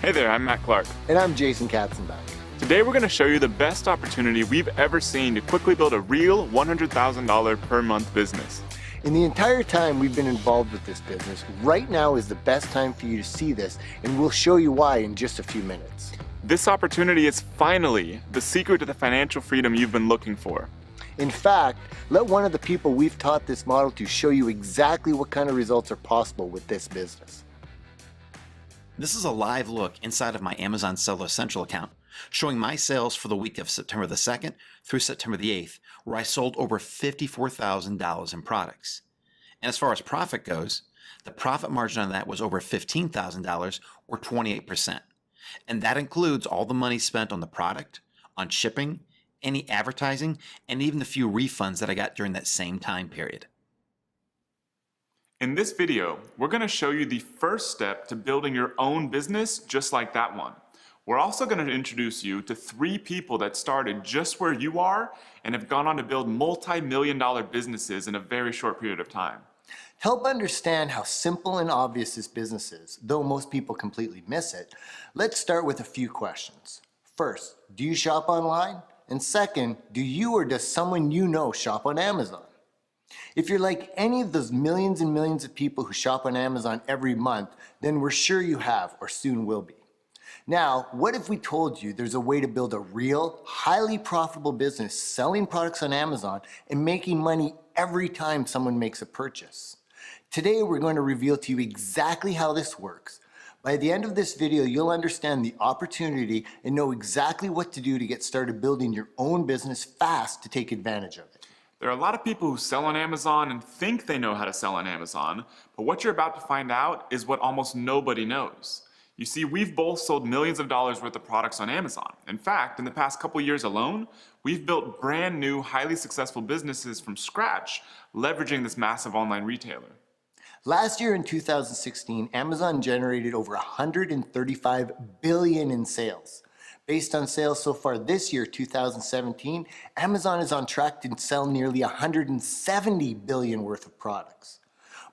Hey there, I'm Matt Clark. And I'm Jason Katzenbach. Today we're going to show you the best opportunity we've ever seen to quickly build a real $100,000 per month business. In the entire time we've been involved with this business, right now is the best time for you to see this, and we'll show you why in just a few minutes. This opportunity is finally the secret to the financial freedom you've been looking for. In fact, let one of the people we've taught this model to show you exactly what kind of results are possible with this business. This is a live look inside of my Amazon Seller Central account, showing my sales for the week of September the 2nd through September the 8th, where I sold over $54,000 in products. And as far as profit goes, the profit margin on that was over $15,000 or 28%. And that includes all the money spent on the product, on shipping, any advertising, and even the few refunds that I got during that same time period. In this video, we're going to show you the first step to building your own business just like that one. We're also going to introduce you to 3 people that started just where you are and have gone on to build multi-million-dollar businesses in a very short period of time. To help understand how simple and obvious this business is, though most people completely miss it, let's start with a few questions. First, do you shop online? And second, do you or does someone you know shop on Amazon? If you're like any of those millions and millions of people who shop on Amazon every month, then we're sure you have or soon will be. Now, what if we told you there's a way to build a real, highly profitable business selling products on Amazon and making money every time someone makes a purchase? Today, we're going to reveal to you exactly how this works. By the end of this video, you'll understand the opportunity and know exactly what to do to get started building your own business fast to take advantage of it. There are a lot of people who sell on Amazon and think they know how to sell on Amazon, but what you're about to find out is what almost nobody knows. You see, we've both sold millions of dollars worth of products on Amazon. In fact, in the past couple years alone, we've built brand new, highly successful businesses from scratch, leveraging this massive online retailer. Last year in 2016, Amazon generated over $135 billion in sales. Based on sales so far this year, 2017, Amazon is on track to sell nearly $170 billion worth of products.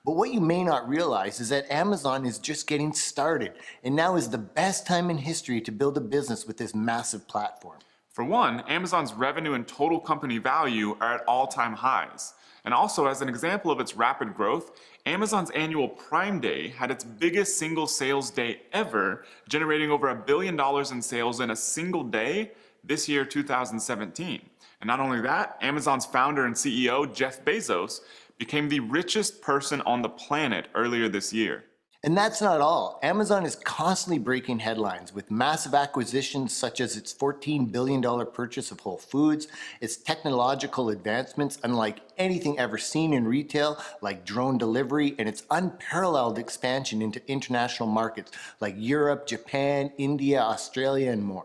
But what you may not realize is that Amazon is just getting started, and now is the best time in history to build a business with this massive platform. For one, Amazon's revenue and total company value are at all-time highs. And also, as an example of its rapid growth, Amazon's annual Prime Day had its biggest single sales day ever, generating over $1 billion in sales in a single day this year, 2017. And not only that, Amazon's founder and CEO, Jeff Bezos, became the richest person on the planet earlier this year. And that's not all. Amazon is constantly breaking headlines with massive acquisitions such as its $14 billion purchase of Whole Foods, its technological advancements unlike anything ever seen in retail like drone delivery, and its unparalleled expansion into international markets like Europe, Japan, India, Australia, and more.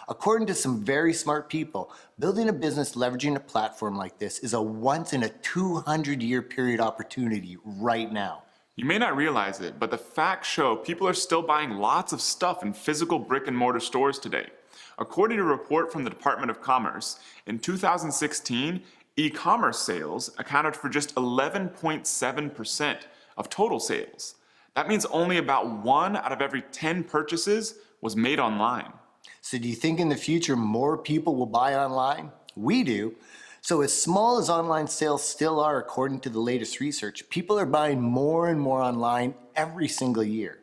According to some very smart people, building a business leveraging a platform like this is a once in a 200-year period opportunity right now. You may not realize it, but the facts show people are still buying lots of stuff in physical brick and mortar stores today. According to a report from the Department of Commerce, in 2016, e-commerce sales accounted for just 11.7% of total sales. That means only about 1 out of every 10 purchases was made online. So do you think in the future more people will buy online? We do. So as small as online sales still are according to the latest research, people are buying more and more online every single year.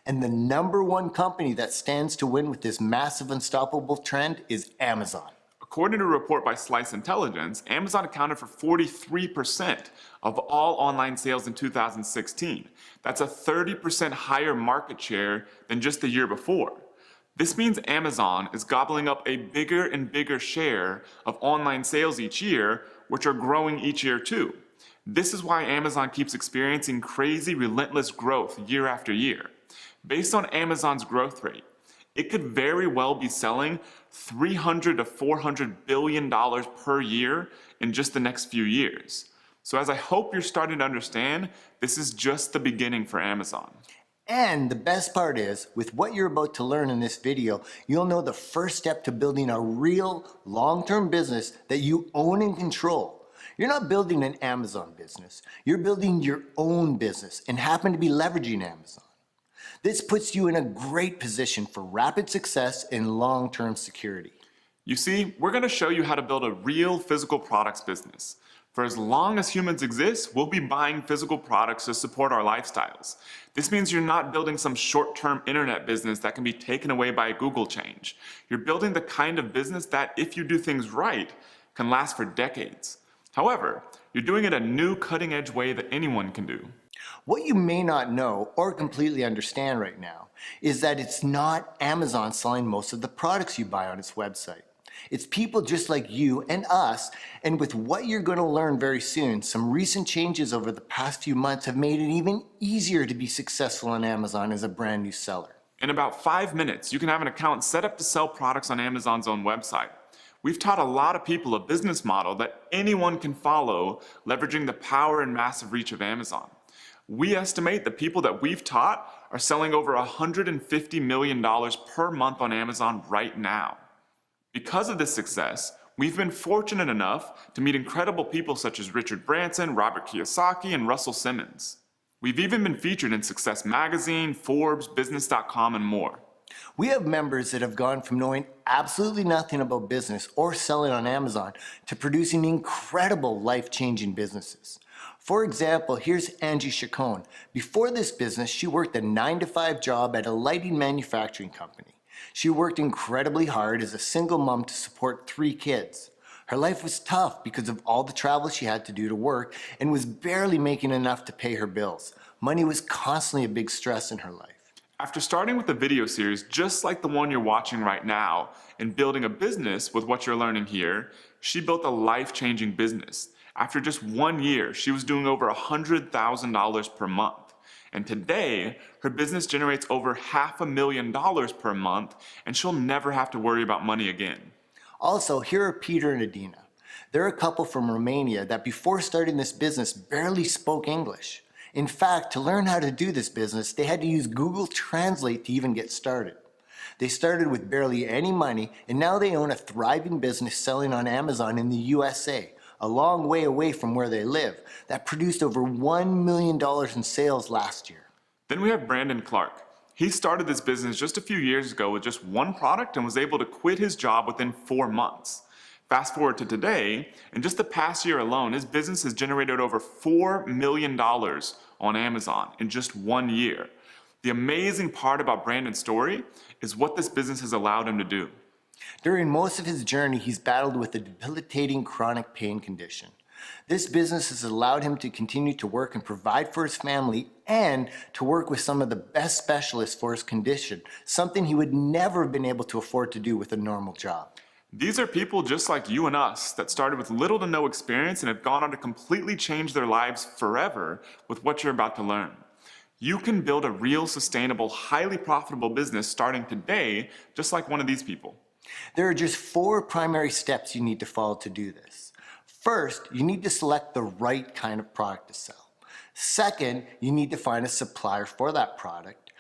And the #1 company that stands to win with this massive unstoppable trend is Amazon. According to a report by Slice Intelligence, Amazon accounted for 43% of all online sales in 2016. That's a 30% higher market share than just the year before. This means Amazon is gobbling up a bigger and bigger share of online sales each year, which are growing each year too. This is why Amazon keeps experiencing crazy, relentless growth year after year. Based on Amazon's growth rate, it could very well be selling $300 to $400 billion per year in just the next few years. So as I hope you're starting to understand, this is just the beginning for Amazon. And the best part is, with what you're about to learn in this video, you'll know the first step to building a real long-term business that you own and control. You're not building an Amazon business. You're building your own business and happen to be leveraging Amazon. This puts you in a great position for rapid success and long-term security. You see, we're going to show you how to build a real physical products business. For as long as humans exist, we'll be buying physical products to support our lifestyles. This means you're not building some short-term internet business that can be taken away by a Google change. You're building the kind of business that, if you do things right, can last for decades. However, you're doing it a new cutting-edge way that anyone can do. What you may not know or completely understand right now is that it's not Amazon selling most of the products you buy on its website. It's people just like you and us, and with what you're going to learn very soon, some recent changes over the past few months have made it even easier to be successful on Amazon as a brand new seller. In about 5 minutes, you can have an account set up to sell products on Amazon's own website. We've taught a lot of people a business model that anyone can follow, leveraging the power and massive reach of Amazon. We estimate the people that we've taught are selling over $150 million per month on Amazon right now. Because of this success, we've been fortunate enough to meet incredible people such as Richard Branson, Robert Kiyosaki, and Russell Simmons. We've even been featured in Success Magazine, Forbes, Business.com, and more. We have members that have gone from knowing absolutely nothing about business or selling on Amazon to producing incredible life-changing businesses. For example, here's Angie Chacon. Before this business, she worked a 9-to-5 job at a lighting manufacturing company. She worked incredibly hard as a single mom to support 3 kids. Her life was tough because of all the travel she had to do to work and was barely making enough to pay her bills. Money was constantly a big stress in her life. After starting with a video series just like the one you're watching right now and building a business with what you're learning here, she built a life-changing business. After just 1 year, she was doing over $100,000 per month. And today, her business generates over $500,000 per month, and she'll never have to worry about money again. Also, here are Peter and Adina. They're a couple from Romania that before starting this business barely spoke English. In fact, to learn how to do this business, they had to use Google Translate to even get started. They started with barely any money, and now they own a thriving business selling on Amazon in the USA, a long way away from where they live, that produced over $1 million in sales last year. Then we have Brandon Clark. He started this business just a few years ago with just one product and was able to quit his job within 4 months. Fast forward to today, in just the past year alone, his business has generated over $4 million on Amazon in just 1 year. The amazing part about Brandon's story is what this business has allowed him to do. During most of his journey, he's battled with a debilitating chronic pain condition. This business has allowed him to continue to work and provide for his family and to work with some of the best specialists for his condition, something he would never have been able to afford to do with a normal job. These are people just like you and us that started with little to no experience and have gone on to completely change their lives forever with what you're about to learn. You can build a real, sustainable, highly profitable business starting today, just like one of these people. There are just 4 primary steps you need to follow to do this. First, you need to select the right kind of product to sell. Second, you need to find a supplier for that product.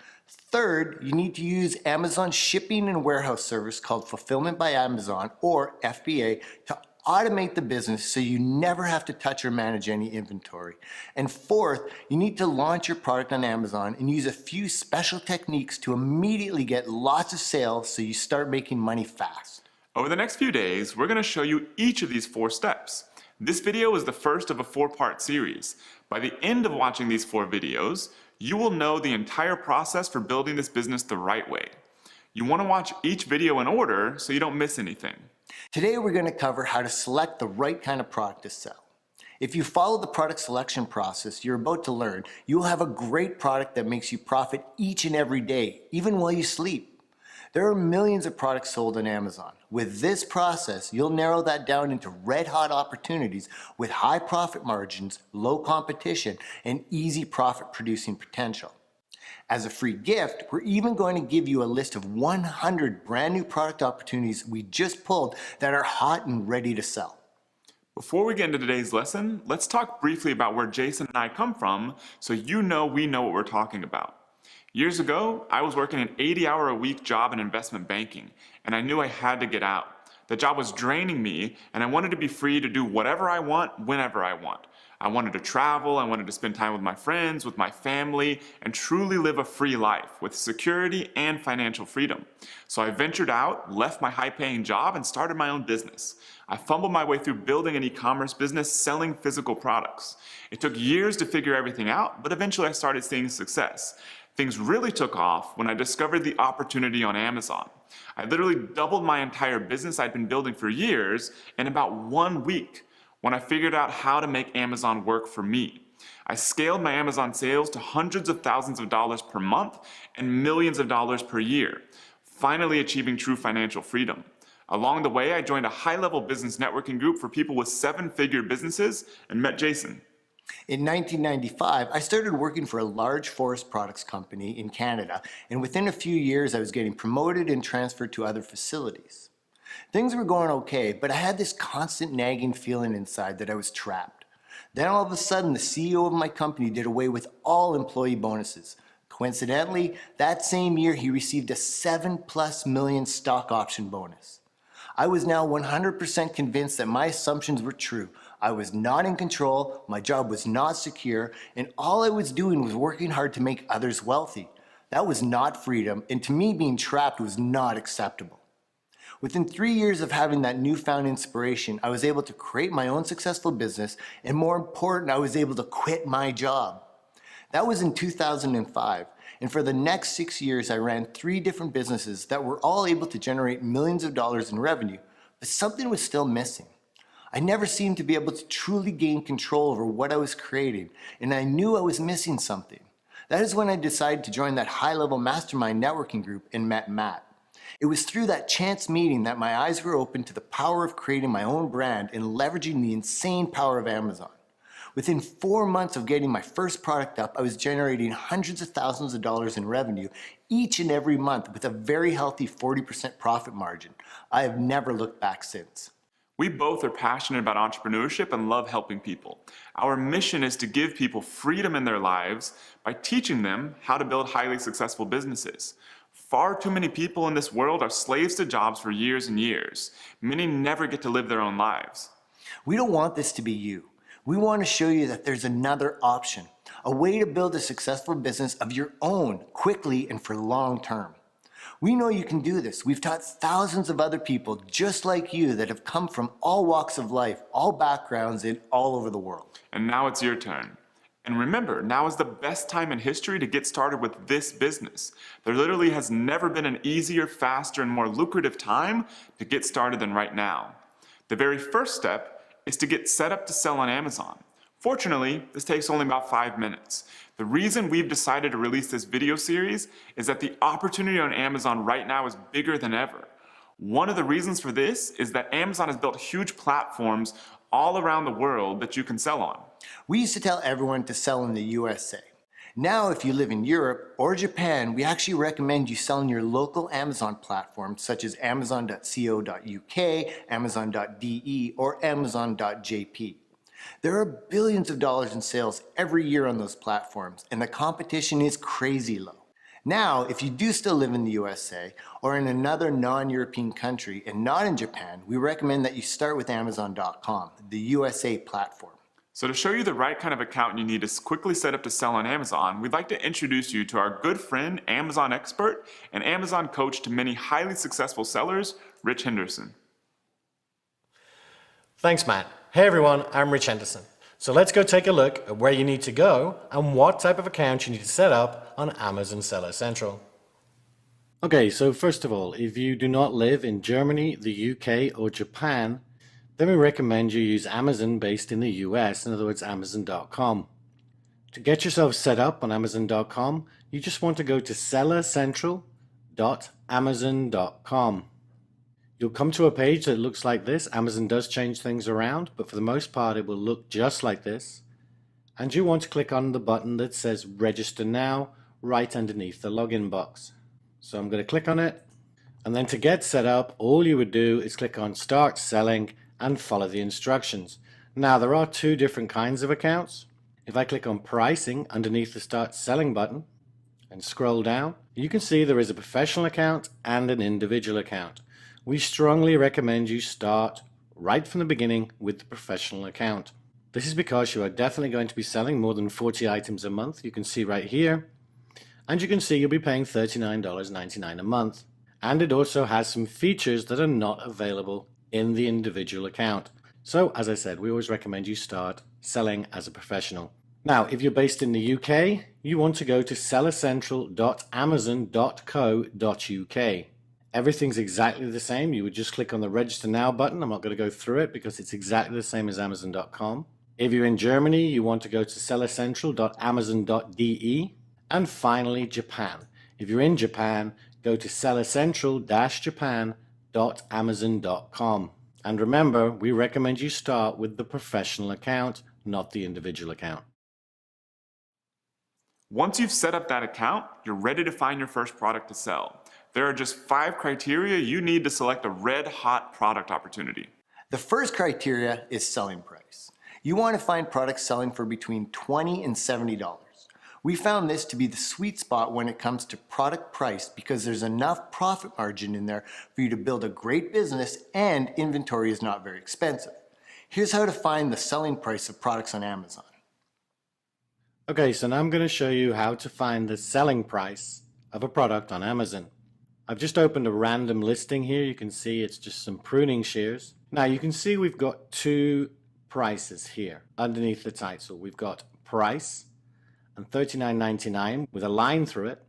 Third, you need to use Amazon's shipping and warehouse service called Fulfillment by Amazon, or FBA, to automate the business so you never have to touch or manage any inventory. And fourth, you need to launch your product on Amazon and use a few special techniques to immediately get lots of sales so you start making money fast. Over the next few days, we're going to show you each of these 4 steps. This video is the first of a 4-part series. By the end of watching these 4 videos, you will know the entire process for building this business the right way. You want to watch each video in order so you don't miss anything. Today we're going to cover how to select the right kind of product to sell. If you follow the product selection process you're about to learn, you'll have a great product that makes you profit each and every day, even while you sleep. There are millions of products sold on Amazon. With this process, you'll narrow that down into red-hot opportunities with high profit margins, low competition, and easy profit-producing potential. As a free gift, we're even going to give you a list of 100 brand new product opportunities we just pulled that are hot and ready to sell. Before we get into today's lesson, let's talk briefly about where Jason and I come from so you know we know what we're talking about. Years ago, I was working an 80-hour-a-week job in investment banking, and I knew I had to get out. The job was draining me, and I wanted to be free to do whatever I want, whenever I want. I wanted to travel, I wanted to spend time with my friends, with my family, and truly live a free life with security and financial freedom. So I ventured out, left my high-paying job, and started my own business. I fumbled my way through building an e-commerce business selling physical products. It took years to figure everything out, but eventually I started seeing success. Things really took off when I discovered the opportunity on Amazon. I literally doubled my entire business I'd been building for years in about 1 week when I figured out how to make Amazon work for me. I scaled my Amazon sales to hundreds of thousands of dollars per month and millions of dollars per year, finally achieving true financial freedom. Along the way, I joined a high-level business networking group for people with seven-figure businesses and met Jason. In 1995, I started working for a large forest products company in Canada, and within a few years, I was getting promoted and transferred to other facilities. Things were going okay, but I had this constant nagging feeling inside that I was trapped. Then all of a sudden, the CEO of my company did away with all employee bonuses. Coincidentally, that same year, he received a $7+ million stock option bonus. I was now 100% convinced that my assumptions were true. I was not in control, my job was not secure, and all I was doing was working hard to make others wealthy. That was not freedom, and to me, being trapped was not acceptable. Within 3 years of having that newfound inspiration, I was able to create my own successful business, and more important, I was able to quit my job. That was in 2005, and for the next 6 years, I ran 3 different businesses that were all able to generate millions of dollars in revenue, but something was still missing. I never seemed to be able to truly gain control over what I was creating, and I knew I was missing something. That is when I decided to join that high-level mastermind networking group and met Matt. It was through that chance meeting that my eyes were opened to the power of creating my own brand and leveraging the insane power of Amazon. Within 4 months of getting my first product up, I was generating hundreds of thousands of dollars in revenue each and every month with a very healthy 40% profit margin. I have never looked back since. We both are passionate about entrepreneurship and love helping people. Our mission is to give people freedom in their lives by teaching them how to build highly successful businesses. Far too many people in this world are slaves to jobs for years and years. Many never get to live their own lives. We don't want this to be you. We want to show you that there's another option, a way to build a successful business of your own quickly and for long term. We know you can do this. We've taught thousands of other people just like you that have come from all walks of life, all backgrounds, and all over the world. And now it's your turn. And remember, now is the best time in history to get started with this business. There literally has never been an easier, faster, and more lucrative time to get started than right now. The very first step is to get set up to sell on Amazon. Fortunately, this takes only about 5 minutes. The reason we've decided to release this video series is that the opportunity on Amazon right now is bigger than ever. One of the reasons for this is that Amazon has built huge platforms all around the world that you can sell on. We used to tell everyone to sell in the USA. Now, if you live in Europe or Japan, we actually recommend you sell on your local Amazon platforms such as amazon.co.uk, amazon.de, or amazon.jp. There are billions of dollars in sales every year on those platforms, and the competition is crazy low. Now, if you do still live in the USA or in another non-European country and not in Japan, we recommend that you start with Amazon.com, the USA platform. So to show you the right kind of account you need to quickly set up to sell on Amazon, we'd like to introduce you to our good friend, Amazon expert, and Amazon coach to many highly successful sellers, Rich Henderson. Thanks, Matt. Hey everyone, I'm Rich Henderson. So let's go take a look at where you need to go and what type of account you need to set up on Amazon Seller Central. Okay, so first of all, if you do not live in Germany, the UK, or Japan, then we recommend you use Amazon based in the US, in other words, Amazon.com. To get yourself set up on Amazon.com, you just want to go to sellercentral.amazon.com. You'll come to a page that looks like this. Amazon does change things around, but for the most part, it will look just like this. And you want to click on the button that says Register Now right underneath the login box. So I'm going to click on it. And then to get set up, all you would do is click on Start Selling and follow the instructions. Now, there are 2 different kinds of accounts. If I click on Pricing underneath the Start Selling button and scroll down, you can see there is a professional account and an individual account. We strongly recommend you start right from the beginning with the professional account. This is because you are definitely going to be selling more than 40 items a month. You can see right here. And you can see you'll be paying $39.99 a month. And it also has some features that are not available in the individual account. So, as I said, we always recommend you start selling as a professional. Now, if you're based in the UK, you want to go to sellercentral.amazon.co.uk. Everything's exactly the same. You would just click on the Register Now button. I'm not going to go through it because it's exactly the same as Amazon.com. If you're in Germany, you want to go to sellercentral.amazon.de. And finally, Japan. If you're in Japan, go to sellercentral-japan.amazon.com. And remember, we recommend you start with the professional account, not the individual account. Once you've set up that account, you're ready to find your first product to sell. There are just 5 criteria you need to select a red-hot product opportunity. The first criteria is selling price. You want to find products selling for between $20 and $70. We found this to be the sweet spot when it comes to product price because there's enough profit margin in there for you to build a great business and inventory is not very expensive. Here's how to find the selling price of products on Amazon. Okay, so now I'm going to show you how to find the selling price of a product on Amazon. I've just opened a random listing here. You can see it's just some pruning shears. Now you can see we've got 2 prices here underneath the title. We've got price and $39.99 with a line through it.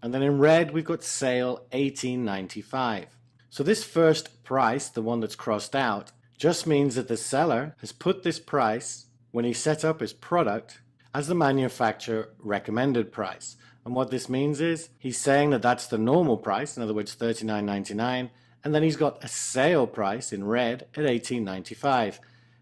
And then in red, we've got sale $18.95. So this first price, the one that's crossed out, just means that the seller has put this price when he set up his product as the manufacturer recommended price. And what this means is he's saying that that's the normal price, in other words, $39.99, and then he's got a sale price in red at $18.95.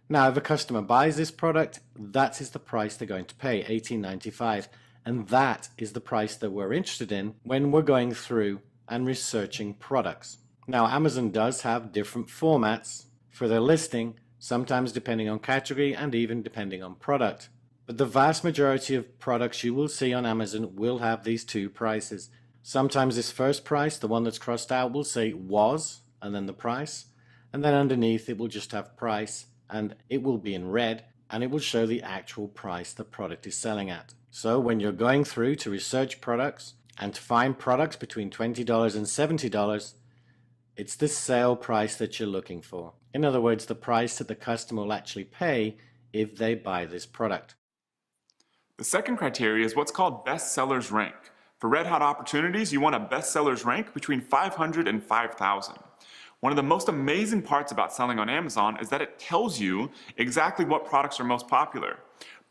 Now, if a customer buys this product, that is the price they're going to pay, $18.95. And that is the price that we're interested in when we're going through and researching products. Now, Amazon does have different formats for their listing, sometimes depending on category and even depending on product. But the vast majority of products you will see on Amazon will have these 2 prices. Sometimes this first price, the one that's crossed out, will say was, and then the price. And then underneath it will just have price, and it will be in red, and it will show the actual price the product is selling at. So when you're going through to research products and to find products between $20 and $70, it's the sale price that you're looking for. In other words, the price that the customer will actually pay if they buy this product. The second criteria is what's called bestsellers rank. For red-hot opportunities, you want a bestsellers rank between 500 and 5,000. One of the most amazing parts about selling on Amazon is that it tells you exactly what products are most popular.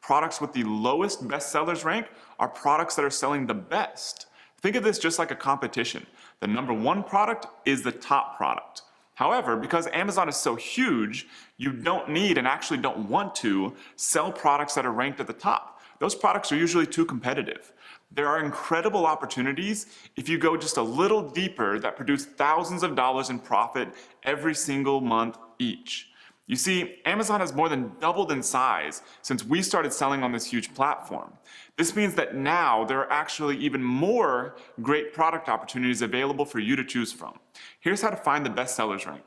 Products with the lowest bestsellers rank are products that are selling the best. Think of this just like a competition. The number 1 product is the top product. However, because Amazon is so huge, you don't need and actually don't want to sell products that are ranked at the top. Those products are usually too competitive. There are incredible opportunities if you go just a little deeper that produce thousands of dollars in profit every single month each. You see, Amazon has more than doubled in size since we started selling on this huge platform. This means that now there are actually even more great product opportunities available for you to choose from. Here's how to find the bestsellers rank.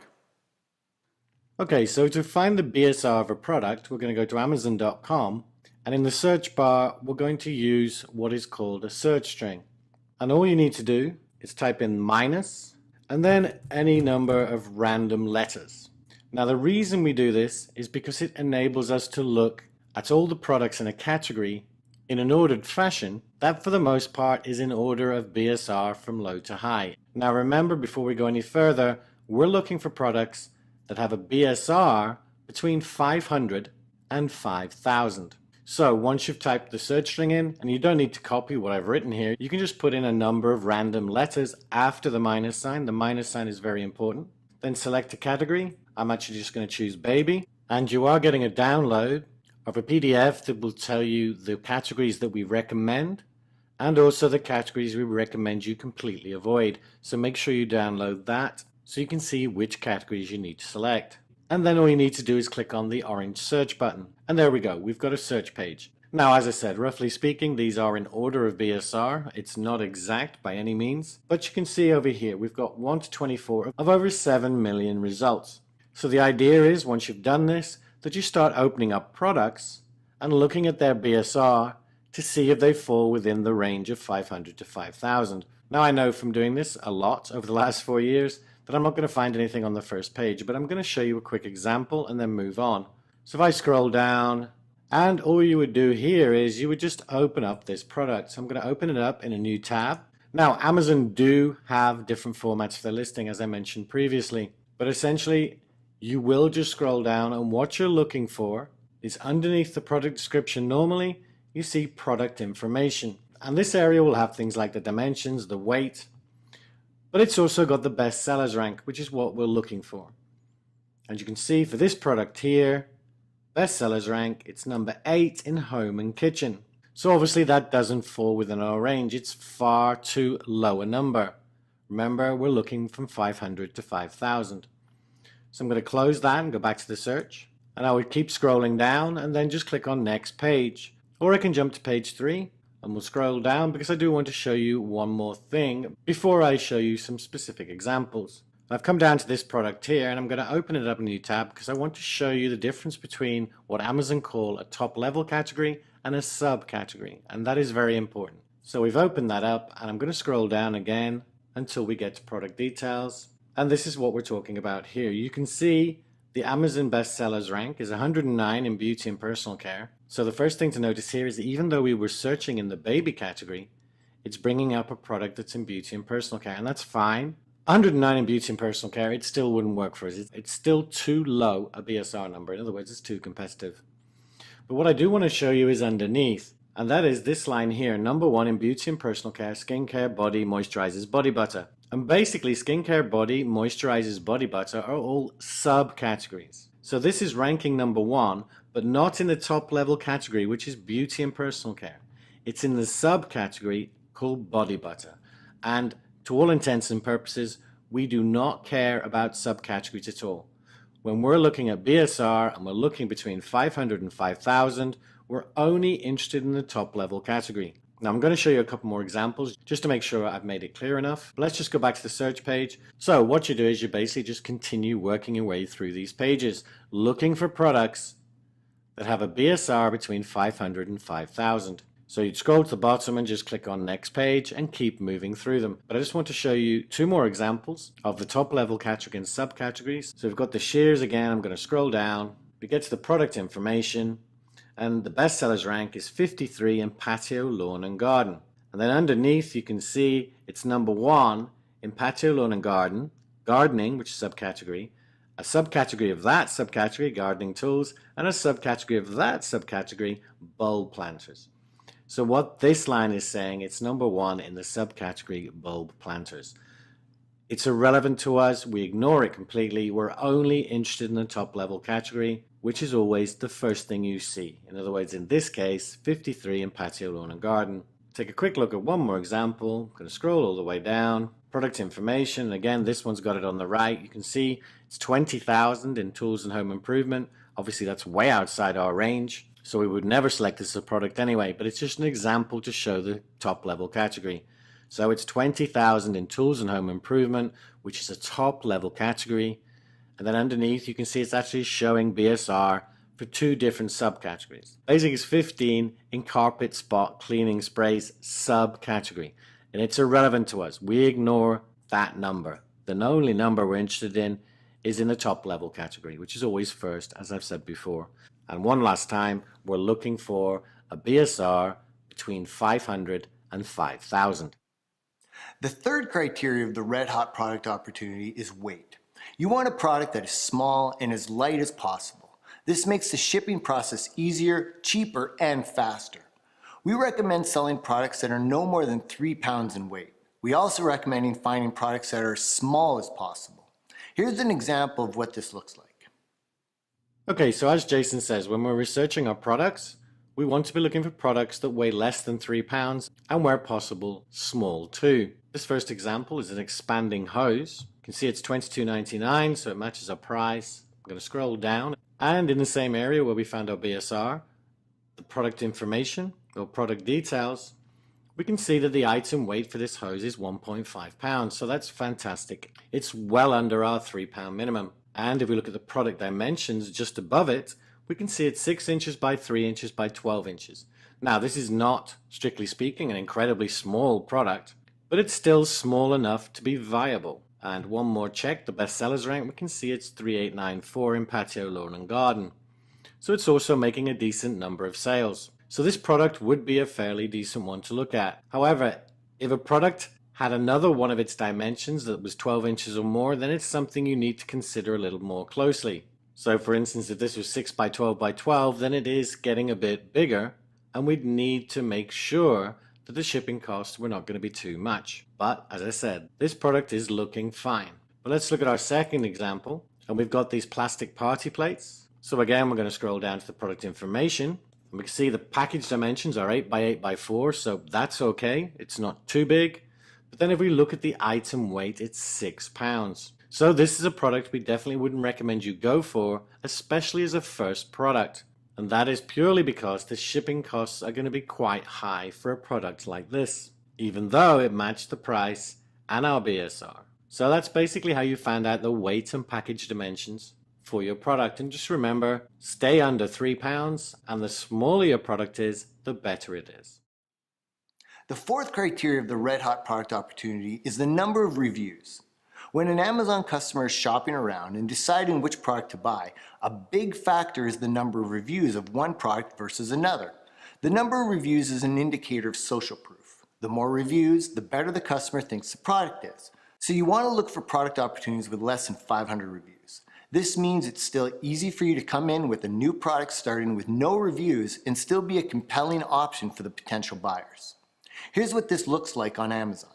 Okay, so to find the BSR of a product, we're going to go to Amazon.com. And in the search bar, we're going to use what is called a search string. And all you need to do is type in minus and then any number of random letters. Now, the reason we do this is because it enables us to look at all the products in a category in an ordered fashion that for the most part is in order of BSR from low to high. Now, remember, before we go any further, we're looking for products that have a BSR between 500 and 5,000. So once you've typed the search string in, and you don't need to copy what I've written here, you can just put in a number of random letters after the minus sign. The minus sign is very important. Then select a category. I'm actually just going to choose baby. And you are getting a download of a PDF that will tell you the categories that we recommend and also the categories we recommend you completely avoid. So make sure you download that so you can see which categories you need to select. And then all you need to do is click on the orange search button. And there we go, we've got a search page. Now, as I said, roughly speaking, these are in order of BSR. It's not exact by any means, but you can see over here, we've got 1 to 24 of over 7 million results. So the idea is, once you've done this, that you start opening up products and looking at their BSR to see if they fall within the range of 500 to 5,000. Now I know from doing this a lot over the last 4 years that I'm not going to find anything on the first page, but I'm going to show you a quick example and then move on. So if I scroll down, and all you would do here is you would just open up this product. So I'm going to open it up in a new tab. Now Amazon do have different formats for their listing, as I mentioned previously, but essentially you will just scroll down, and what you're looking for is underneath the product description. Normally you see product information, and this area will have things like the dimensions, the weight, but it's also got the best sellers rank, which is what we're looking for. And you can see for this product here, best sellers rank, it's number 8 in home and kitchen. So obviously that doesn't fall within our range. It's far too low a number. Remember, we're looking from 500 to 5,000. So I'm going to close that and go back to the search. And I would keep scrolling down and then just click on next page. Or I can jump to page 3 and we'll scroll down because I do want to show you one more thing before I show you some specific examples. I've come down to this product here and I'm going to open it up in a new tab because I want to show you the difference between what Amazon call a top level category and a subcategory, and that is very important. So we've opened that up and I'm going to scroll down again until we get to product details, and this is what we're talking about here. You can see the Amazon bestsellers rank is 109 in beauty and personal care. So the first thing to notice here is that even though we were searching in the baby category, it's bringing up a product that's in beauty and personal care, and that's fine. 109 in beauty and personal care, it still wouldn't work for us. It's still too low a BSR number. In other words, it's too competitive. But what I do want to show you is underneath, and that is this line here, number 1 in beauty and personal care, skincare, body, moisturizes, body butter. And basically, skincare, body, moisturizes, body butter are all subcategories. So this is ranking number 1, but not in the top level category, which is beauty and personal care. It's in the subcategory called body butter. And to all intents and purposes, we do not care about subcategories at all. When we're looking at BSR and we're looking between 500 and 5,000, we're only interested in the top level category. Now I'm going to show you a couple more examples just to make sure I've made it clear enough. But let's just go back to the search page. So what you do is you basically just continue working your way through these pages, looking for products that have a BSR between 500 and 5,000. So you'd scroll to the bottom and just click on next page and keep moving through them. But I just want to show you 2 more examples of the top level category and subcategories. So we've got the shears again. I'm going to scroll down. We get to the product information, and the bestsellers rank is 53 in patio, lawn and garden. And then underneath you can see it's number 1 in patio, lawn and gardening, which is subcategory, a subcategory of that subcategory, gardening tools, and a subcategory of that subcategory, bulb planters. So what this line is saying, it's number 1 in the subcategory bulb planters. It's irrelevant to us. We ignore it completely. We're only interested in the top level category, which is always the first thing you see. In other words, in this case, 53 in patio, lawn and garden. Take a quick look at one more example. I'm going to scroll all the way down. Product information. Again, this one's got it on the right. You can see it's 20,000 in tools and home improvement. Obviously, that's way outside our range. So we would never select this as a product anyway, but it's just an example to show the top level category. So it's 20,000 in tools and home improvement, which is a top level category. And then underneath you can see it's actually showing BSR for 2 different subcategories. Basically it's 15 in carpet spot cleaning sprays subcategory. And it's irrelevant to us. We ignore that number. The only number we're interested in is in the top level category, which is always first, as I've said before. And one last time, we're looking for a BSR between 500 and 5,000. The third criteria of the red hot product opportunity is weight. You want a product that is small and as light as possible. This makes the shipping process easier, cheaper, and faster. We recommend selling products that are no more than 3 pounds in weight. We also recommend finding products that are as small as possible. Here's an example of what this looks like. Okay, so as Jason says, when we're researching our products, we want to be looking for products that weigh less than 3 pounds and where possible, small too. This first example is an expanding hose. You can see it's $22.99, so it matches our price. I'm going to scroll down, and in the same area where we found our BSR, the product information or product details, we can see that the item weight for this hose is 1.5 pounds, so that's fantastic. It's well under our 3 pound minimum. And if we look at the product dimensions just above it, we can see it's 6 inches by 3 inches by 12 inches. Now, this is not, strictly speaking, an incredibly small product, but it's still small enough to be viable. And one more check, the bestsellers rank, we can see it's 3894 in patio, lawn and garden. So it's also making a decent number of sales. So this product would be a fairly decent one to look at. However, if a product had another one of its dimensions that was 12 inches or more, then it's something you need to consider a little more closely. So for instance, if this was 6 by 12 by 12, then it is getting a bit bigger, and we'd need to make sure that the shipping costs were not going to be too much. But as I said, this product is looking fine. But let's look at our second example, and we've got these plastic party plates. So again, we're going to scroll down to the product information, and we can see the package dimensions are 8 by 8 by 4, so that's okay. It's not too big. But then if we look at the item weight, it's 6 pounds. So this is a product we definitely wouldn't recommend you go for, especially as a first product. And that is purely because the shipping costs are going to be quite high for a product like this, even though it matched the price and our BSR. So that's basically how you find out the weight and package dimensions for your product. And just remember, stay under 3 pounds, and the smaller your product is, the better it is. The fourth criteria of the red hot product opportunity is the number of reviews. When an Amazon customer is shopping around and deciding which product to buy, a big factor is the number of reviews of one product versus another. The number of reviews is an indicator of social proof. The more reviews, the better the customer thinks the product is. So you want to look for product opportunities with less than 500 reviews. This means it's still easy for you to come in with a new product starting with no reviews and still be a compelling option for the potential buyers. Here's what this looks like on Amazon.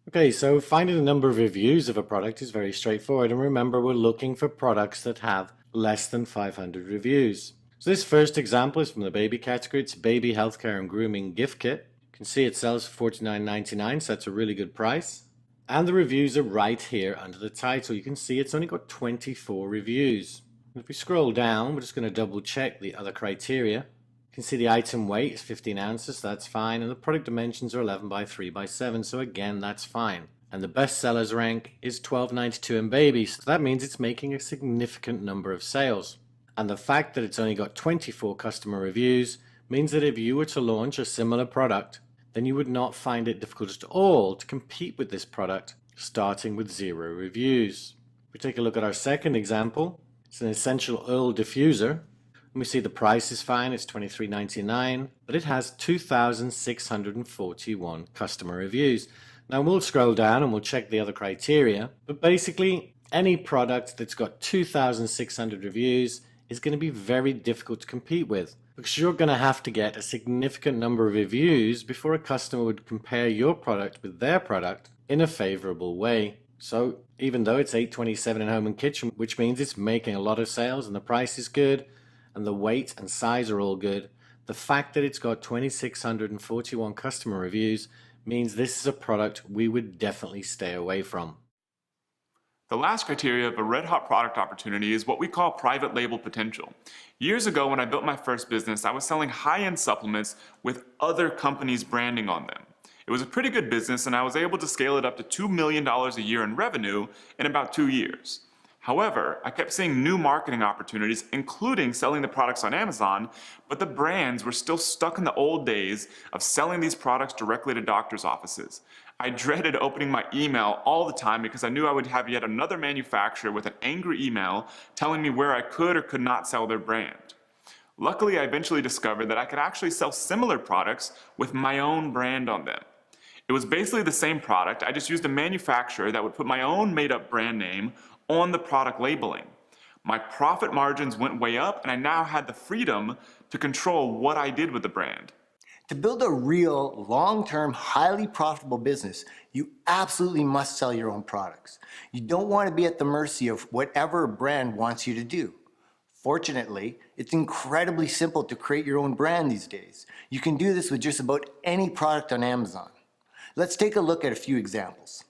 Okay, so finding the number of reviews of a product is very straightforward, and remember, we're looking for products that have less than 500 reviews. So this first example is from the baby category. It's baby healthcare and grooming gift kit. You can see it sells for $49.99, so that's a really good price. And the reviews are right here under the title. You can see it's only got 24 reviews. And if we scroll down, we're just going to double check the other criteria. You can see the item weight is 15 ounces, so that's fine, and the product dimensions are 11 by 3 by 7, so again, that's fine. And the best sellers rank is $12.92 in babies, so that means it's making a significant number of sales. And the fact that it's only got 24 customer reviews means that if you were to launch a similar product, then you would not find it difficult at all to compete with this product, starting with 0 reviews. If we take a look at our second example, it's an essential oil diffuser. And we see the price is fine, it's $23.99, but it has 2,641 customer reviews. Now we'll scroll down and we'll check the other criteria, but basically any product that's got 2,600 reviews is going to be very difficult to compete with, because you're going to have to get a significant number of reviews before a customer would compare your product with their product in a favorable way. So even though it's $8.27 in home and kitchen, which means it's making a lot of sales and the price is good, and the weight and size are all good, the fact that it's got 2,641 customer reviews means this is a product we would definitely stay away from. The last criteria of a red hot product opportunity is what we call private label potential. Years ago, when I built my first business, I was selling high-end supplements with other companies' branding on them. It was a pretty good business, and I was able to scale it up to $2 million a year in revenue in about 2 years. However, I kept seeing new marketing opportunities, including selling the products on Amazon, but the brands were still stuck in the old days of selling these products directly to doctors' offices. I dreaded opening my email all the time because I knew I would have yet another manufacturer with an angry email telling me where I could or could not sell their brand. Luckily, I eventually discovered that I could actually sell similar products with my own brand on them. It was basically the same product, I just used a manufacturer that would put my own made-up brand name on the product labeling. My profit margins went way up, and I now had the freedom to control what I did with the brand. To build a real, long-term, highly profitable business, you absolutely must sell your own products. You don't want to be at the mercy of whatever a brand wants you to do. Fortunately, it's incredibly simple to create your own brand these days. You can do this with just about any product on Amazon. Let's take a look at a few examples.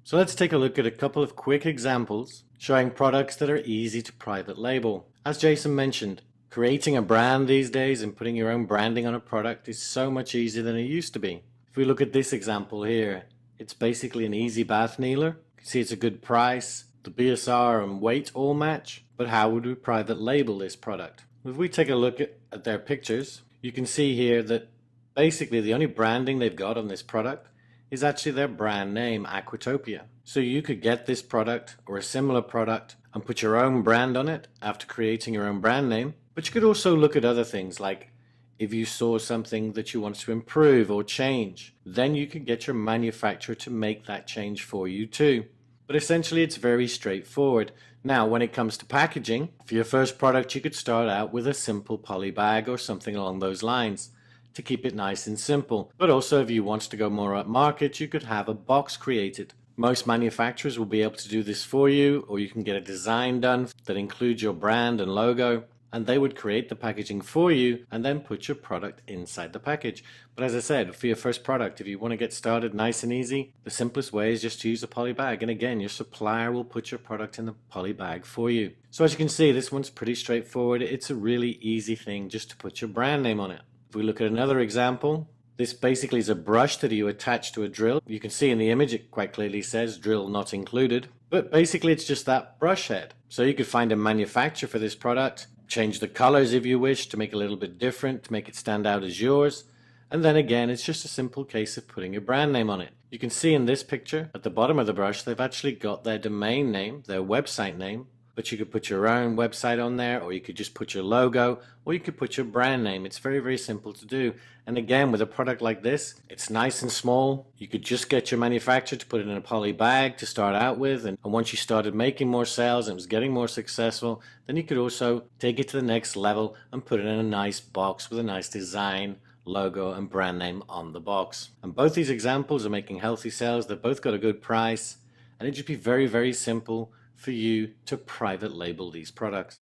So let's take a look at a couple of quick examples showing products that are easy to private label. As Jason mentioned, creating a brand these days and putting your own branding on a product is so much easier than it used to be. If we look at this example here, it's basically an easy bath kneeler. You can see it's a good price. The BSR and weight all match, but how would we private label this product? If we take a look at their pictures, you can see here that basically the only branding they've got on this product is actually their brand name, Aquatopia. So you could get this product or a similar product and put your own brand on it after creating your own brand name. But you could also look at other things, like if you saw something that you wanted to improve or change, then you could get your manufacturer to make that change for you too. But essentially it's very straightforward. Now when it comes to packaging, for your first product you could start out with a simple poly bag or something along those lines to keep it nice and simple. But also if you want to go more upmarket, you could have a box created. Most manufacturers will be able to do this for you, or you can get a design done that includes your brand and logo, and they would create the packaging for you and then put your product inside the package. But as I said, for your first product, if you want to get started nice and easy, the simplest way is just to use a poly bag. And again, your supplier will put your product in the poly bag for you. So as you can see, this one's pretty straightforward. It's a really easy thing just to put your brand name on it. If we look at another example, this basically is a brush that you attach to a drill. You can see in the image it quite clearly says drill not included. But basically it's just that brush head. So you could find a manufacturer for this product, change the colors if you wish to make it a little bit different, to make it stand out as yours. And then again, it's just a simple case of putting your brand name on it. You can see in this picture at the bottom of the brush, they've actually got their domain name, their website name, but you could put your own website on there, or you could just put your logo, or you could put your brand name. It's very, very simple to do. And again, with a product like this, it's nice and small. You could just get your manufacturer to put it in a poly bag to start out with. And once you started making more sales and it was getting more successful, then you could also take it to the next level and put it in a nice box with a nice design, logo, and brand name on the box. And both these examples are making healthy sales. They've both got a good price. And it'd just be very, very simple for you to private label these products.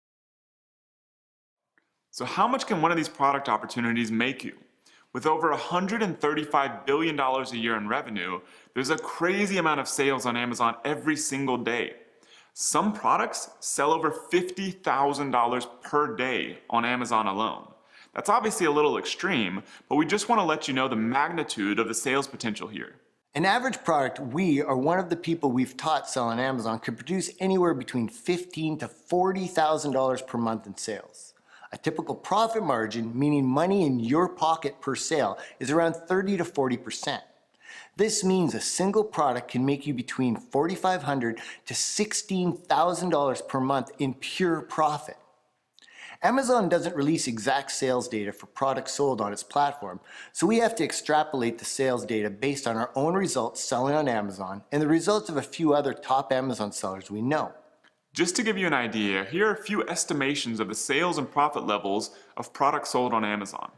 So how much can one of these product opportunities make you? With over $135 billion a year in revenue, there's a crazy amount of sales on Amazon every single day. Some products sell over $50,000 per day on Amazon alone. That's obviously a little extreme, but we just want to let you know the magnitude of the sales potential here. An average product we or one of the people we've taught sell on Amazon could produce anywhere between $15,000 to $40,000 per month in sales. A typical profit margin, meaning money in your pocket per sale, is around 30 to 40%. This means a single product can make you between $4,500 to $16,000 per month in pure profit. Amazon doesn't release exact sales data for products sold on its platform, so we have to extrapolate the sales data based on our own results selling on Amazon and the results of a few other top Amazon sellers we know. Just to give you an idea, here are a few estimations of the sales and profit levels of products sold on Amazon.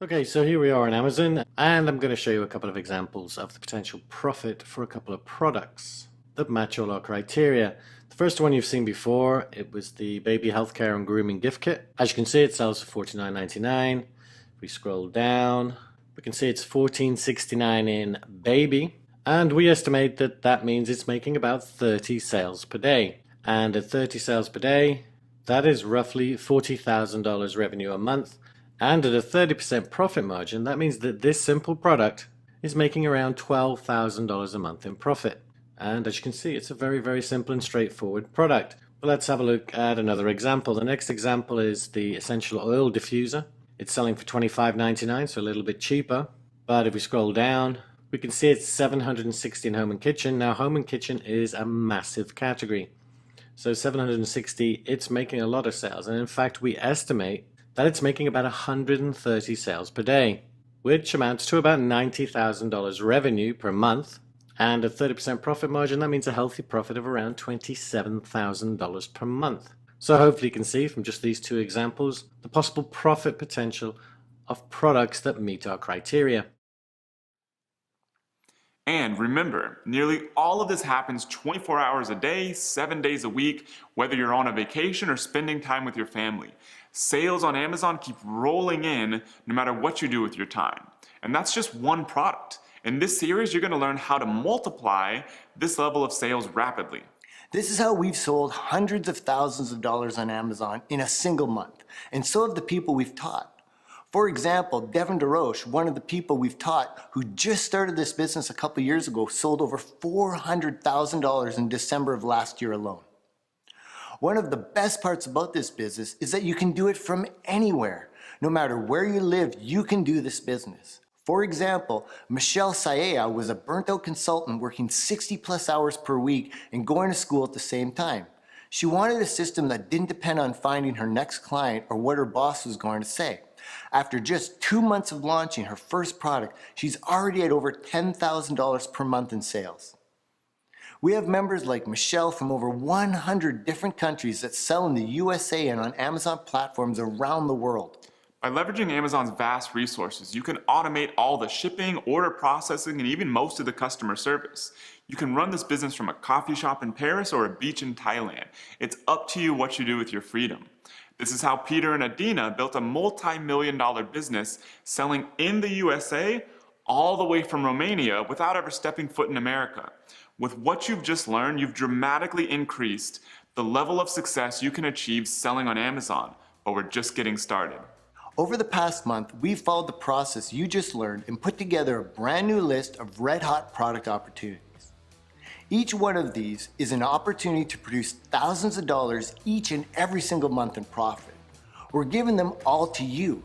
Okay, so here we are on Amazon, and I'm going to show you a couple of examples of the potential profit for a couple of products that match all our criteria. The first one you've seen before, it was the baby healthcare and grooming gift kit. As you can see, it sells for $49.99. If we scroll down, we can see it's $14.69 in baby. And we estimate that that means it's making about 30 sales per day. And at 30 sales per day, that is roughly $40,000 revenue a month. And at a 30% profit margin, that means that this simple product is making around $12,000 a month in profit. And as you can see, it's a very, very simple and straightforward product. But let's have a look at another example. The next example is the essential oil diffuser. It's selling for $25.99, so a little bit cheaper. But if we scroll down, we can see it's $760 in home and kitchen. Now, home and kitchen is a massive category. So $760, it's making a lot of sales. And in fact, we estimate that it's making about 130 sales per day, which amounts to about $90,000 revenue per month. And a 30% profit margin, that means a healthy profit of around $27,000 per month. So hopefully you can see from just these two examples the possible profit potential of products that meet our criteria. And remember, nearly all of this happens 24 hours a day, 7 days a week, whether you're on a vacation or spending time with your family. Sales on Amazon keep rolling in no matter what you do with your time. And that's just one product. In this series, you're going to learn how to multiply this level of sales rapidly. This is how we've sold hundreds of thousands of dollars on Amazon in a single month, and so have the people we've taught. For example, Devin DeRoche, one of the people we've taught who just started this business a couple years ago, sold over $400,000 in December of last year alone. One of the best parts about this business is that you can do it from anywhere. No matter where you live, you can do this business. For example, Michelle Saea was a burnt-out consultant working 60+ hours per week and going to school at the same time. She wanted a system that didn't depend on finding her next client or what her boss was going to say. After just 2 months of launching her first product, she's already at over $10,000 per month in sales. We have members like Michelle from over 100 different countries that sell in the USA and on Amazon platforms around the world. By leveraging Amazon's vast resources, you can automate all the shipping, order processing, and even most of the customer service. You can run this business from a coffee shop in Paris or a beach in Thailand. It's up to you what you do with your freedom. This is how Peter and Adina built a multi-million-dollar business selling in the USA all the way from Romania without ever stepping foot in America. With what you've just learned, you've dramatically increased the level of success you can achieve selling on Amazon, but we're just getting started. Over the past month, we've followed the process you just learned and put together a brand new list of red-hot product opportunities. Each one of these is an opportunity to produce thousands of dollars each and every single month in profit. We're giving them all to you.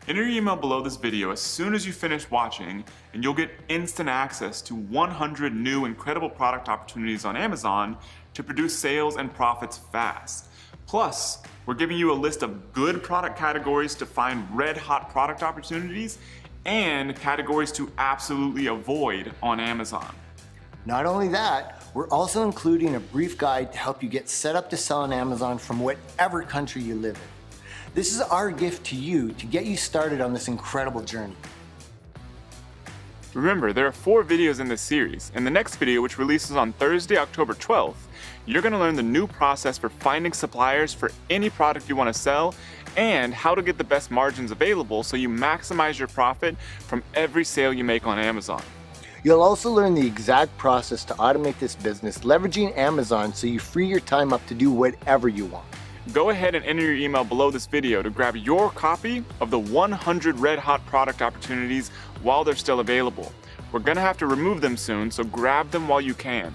Enter your email below this video as soon as you finish watching, and you'll get instant access to 100 new incredible product opportunities on Amazon to produce sales and profits fast. Plus, we're giving you a list of good product categories to find red-hot product opportunities and categories to absolutely avoid on Amazon. Not only that, we're also including a brief guide to help you get set up to sell on Amazon from whatever country you live in. This is our gift to you to get you started on this incredible journey. Remember, there are 4 videos in this series. In the next video, which releases on Thursday, October 12th, you're going to learn the new process for finding suppliers for any product you want to sell and how to get the best margins available so you maximize your profit from every sale you make on Amazon. You'll also learn the exact process to automate this business, leveraging Amazon so you free your time up to do whatever you want. Go ahead and enter your email below this video to grab your copy of the 100 red-hot product opportunities while they're still available. We're going to have to remove them soon, so grab them while you can.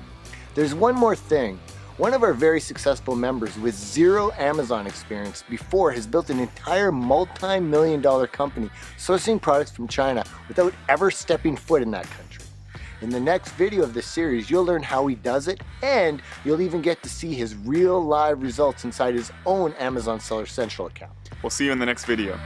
There's one more thing. One of our very successful members with zero Amazon experience before has built an entire multi-million-dollar company sourcing products from China without ever stepping foot in that country. In the next video of this series, you'll learn how he does it, and you'll even get to see his real live results inside his own Amazon Seller Central account. We'll see you in the next video.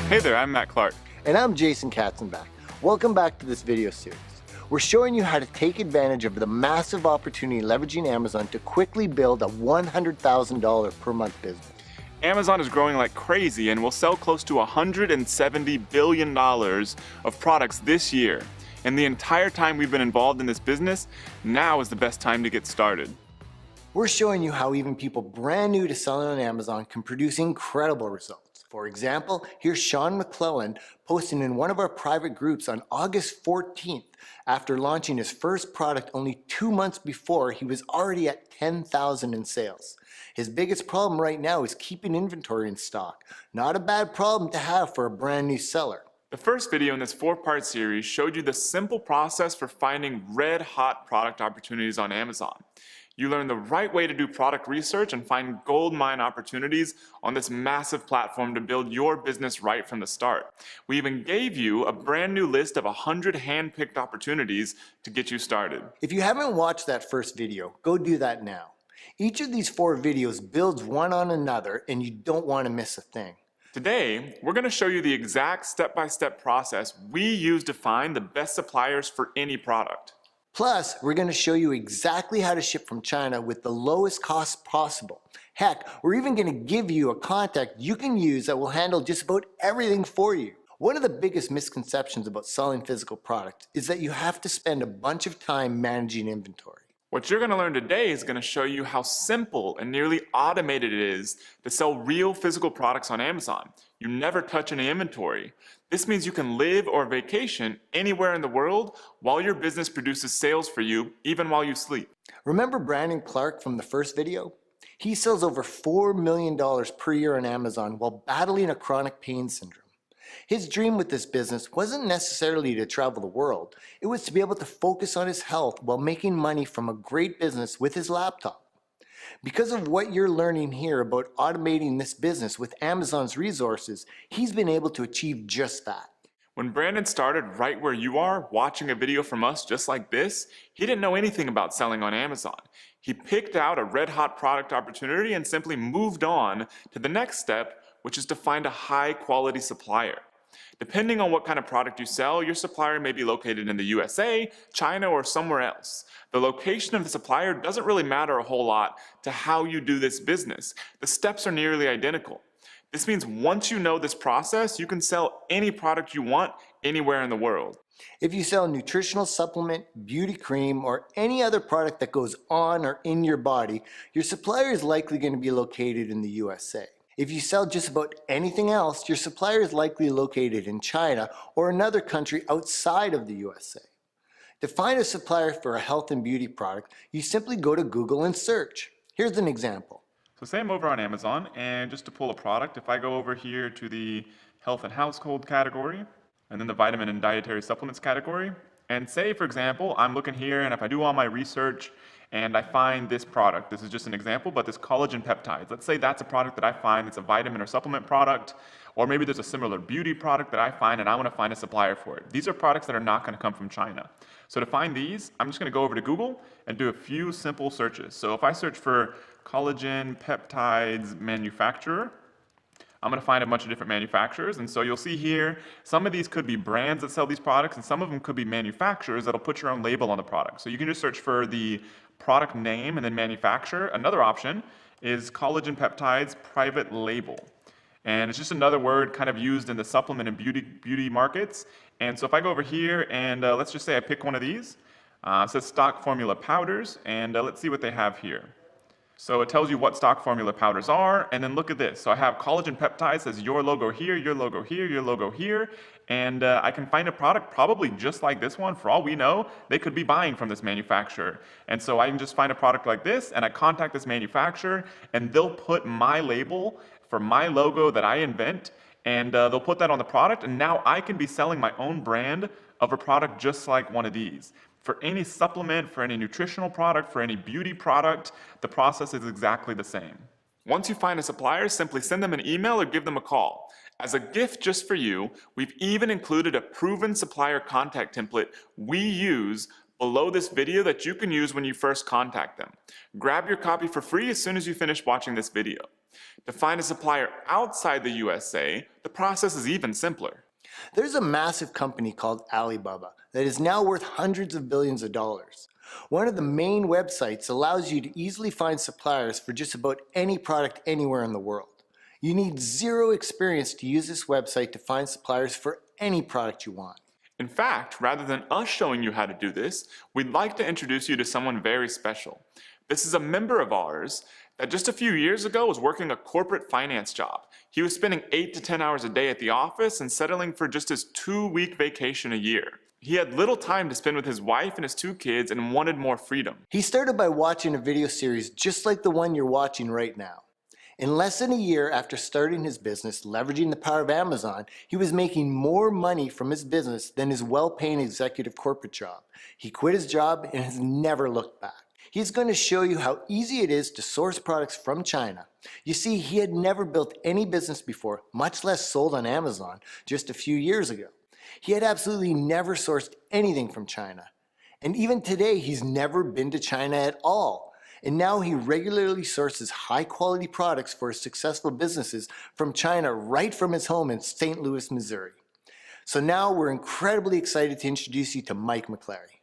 Hey there, I'm Matt Clark. And I'm Jason Katzenbach. Welcome back to this video series. We're showing you how to take advantage of the massive opportunity leveraging Amazon to quickly build a $100,000 per month business. Amazon is growing like crazy and will sell close to $170 billion of products this year. And the entire time we've been involved in this business, now is the best time to get started. We're showing you how even people brand new to selling on Amazon can produce incredible results. For example, here's Sean McClellan posting in one of our private groups on August 14th after launching his first product only 2 months before. He was already at $10,000 in sales. His biggest problem right now is keeping inventory in stock. Not a bad problem to have for a brand new seller. The first video in this 4-part series showed you the simple process for finding red-hot product opportunities on Amazon. You learn the right way to do product research and find gold mine opportunities on this massive platform to build your business right from the start. We even gave you a brand new list of 100 hand-picked opportunities to get you started. If you haven't watched that first video, go do that now. Each of these 4 videos builds one on another, and you don't want to miss a thing. Today, we're going to show you the exact step-by-step process we use to find the best suppliers for any product. Plus, we're going to show you exactly how to ship from China with the lowest cost possible. Heck, we're even going to give you a contact you can use that will handle just about everything for you. One of the biggest misconceptions about selling physical products is that you have to spend a bunch of time managing inventory. What you're going to learn today is going to show you how simple and nearly automated it is to sell real physical products on Amazon. You never touch any inventory. This means you can live or vacation anywhere in the world while your business produces sales for you, even while you sleep. Remember Brandon Clark from the first video? He sells over $4 million per year on Amazon while battling a chronic pain syndrome. His dream with this business wasn't necessarily to travel the world. It was to be able to focus on his health while making money from a great business with his laptop. Because of what you're learning here about automating this business with Amazon's resources, he's been able to achieve just that. When Brandon started right where you are, watching a video from us just like this, he didn't know anything about selling on Amazon. He picked out a red-hot product opportunity and simply moved on to the next step, which is to find a high-quality supplier. Depending on what kind of product you sell, your supplier may be located in the USA, China, or somewhere else. The location of the supplier doesn't really matter a whole lot to how you do this business. The steps are nearly identical. This means once you know this process, you can sell any product you want anywhere in the world. If you sell a nutritional supplement, beauty cream, or any other product that goes on or in your body, your supplier is likely going to be located in the USA. If you sell just about anything else, your supplier is likely located in China or another country outside of the USA. To find a supplier for a health and beauty product, you simply go to Google and search. Here's an example. So say I'm over on Amazon, and just to pull a product, if I go over here to the health and household category, and then the vitamin and dietary supplements category, and say, for example, I'm looking here, and if I do all my research, and I find this product, this is just an example, but this collagen peptides, let's say that's a product that I find, it's a vitamin or supplement product, or maybe there's a similar beauty product that I find and I want to find a supplier for it. These are products that are not going to come from China. So to find these, I'm just going to go over to Google and do a few simple searches. So if I search for collagen peptides manufacturer, I'm going to find a bunch of different manufacturers, and so you'll see here, some of these could be brands that sell these products, and some of them could be manufacturers that'll put your own label on the product. So you can just search for the product name and then manufacturer. Another option is collagen peptides private label. And it's just another word kind of used in the supplement and beauty markets. And so if I go over here and let's just say I pick one of these, it says stock formula powders, and let's see what they have here. So it tells you what stock formula powders are, and then look at this. So I have collagen peptides, says your logo here, your logo here, your logo here, and I can find a product probably just like this one. For all we know, they could be buying from this manufacturer. And so I can just find a product like this, and I contact this manufacturer, and they'll put my label for my logo that I invent, and they'll put that on the product, and now I can be selling my own brand of a product just like one of these. For any supplement, for any nutritional product, for any beauty product, the process is exactly the same. Once you find a supplier, simply send them an email or give them a call. As a gift just for you, we've even included a proven supplier contact template we use below this video that you can use when you first contact them. Grab your copy for free as soon as you finish watching this video. To find a supplier outside the USA, the process is even simpler. There's a massive company called Alibaba that is now worth hundreds of billions of dollars. One of the main websites allows you to easily find suppliers for just about any product anywhere in the world. You need zero experience to use this website to find suppliers for any product you want. In fact, rather than us showing you how to do this, we'd like to introduce you to someone very special. This is a member of ours that just a few years ago was working a corporate finance job. He was spending 8 to 10 hours a day at the office and settling for just his 2-week vacation a year. He had little time to spend with his wife and his 2 kids and wanted more freedom. He started by watching a video series just like the one you're watching right now. In less than a year after starting his business, leveraging the power of Amazon, he was making more money from his business than his well-paying executive corporate job. He quit his job and has never looked back. He's going to show you how easy it is to source products from China. You see, he had never built any business before, much less sold on Amazon, just a few years ago. He had absolutely never sourced anything from China. And even today, he's never been to China at all. And now he regularly sources high-quality products for his successful businesses from China right from his home in St. Louis, Missouri. So now we're incredibly excited to introduce you to Mike McClary.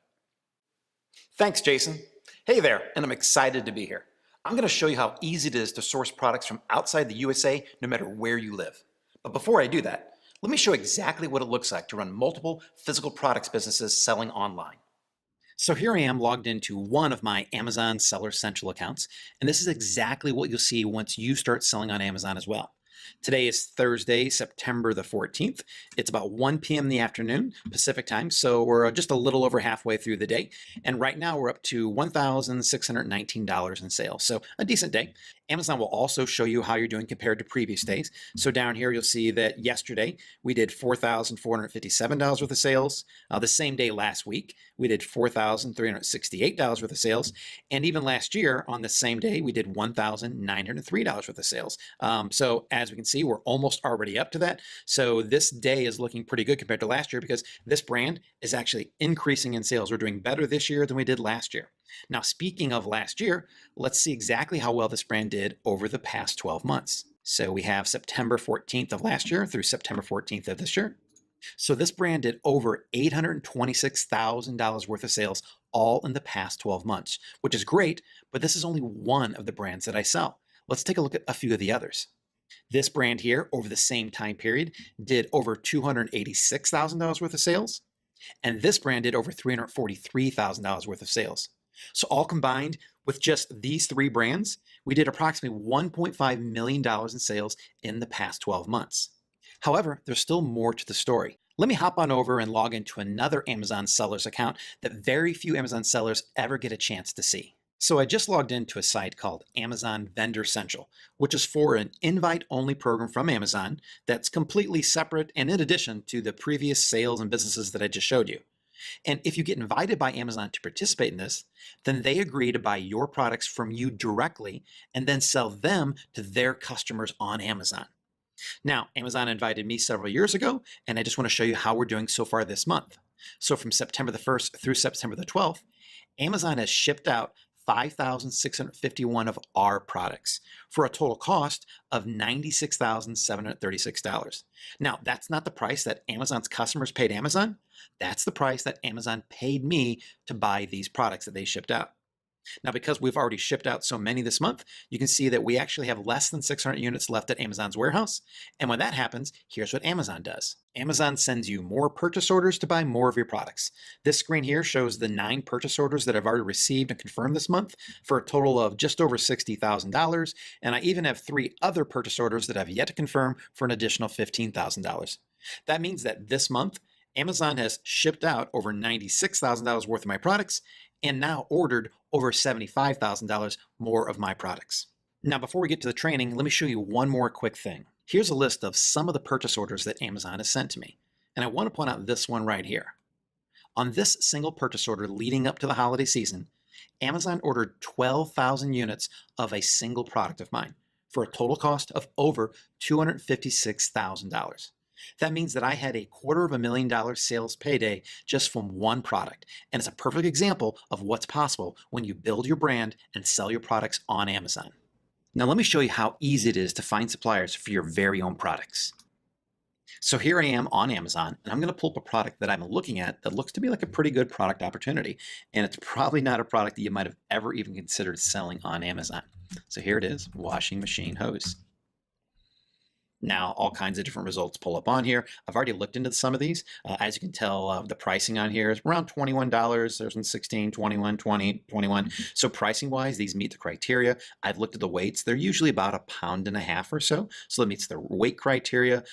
Thanks, Jason. Hey there, and I'm excited to be here. I'm going to show you how easy it is to source products from outside the USA no matter where you live. But before I do that, let me show exactly what it looks like to run multiple physical products businesses selling online. So here I am logged into one of my Amazon Seller Central accounts, and this is exactly what you'll see once you start selling on Amazon as well. Today is Thursday, September the 14th. It's about 1 p.m. in the afternoon, Pacific time, so we're just a little over halfway through the day. And right now we're up to $1,619 in sales, so a decent day. Amazon will also show you how you're doing compared to previous days. So down here, you'll see that yesterday we did $4,457 worth of sales. The same day last week, we did $4,368 worth of sales. And even last year, on the same day, we did $1,903 worth of sales. So as we can see, we're almost already up to that. So this day is looking pretty good compared to last year because this brand is actually increasing in sales. We're doing better this year than we did last year. Now, speaking of last year, let's see exactly how well this brand did over the past 12 months. So we have September 14th of last year through September 14th of this year. So this brand did over $826,000 worth of sales all in the past 12 months, which is great, but this is only one of the brands that I sell. Let's take a look at a few of the others. This brand here, over the same time period, did over $286,000 worth of sales, and this brand did over $343,000 worth of sales. So all combined, with just these three brands, we did approximately $1.5 million in sales in the past 12 months. However, there's still more to the story. Let me hop on over and log into another Amazon sellers account that very few Amazon sellers ever get a chance to see. So I just logged into a site called Amazon Vendor Central, which is for an invite-only program from Amazon that's completely separate and in addition to the previous sales and businesses that I just showed you. And if you get invited by Amazon to participate in this, then they agree to buy your products from you directly and then sell them to their customers on Amazon. Now, Amazon invited me several years ago, and I just want to show you how we're doing so far this month. So from September the 1st through September the 12th, Amazon has shipped out 5,651 of our products for a total cost of $96,736. Now, that's not the price that Amazon's customers paid Amazon. That's the price that Amazon paid me to buy these products that they shipped out. Now, because we've already shipped out so many this month, you can see that we actually have less than 600 units left at Amazon's warehouse. And when that happens, here's what Amazon does. Amazon sends you more purchase orders to buy more of your products. This screen here shows the 9 purchase orders that I've already received and confirmed this month for a total of just over $60,000. And I even have 3 other purchase orders that I've yet to confirm for an additional $15,000. That means that this month, Amazon has shipped out over $96,000 worth of my products and now ordered over $75,000 more of my products. Now, before we get to the training, let me show you one more quick thing. Here's a list of some of the purchase orders that Amazon has sent to me. And I want to point out this one right here. On this single purchase order leading up to the holiday season, Amazon ordered 12,000 units of a single product of mine for a total cost of over $256,000. That means that I had a $250,000 sales payday just from one product. And it's a perfect example of what's possible when you build your brand and sell your products on Amazon. Now let me show you how easy it is to find suppliers for your very own products. So here I am on Amazon, and I'm going to pull up a product that I'm looking at that looks to be like a pretty good product opportunity. And it's probably not a product that you might have ever even considered selling on Amazon. So here it is, washing machine hose. Now, all kinds of different results pull up on here. I've already looked into some of these. As you can tell, the pricing on here is around $21. There's one 16, 21, 20, 21. So pricing wise, these meet the criteria. I've looked at the weights. They're usually about 1.5 pounds or so. So that meets the weight criteria.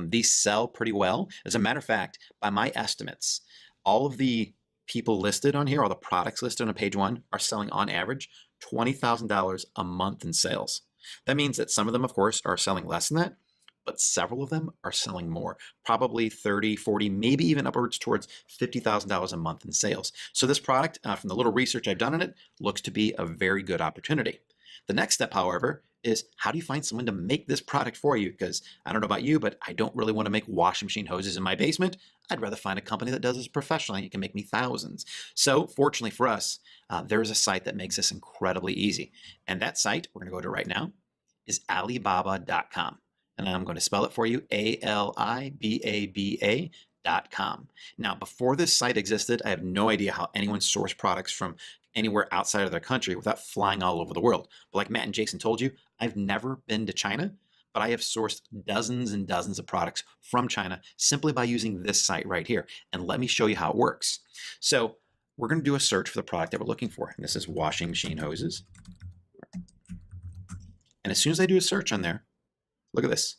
These sell pretty well. As a matter of fact, by my estimates, all of the people listed on here, all the products listed on page 1 are selling on average $20,000 a month in sales. That means that some of them, of course, are selling less than that, but several of them are selling more, probably 30, 40, maybe even upwards towards $50,000 a month in sales. So this product, from the little research I've done on it, looks to be a very good opportunity. The next step, however, is how do you find someone to make this product for you? Because I don't know about you, but I don't really want to make washing machine hoses in my basement. I'd rather find a company that does this professionally. It can make me thousands. So fortunately for us, there's a site that makes this incredibly easy. And that site, we're going to go to right now, is Alibaba.com. And I'm going to spell it for you, ALIBABA.com. Now, before this site existed, I have no idea how anyone sourced products from anywhere outside of their country without flying all over the world. But like Matt and Jason told you, I've never been to China, but I have sourced dozens and dozens of products from China simply by using this site right here. And let me show you how it works. So we're going to do a search for the product that we're looking for. And this is washing machine hoses. And as soon as I do a search on there, look at this.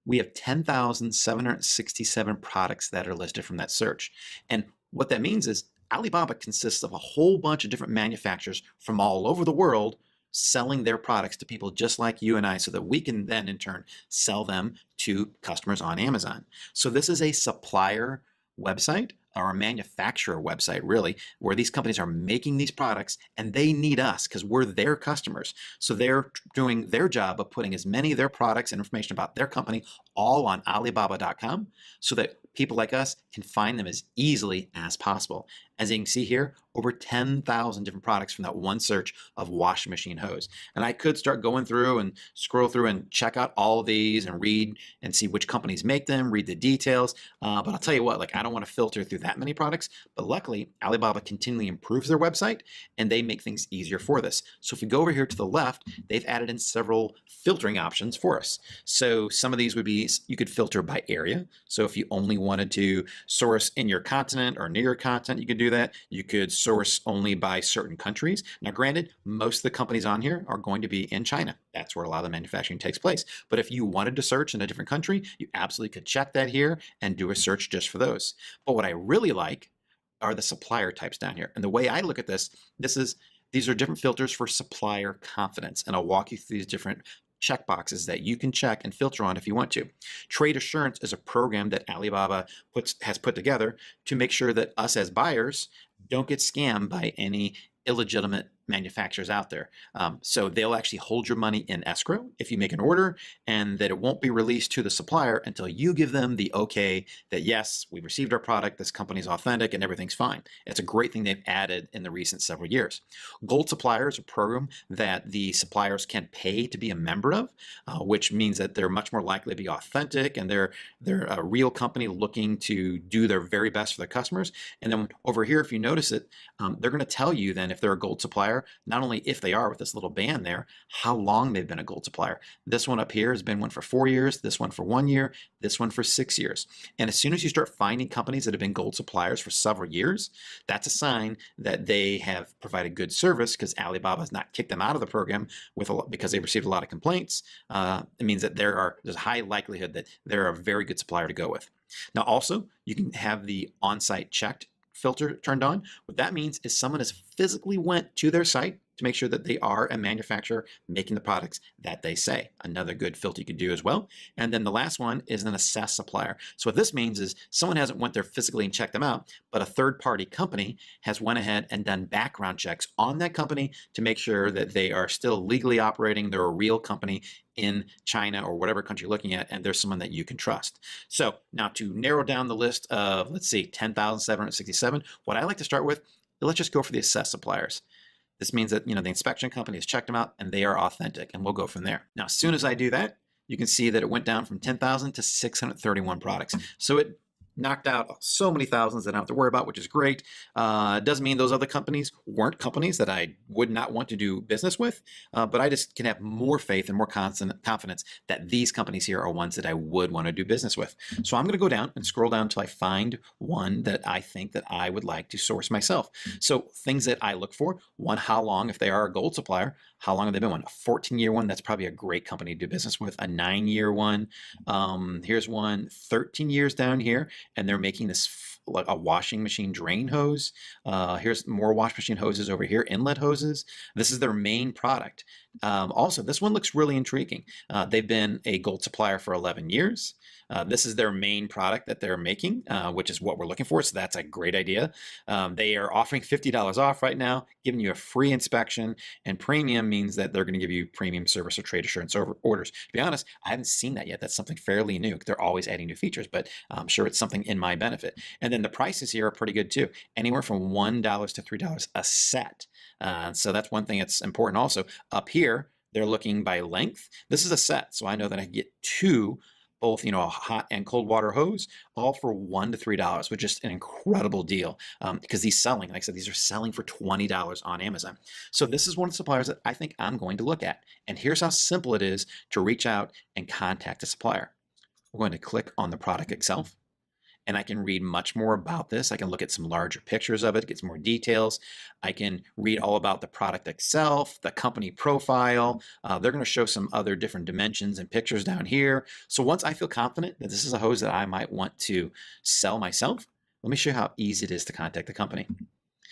We have 10,767 products that are listed from that search. And what that means is Alibaba consists of a whole bunch of different manufacturers from all over the world selling their products to people just like you and I so that we can then in turn sell them to customers on Amazon. So this is a supplier website or a manufacturer website really, where these companies are making these products and they need us because we're their customers. So they're doing their job of putting as many of their products and information about their company all on Alibaba.com so that people like us can find them as easily as possible. As you can see here, over 10,000 different products from that one search of washing machine hose. And I could start going through and scroll through and check out all of these and read and see which companies make them, read the details. But I'll tell you what, like I don't want to filter through that many products, but luckily Alibaba continually improves their website and they make things easier for this. So if we go over here to the left, they've added in several filtering options for us. So some of these would be, you could filter by area. So if you only wanted to source in your continent or near your continent, you could do that. You could source only by certain countries. Now, granted, most of the companies on here are going to be in China. That's where a lot of the manufacturing takes place. But if you wanted to search in a different country, you absolutely could check that here and do a search just for those. But what I really like are the supplier types down here. And the way I look at this, these are different filters for supplier confidence. And I'll walk you through these different check boxes that you can check and filter on if you want to. Trade assurance is a program that Alibaba has put together to make sure that us as buyers don't get scammed by any illegitimate manufacturers out there. So they'll actually hold your money in escrow if you make an order, and that it won't be released to the supplier until you give them the okay that yes, we received our product, this company's authentic and everything's fine. It's a great thing they've added in the recent several years. Gold Supplier is a program that the suppliers can pay to be a member of, which means that they're much more likely to be authentic and they're a real company looking to do their very best for their customers. And then over here, if you notice it, they're going to tell you then if they're a gold supplier, not only if they are with this little band there, how long they've been a gold supplier. This one up here has been one for 4 years, this one for 1 year, this one for 6 years. And as soon as you start finding companies that have been gold suppliers for several years, that's a sign that they have provided good service because Alibaba has not kicked them out of the program because they've received a lot of complaints. It means that there's a high likelihood that they're a very good supplier to go with. Now also, you can have the on-site checked filter turned on. What that means is someone has physically went to their site to make sure that they are a manufacturer making the products that they say. Another good filter you could do as well. And then the last one is an assessed supplier. So what this means is someone hasn't went there physically and checked them out, but a third-party company has went ahead and done background checks on that company to make sure that they are still legally operating. They're a real company in China or whatever country you're looking at, and there's someone that you can trust. So now to narrow down the list of, let's see, 10,767, what I like to start with, let's just go for the assessed suppliers. This means that, the inspection company has checked them out and they are authentic, and we'll go from there. Now, as soon as I do that, you can see that it went down from 10,000 to 631 products. So it knocked out so many thousands that I don't have to worry about, which is great. It doesn't mean those other companies weren't companies that I would not want to do business with, but I just can have more faith and more confidence that these companies here are ones that I would want to do business with. So I'm going to go down and scroll down until I find one that I think that I would like to source myself. So things that I look for, one, how long, if they are a gold supplier, how long have they been one? A 14-year one, that's probably a great company to do business with. A 9-year one, here's one, 13 years down here, and they're making this like a washing machine drain hose. Here's more wash machine hoses over here, inlet hoses. This is their main product. Also, this one looks really intriguing. They've been a gold supplier for 11 years. This is their main product that they're making, which is what we're looking for. So that's a great idea. They are offering $50 off right now, giving you a free inspection, and premium means that they're going to give you premium service or trade assurance orders. To be honest, I haven't seen that yet. That's something fairly new. They're always adding new features, but I'm sure it's something in my benefit. And then the prices here are pretty good too, anywhere from $1 to $3 a set. So that's one thing that's important. Also, up here, they're looking by length. This is a set, so I know that I can get two, both a hot and cold water hose, all for $1 to $3, which is an incredible deal because these selling, like I said, these are selling for $20 on Amazon. So this is one of the suppliers that I think I'm going to look at. And here's how simple it is to reach out and contact a supplier. We're going to click on the product itself, and I can read much more about this. I can look at some larger pictures of it, get some more details. I can read all about the product itself, the company profile. They're going to show some other different dimensions and pictures down here. So once I feel confident that this is a hose that I might want to sell myself, let me show you how easy it is to contact the company.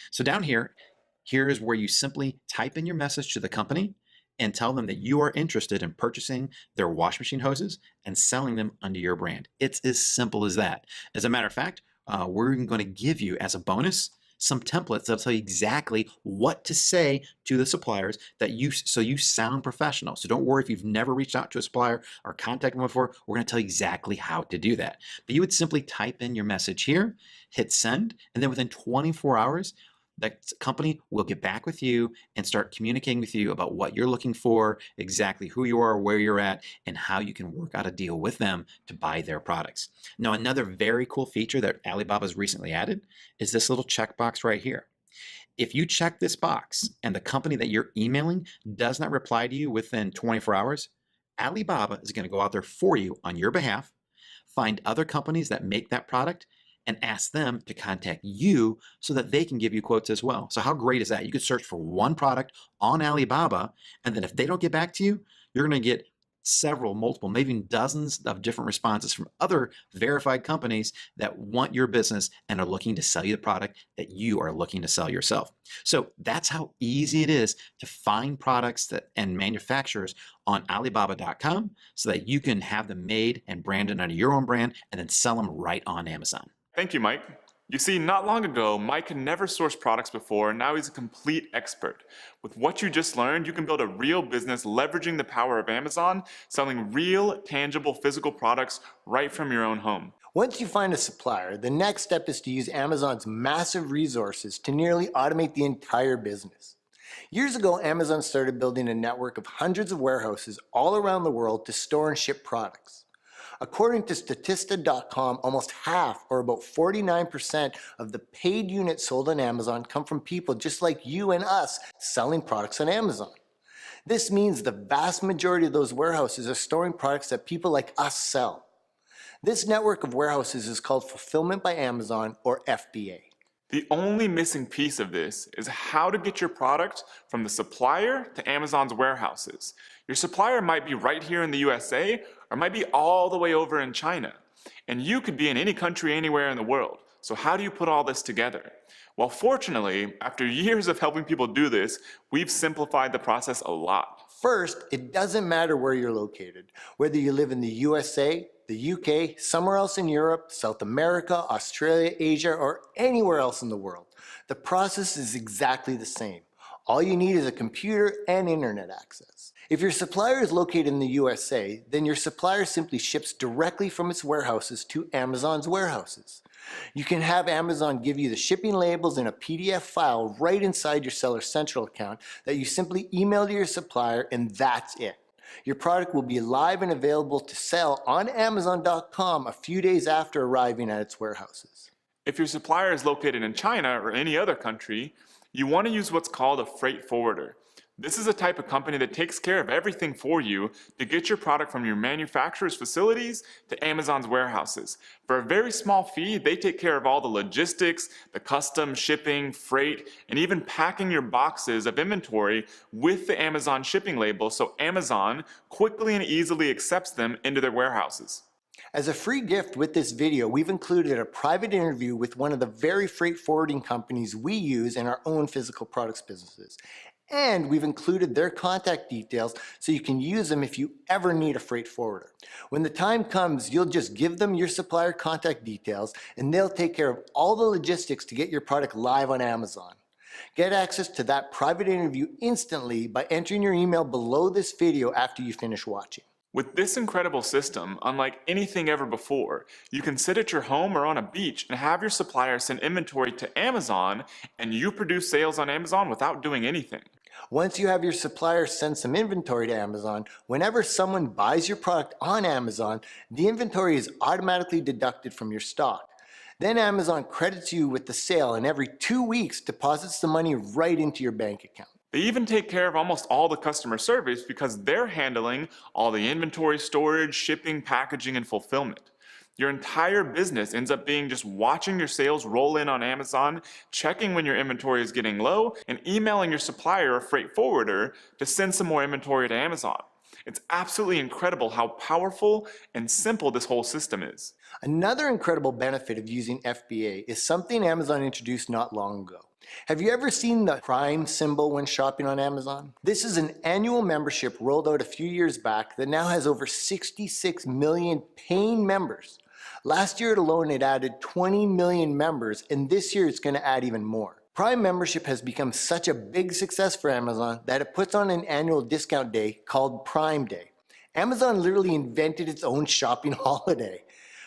So down here, here is where you simply type in your message to the company and tell them that you are interested in purchasing their wash machine hoses and selling them under your brand. It's as simple as that. As a matter of fact, we're even going to give you as a bonus some templates that'll tell you exactly what to say to the suppliers so you sound professional. So don't worry if you've never reached out to a supplier or contacted them before. We're going to tell you exactly how to do that. But you would simply type in your message here, hit send, and then within 24 hours, that company will get back with you and start communicating with you about what you're looking for, exactly who you are, where you're at, and how you can work out a deal with them to buy their products. Now, another very cool feature that Alibaba's recently added is this little checkbox right here. If you check this box and the company that you're emailing does not reply to you within 24 hours, Alibaba is going to go out there for you on your behalf, find other companies that make that product, and ask them to contact you so that they can give you quotes as well. So how great is that? You could search for one product on Alibaba, and then if they don't get back to you, you're going to get several, multiple, maybe even dozens of different responses from other verified companies that want your business and are looking to sell you the product that you are looking to sell yourself. So that's how easy it is to find products and manufacturers on Alibaba.com so that you can have them made and branded under your own brand and then sell them right on Amazon. Thank you, Mike. You see, not long ago, Mike had never sourced products before, and now he's a complete expert. With what you just learned, you can build a real business leveraging the power of Amazon, selling real, tangible, physical products right from your own home. Once you find a supplier, the next step is to use Amazon's massive resources to nearly automate the entire business. Years ago, Amazon started building a network of hundreds of warehouses all around the world to store and ship products. According to Statista.com, almost half, or about 49% of the paid units sold on Amazon come from people just like you and us selling products on Amazon. This means the vast majority of those warehouses are storing products that people like us sell. This network of warehouses is called Fulfillment by Amazon, or FBA. The only missing piece of this is how to get your product from the supplier to Amazon's warehouses. Your supplier might be right here in the USA or might be all the way over in China. And you could be in any country anywhere in the world. So how do you put all this together? Well, fortunately, after years of helping people do this, we've simplified the process a lot. First, it doesn't matter where you're located, whether you live in the USA, the UK, somewhere else in Europe, South America, Australia, Asia, or anywhere else in the world. The process is exactly the same. All you need is a computer and internet access. If your supplier is located in the USA, then your supplier simply ships directly from its warehouses to Amazon's warehouses. You can have Amazon give you the shipping labels in a PDF file right inside your Seller Central account that you simply email to your supplier, and that's it. Your product will be live and available to sell on Amazon.com a few days after arriving at its warehouses. If your supplier is located in China or any other country, you want to use what's called a freight forwarder. This is a type of company that takes care of everything for you to get your product from your manufacturer's facilities to Amazon's warehouses. For a very small fee, they take care of all the logistics, the custom shipping, freight, and even packing your boxes of inventory with the Amazon shipping label so Amazon quickly and easily accepts them into their warehouses. As a free gift with this video, we've included a private interview with one of the very freight forwarding companies we use in our own physical products businesses. And we've included their contact details so you can use them if you ever need a freight forwarder. When the time comes, you'll just give them your supplier contact details and they'll take care of all the logistics to get your product live on Amazon. Get access to that private interview instantly by entering your email below this video after you finish watching. With this incredible system, unlike anything ever before, you can sit at your home or on a beach and have your supplier send inventory to Amazon and you produce sales on Amazon without doing anything. Once you have your supplier send some inventory to Amazon, whenever someone buys your product on Amazon, the inventory is automatically deducted from your stock. Then Amazon credits you with the sale and every 2 weeks deposits the money right into your bank account. They even take care of almost all the customer service because they're handling all the inventory storage, shipping, packaging, and fulfillment. Your entire business ends up being just watching your sales roll in on Amazon, checking when your inventory is getting low, and emailing your supplier or freight forwarder to send some more inventory to Amazon. It's absolutely incredible how powerful and simple this whole system is. Another incredible benefit of using FBA is something Amazon introduced not long ago. Have you ever seen the Prime symbol when shopping on Amazon? This is an annual membership rolled out a few years back that now has over 66 million paying members. Last year alone, it added 20 million members, and this year it's going to add even more. Prime membership has become such a big success for Amazon that it puts on an annual discount day called Prime Day. Amazon literally invented its own shopping holiday.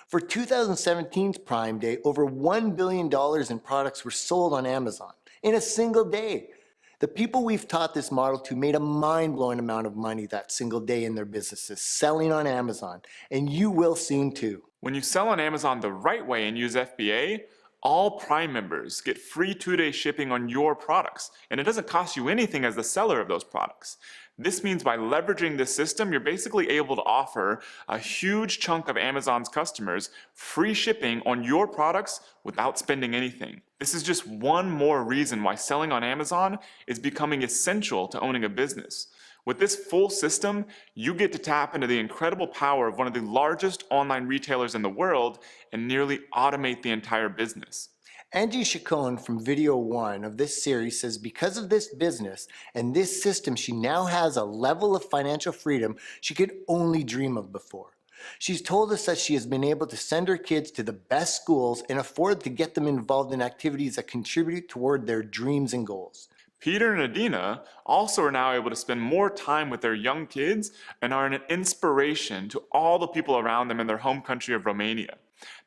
For 2017's Prime Day, over $1 billion in products were sold on Amazon in a single day. The people we've taught this model to made a mind-blowing amount of money that single day in their businesses selling on Amazon, and you will soon too. When you sell on Amazon the right way and use FBA, all Prime members get free 2-day shipping on your products, and it doesn't cost you anything as the seller of those products. This means by leveraging this system, you're basically able to offer a huge chunk of Amazon's customers free shipping on your products without spending anything. This is just one more reason why selling on Amazon is becoming essential to owning a business. With this full system, you get to tap into the incredible power of one of the largest online retailers in the world and nearly automate the entire business. Angie Chacon from video 1 of this series says because of this business and this system, she now has a level of financial freedom she could only dream of before. She's told us that she has been able to send her kids to the best schools and afford to get them involved in activities that contribute toward their dreams and goals. Peter and Adina also are now able to spend more time with their young kids and are an inspiration to all the people around them in their home country of Romania.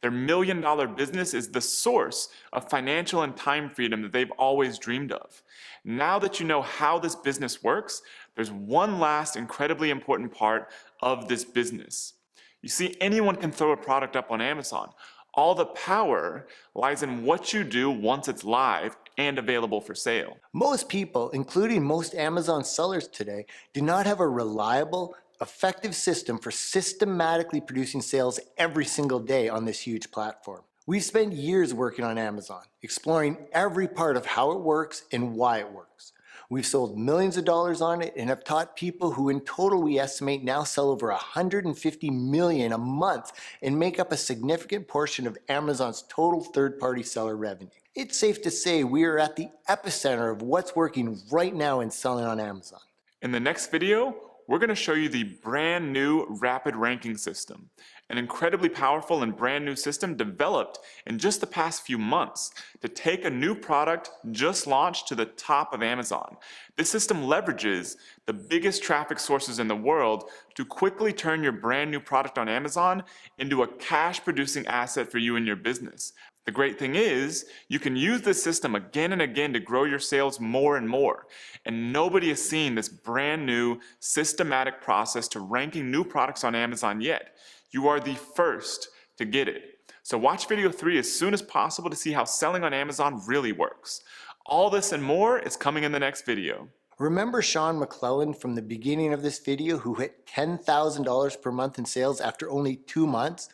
Their $1 million business is the source of financial and time freedom that they've always dreamed of. Now that you know how this business works, there's one last incredibly important part of this business. You see, anyone can throw a product up on Amazon. All the power lies in what you do once it's live and available for sale. Most people, including most Amazon sellers today, do not have a reliable, effective system for systematically producing sales every single day on this huge platform. We've spent years working on Amazon, exploring every part of how it works and why it works. We've sold millions of dollars on it and have taught people who in total we estimate now sell over 150 million a month and make up a significant portion of Amazon's total third-party seller revenue. It's safe to say we are at the epicenter of what's working right now in selling on Amazon. In the next video, we're going to show you the brand new rapid ranking system, an incredibly powerful and brand new system developed in just the past few months to take a new product just launched to the top of Amazon. This system leverages the biggest traffic sources in the world to quickly turn your brand new product on Amazon into a cash producing asset for you and your business. The great thing is, you can use this system again and again to grow your sales more and more. And nobody has seen this brand new systematic process to ranking new products on Amazon yet. You are the first to get it. So watch video 3 as soon as possible to see how selling on Amazon really works. All this and more is coming in the next video. Remember Sean McClellan from the beginning of this video who hit $10,000 per month in sales after only 2 months?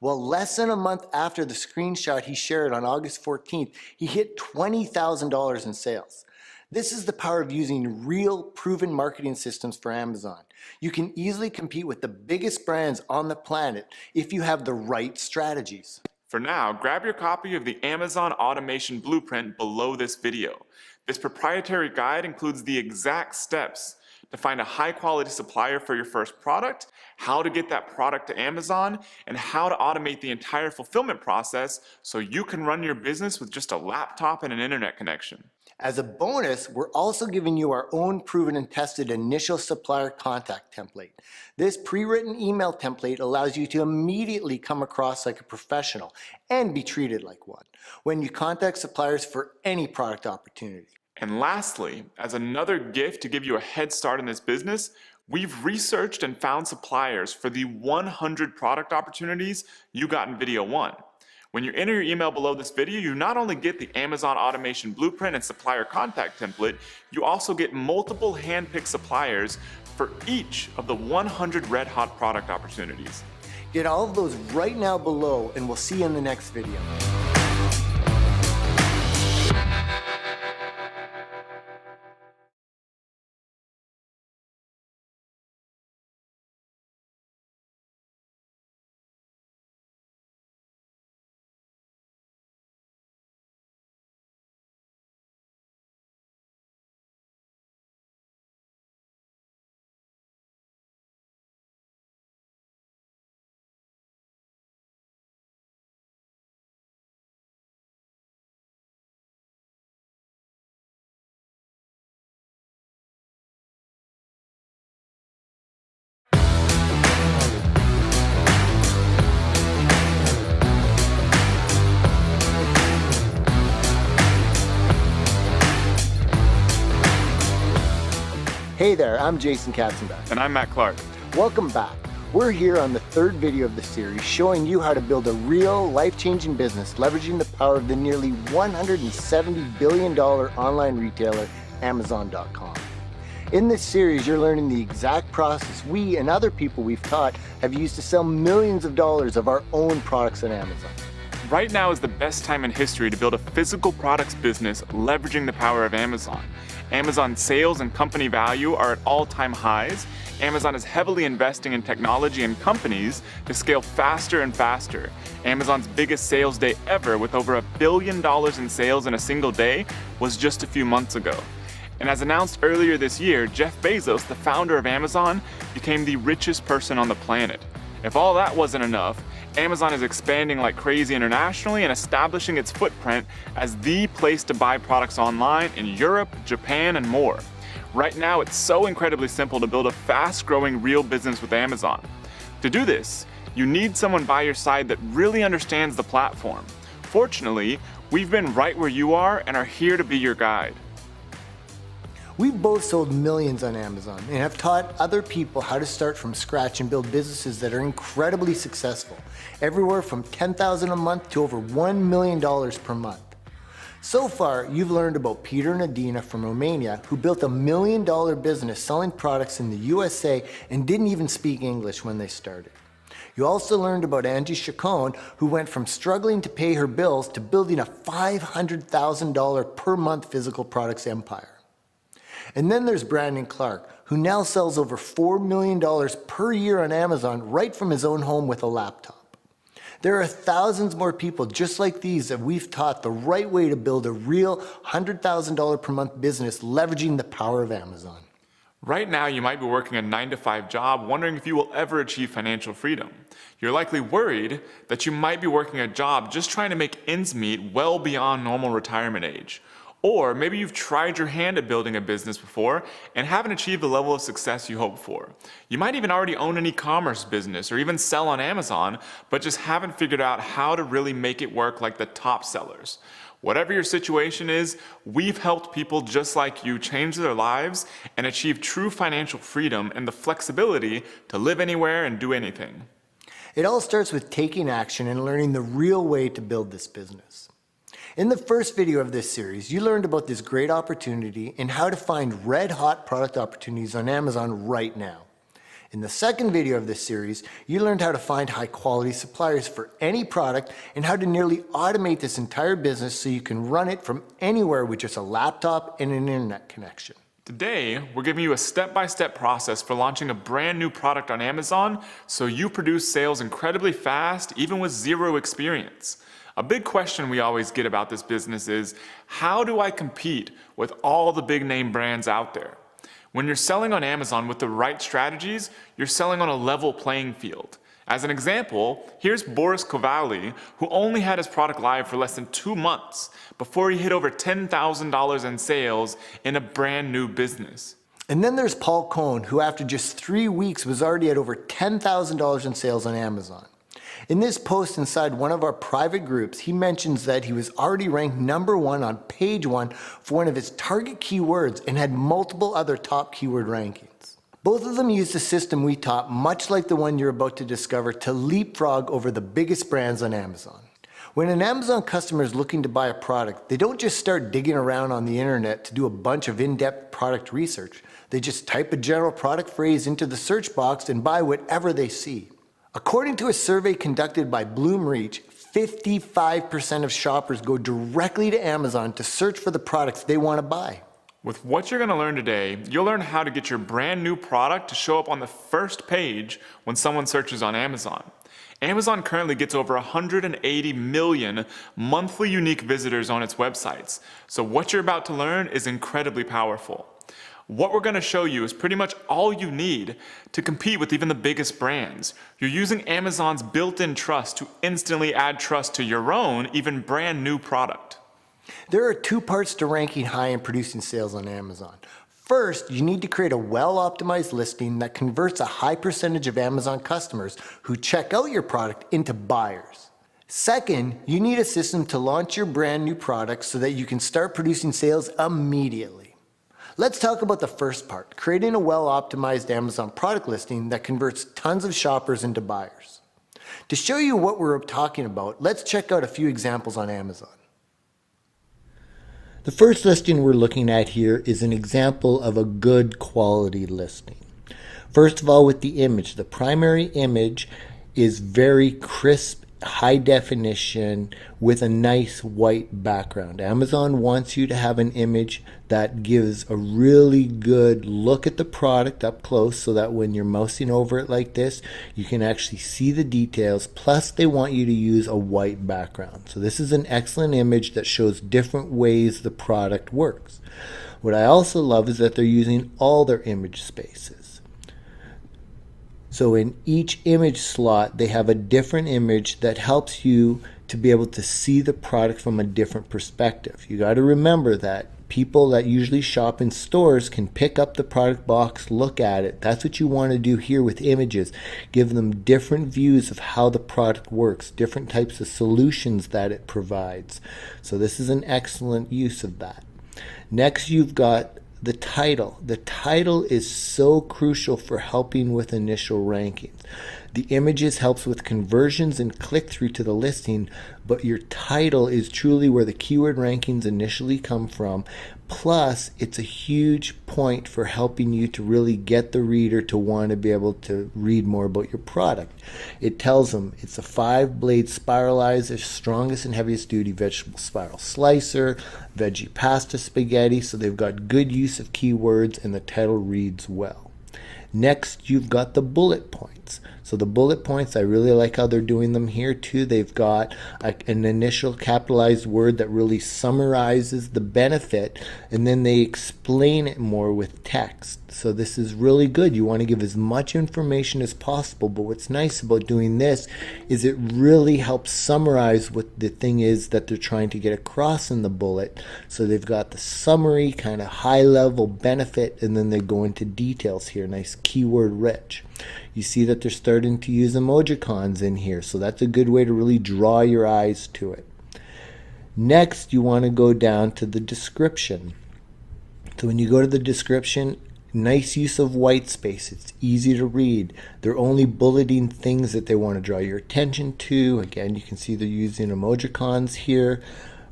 Well, less than a month after the screenshot he shared on August 14th, he hit $20,000 in sales. This is the power of using real proven marketing systems for Amazon. You can easily compete with the biggest brands on the planet if you have the right strategies. For now, grab your copy of the Amazon Automation Blueprint below this video. This proprietary guide includes the exact steps to find a high-quality supplier for your first product, how to get that product to Amazon, and how to automate the entire fulfillment process so you can run your business with just a laptop and an internet connection. As a bonus, we're also giving you our own proven and tested initial supplier contact template. This pre-written email template allows you to immediately come across like a professional and be treated like one when you contact suppliers for any product opportunity. And lastly, as another gift to give you a head start in this business, we've researched and found suppliers for the 100 product opportunities you got in video 1. When you enter your email below this video, you not only get the Amazon automation blueprint and supplier contact template, you also get multiple hand-picked suppliers for each of the 100 red hot product opportunities. Get all of those right now below, and we'll see you in the next video. Hey there, I'm Jason Katzenbach. And I'm Matt Clark. Welcome back. We're here on the third video of the series showing you how to build a real life-changing business leveraging the power of the nearly $170 billion online retailer, Amazon.com. In this series, you're learning the exact process we and other people we've taught have used to sell millions of dollars of our own products on Amazon. Right now is the best time in history to build a physical products business leveraging the power of Amazon. Amazon sales and company value are at all-time highs. Amazon is heavily investing in technology and companies to scale faster and faster. Amazon's biggest sales day ever, with over $1 billion in sales in a single day, was just a few months ago. And as announced earlier this year, Jeff Bezos, the founder of Amazon, became the richest person on the planet. If all that wasn't enough, Amazon is expanding like crazy internationally and establishing its footprint as the place to buy products online in Europe, Japan, and more. Right now, it's so incredibly simple to build a fast-growing real business with Amazon. To do this, you need someone by your side that really understands the platform. Fortunately, we've been right where you are and are here to be your guide. We've both sold millions on Amazon and have taught other people how to start from scratch and build businesses that are incredibly successful, everywhere from $10,000 a month to over $1 million per month. So far, you've learned about Peter and Adina from Romania, who built $1 million business selling products in the USA and didn't even speak English when they started. You also learned about Angie Chacon, who went from struggling to pay her bills to building a $500,000 per month physical products empire. And then there's Brandon Clark, who now sells over $4 million per year on Amazon right from his own home with a laptop. There are thousands more people just like these that we've taught the right way to build a real $100,000 per month business leveraging the power of Amazon. Right now, you might be working a 9-to-5 job, wondering if you will ever achieve financial freedom. You're likely worried that you might be working a job just trying to make ends meet well beyond normal retirement age. Or maybe you've tried your hand at building a business before and haven't achieved the level of success you hoped for. You might even already own an e-commerce business or even sell on Amazon, but just haven't figured out how to really make it work like the top sellers. Whatever your situation is, we've helped people just like you change their lives and achieve true financial freedom and the flexibility to live anywhere and do anything. It all starts with taking action and learning the real way to build this business. In the first video of this series, you learned about this great opportunity and how to find red-hot product opportunities on Amazon right now. In the second video of this series, you learned how to find high-quality suppliers for any product and how to nearly automate this entire business so you can run it from anywhere with just a laptop and an internet connection. Today, we're giving you a step-by-step process for launching a brand new product on Amazon so you produce sales incredibly fast, even with zero experience. A big question we always get about this business is, how do I compete with all the big name brands out there? When you're selling on Amazon with the right strategies, you're selling on a level playing field. As an example, here's Boris Kovali, who only had his product live for less than 2 months before he hit over $10,000 in sales in a brand new business. And then there's Paul Cohn, who after just 3 weeks was already at over $10,000 in sales on Amazon. In this post inside one of our private groups, he mentions that he was already ranked #1 on page 1 for one of his target keywords and had multiple other top keyword rankings. Both of them used a system we taught, much like the one you're about to discover, to leapfrog over the biggest brands on Amazon. When an Amazon customer is looking to buy a product, they don't just start digging around on the internet to do a bunch of in-depth product research. They just type a general product phrase into the search box and buy whatever they see. According to a survey conducted by Bloomreach, 55% of shoppers go directly to Amazon to search for the products they want to buy. With what you're going to learn today, you'll learn how to get your brand new product to show up on the first page when someone searches on Amazon. Amazon currently gets over 180 million monthly unique visitors on its websites, so what you're about to learn is incredibly powerful. What we're going to show you is pretty much all you need to compete with even the biggest brands. You're using Amazon's built-in trust to instantly add trust to your own, even brand new product. There are 2 parts to ranking high and producing sales on Amazon. First, you need to create a well-optimized listing that converts a high percentage of Amazon customers who check out your product into buyers. Second, you need a system to launch your brand new product so that you can start producing sales immediately. Let's talk about the first part, creating a well-optimized Amazon product listing that converts tons of shoppers into buyers. To show you what we're talking about, let's check out a few examples on Amazon. The first listing we're looking at here is an example of a good quality listing. First of all, with the image, the primary image is very crisp, high definition with a nice white background. Amazon wants you to have an image that gives a really good look at the product up close so that when you're mousing over it like this, you can actually see the details. Plus, they want you to use a white background. So this is an excellent image that shows different ways the product works. What I also love is that they're using all their image spaces. So in each image slot, they have a different image that helps you to be able to see the product from a different perspective. You got to remember that people that usually shop in stores can pick up the product box, look at it. That's what you want to do here with images. Give them different views of how the product works, different types of solutions that it provides. So this is an excellent use of that. Next, you've got the title. The title is so crucial for helping with initial rankings. The images helps with conversions and click-through to the listing, but your title is truly where the keyword rankings initially come from. Plus, it's a huge point for helping you to really get the reader to want to be able to read more about your product. It tells them it's a 5-blade spiralizer, strongest and heaviest duty vegetable spiral slicer, veggie pasta spaghetti, so they've got good use of keywords and the title reads well. Next, you've got the bullet points. So the bullet points, I really like how they're doing them here too. They've got an initial capitalized word that really summarizes the benefit, and then they explain it more with text. So this is really good. You want to give as much information as possible, but what's nice about doing this is it really helps summarize what the thing is that they're trying to get across in the bullet. So they've got the summary, kind of high level benefit, and then they go into details here, nice keyword rich. You see that they're starting to use emojicons in here, so that's a good way to really draw your eyes to it. Next, you want to go down to the description. So when you go to the description, nice use of white space. It's easy to read. They're only bulleting things that they want to draw your attention to. Again, you can see they're using emojicons here.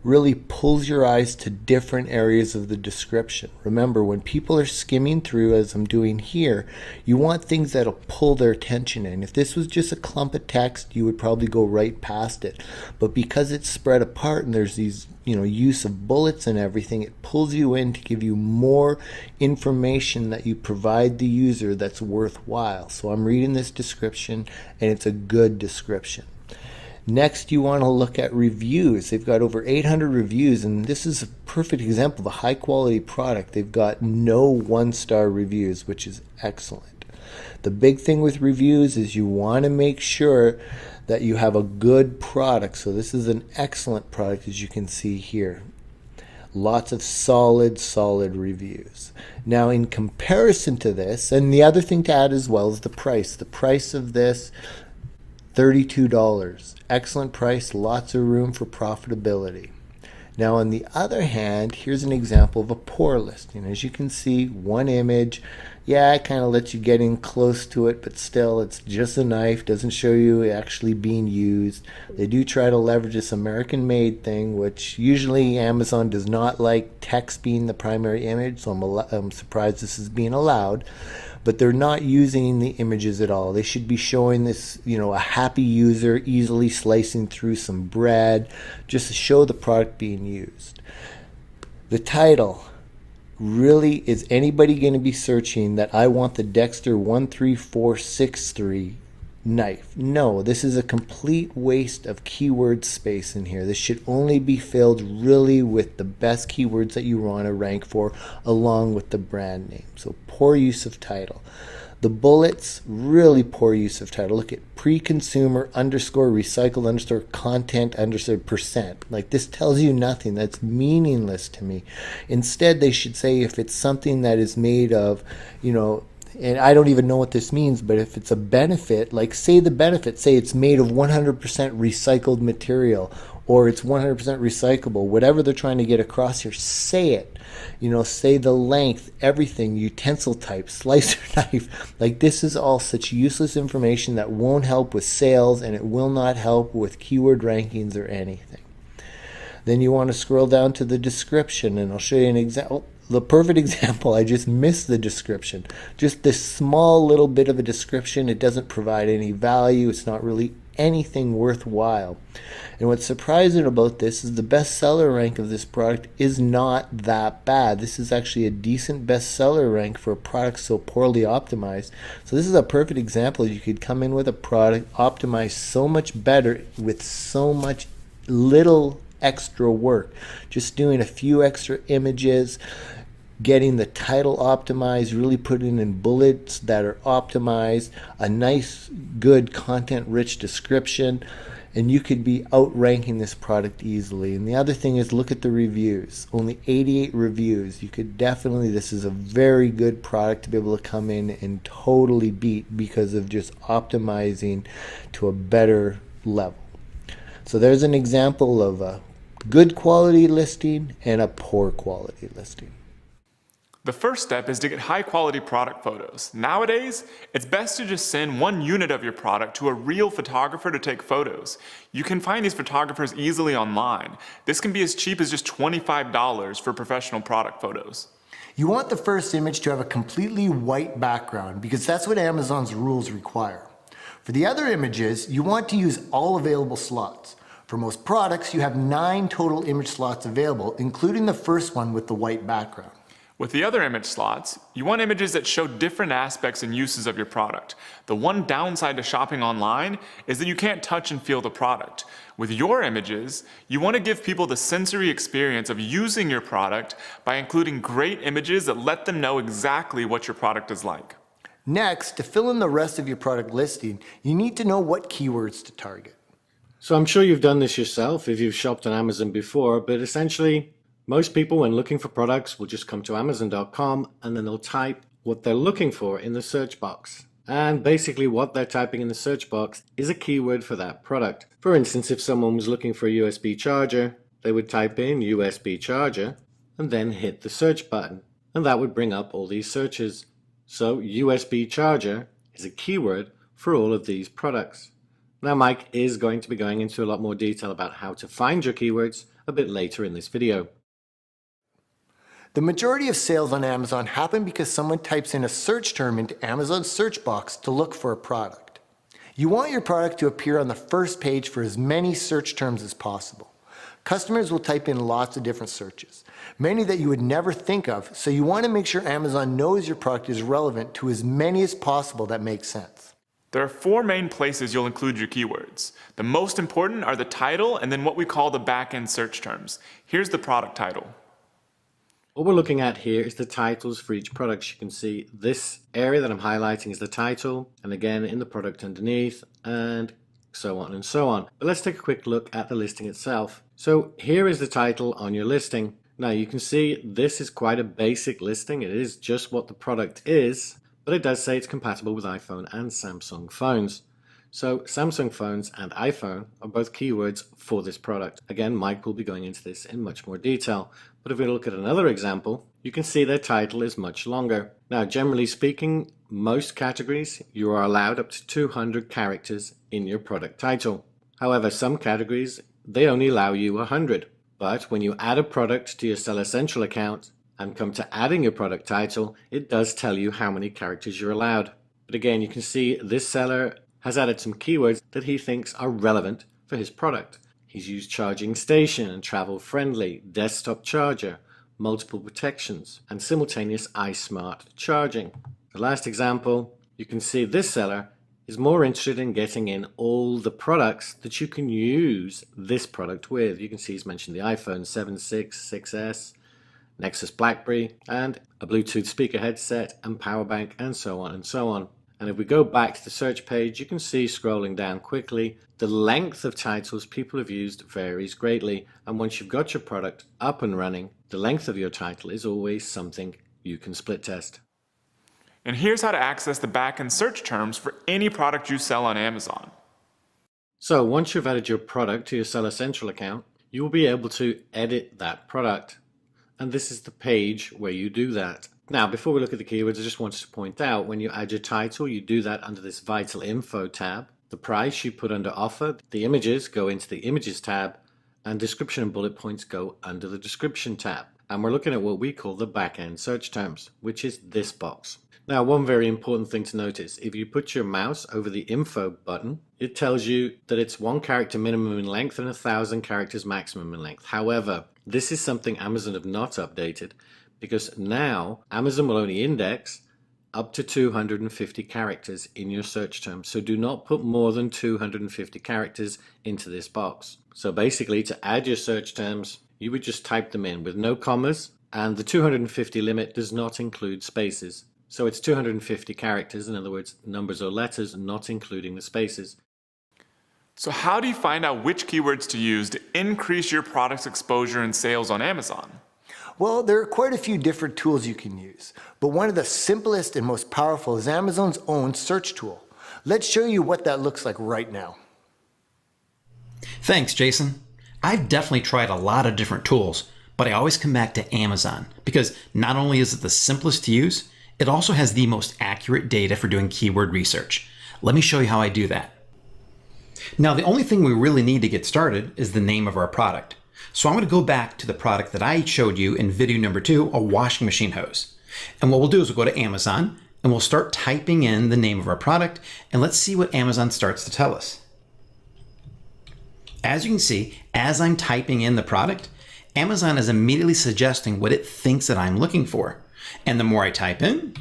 Really pulls your eyes to different areas of the description. Remember, when people are skimming through, as I'm doing here, you want things that'll pull their attention in. If this was just a clump of text, you would probably go right past it. But because it's spread apart and there's these, use of bullets and everything, it pulls you in to give you more information that you provide the user that's worthwhile. So I'm reading this description, and it's a good description. Next, you want to look at reviews. They've got over 800 reviews, and this is a perfect example of a high quality product. They've got no one-star reviews, which is excellent. The big thing with reviews is you want to make sure that you have a good product. So this is an excellent product, as you can see here. Lots of solid reviews. Now, in comparison to this, and the other thing to add as well is the price. The price of this, $32. Excellent price, lots of room for profitability. Now, on the other hand, here's an example of a poor listing. As you can see, one image. Yeah, it kind of lets you get in close to it, but still, it's just a knife. Doesn't show you it actually being used. They do try to leverage this American-made thing, which usually Amazon does not like text being the primary image, so I'm surprised this is being allowed. But they're not using the images at all. They should be showing this, a happy user easily slicing through some bread, just to show the product being used. The title. Really, is anybody going to be searching that I want the Dexter 13463 knife? No, this is a complete waste of keyword space in here. This should only be filled really with the best keywords that you want to rank for along with the brand name. So poor use of title. The bullets, really poor use of title. Look at pre-consumer underscore recycled underscore content underscore percent. Like, this tells you nothing. That's meaningless to me. Instead, they should say if it's something that is made of, and I don't even know what this means, but if it's a benefit, like say the benefit, say it's made of 100% recycled material, or it's 100% recyclable, whatever they're trying to get across here, say it. Say the length, everything, utensil type, slicer knife. Like, this is all such useless information that won't help with sales, and it will not help with keyword rankings or anything. Then you want to scroll down to the description, and I'll show you an example. The perfect example, I just missed the description. Just this small little bit of a description. It doesn't provide any value. It's not really anything worthwhile. And what's surprising about this is the bestseller rank of this product is not that bad. This is actually a decent bestseller rank for a product so poorly optimized. So this is a perfect example. You could come in with a product optimized so much better with so much little extra work. Just doing a few extra images, getting the title optimized, really putting in bullets that are optimized, a nice, good, content-rich description, and you could be outranking this product easily. And the other thing is, look at the reviews. Only 88 reviews. You could definitely, this is a very good product to be able to come in and totally beat because of just optimizing to a better level. So there's an example of a good quality listing and a poor quality listing. The first step is to get high quality product photos. Nowadays, it's best to just send one unit of your product to a real photographer to take photos. You can find these photographers easily online. This can be as cheap as just $25 for professional product photos. You want the first image to have a completely white background because that's what Amazon's rules require. For the other images, you want to use all available slots. For most products, you have 9 total image slots available, including the first one with the white background. With the other image slots, you want images that show different aspects and uses of your product. The one downside to shopping online is that you can't touch and feel the product. With your images, you want to give people the sensory experience of using your product by including great images that let them know exactly what your product is like. Next, to fill in the rest of your product listing, you need to know what keywords to target. So I'm sure you've done this yourself if you've shopped on Amazon before, but essentially, most people, when looking for products, will just come to Amazon.com and then they'll type what they're looking for in the search box. And basically what they're typing in the search box is a keyword for that product. For instance, if someone was looking for a USB charger, they would type in USB charger and then hit the search button. And that would bring up all these searches. So USB charger is a keyword for all of these products. Now Mike is going to be going into a lot more detail about how to find your keywords a bit later in this video. The majority of sales on Amazon happen because someone types in a search term into Amazon's search box to look for a product. You want your product to appear on the first page for as many search terms as possible. Customers will type in lots of different searches, many that you would never think of, so you want to make sure Amazon knows your product is relevant to as many as possible that make sense. There are four main places you'll include your keywords. The most important are the title and then what we call the back-end search terms. Here's the product title. What we're looking at here is the titles for each product. You can see this area that I'm highlighting is the title, and again in the product underneath, and so on and so on. But let's take a quick look at the listing itself. So here is the title on your listing. Now you can see this is quite a basic listing. It is just what the product is, but it does say it's compatible with iPhone and Samsung phones. So Samsung phones and iPhone are both keywords for this product. Again, Mike will be going into this in much more detail. But if we look at another example, you can see their title is much longer. Now, generally speaking, most categories, you are allowed up to 200 characters in your product title. However, some categories, they only allow you 100. But when you add a product to your Seller Central account and come to adding your product title, it does tell you how many characters you're allowed. But again, you can see this seller has added some keywords that he thinks are relevant for his product. He's used charging station and travel friendly, desktop charger, multiple protections, and simultaneous iSmart charging. The last example, you can see this seller is more interested in getting in all the products that you can use this product with. You can see he's mentioned the iPhone 7, 6, 6S, Nexus BlackBerry, and a Bluetooth speaker headset and power bank, and so on and so on. And if we go back to the search page, you can see scrolling down quickly, the length of titles people have used varies greatly. And once you've got your product up and running, the length of your title is always something you can split test. And here's how to access the back-end search terms for any product you sell on Amazon. So once you've added your product to your Seller Central account, you will be able to edit that product. And this is the page where you do that. Now, before we look at the keywords, I just wanted to point out when you add your title, you do that under this Vital Info tab. The price you put under offer, the images go into the Images tab, and description and bullet points go under the Description tab. And we're looking at what we call the back-end search terms, which is this box. Now, one very important thing to notice, if you put your mouse over the Info button, it tells you that it's 1 character minimum in length and 1,000 characters maximum in length. However, this is something Amazon have not updated, because now Amazon will only index up to 250 characters in your search term. So do not put more than 250 characters into this box. So basically, to add your search terms, you would just type them in with no commas, and the 250 limit does not include spaces. So it's 250 characters, in other words, numbers or letters, not including the spaces. So how do you find out which keywords to use to increase your product's exposure and sales on Amazon? Well, there are quite a few different tools you can use, but one of the simplest and most powerful is Amazon's own search tool. Let's show you what that looks like right now. Thanks, Jason. I've definitely tried a lot of different tools, but I always come back to Amazon because not only is it the simplest to use, it also has the most accurate data for doing keyword research. Let me show you how I do that. Now, the only thing we really need to get started is the name of our product. So I'm going to go back to the product that I showed you in video number 2, a washing machine hose. And what we'll do is we'll go to Amazon and we'll start typing in the name of our product, and let's see what Amazon starts to tell us. As you can see, as I'm typing in the product, Amazon is immediately suggesting what it thinks that I'm looking for. And the more I type in,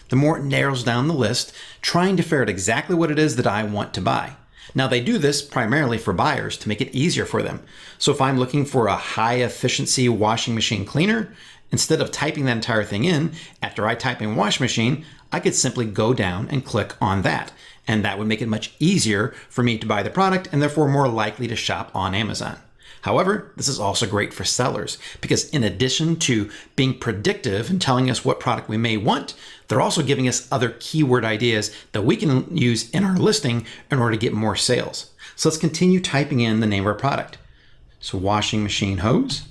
the more it narrows down the list, trying to figure out exactly what it is that I want to buy. Now, they do this primarily for buyers to make it easier for them. So if I'm looking for a high efficiency washing machine cleaner, instead of typing that entire thing in, after I type in washing machine, I could simply go down and click on that. And that would make it much easier for me to buy the product and therefore more likely to shop on Amazon. However, this is also great for sellers because in addition to being predictive and telling us what product we may want, they're also giving us other keyword ideas that we can use in our listing in order to get more sales. So let's continue typing in the name of our product. So washing machine hose.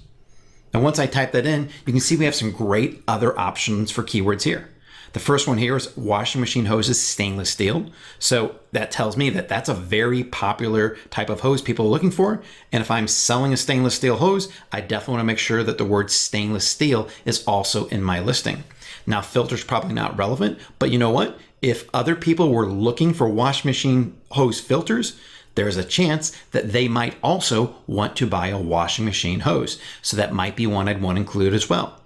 And once I type that in, you can see we have some great other options for keywords here. The first one here is washing machine hoses stainless steel. So that tells me that that's a very popular type of hose people are looking for. And if I'm selling a stainless steel hose, I definitely want to make sure that the word stainless steel is also in my listing. Now, filter's probably not relevant, but you know what? If other people were looking for washing machine hose filters, there's a chance that they might also want to buy a washing machine hose. So that might be one I'd want to include as well.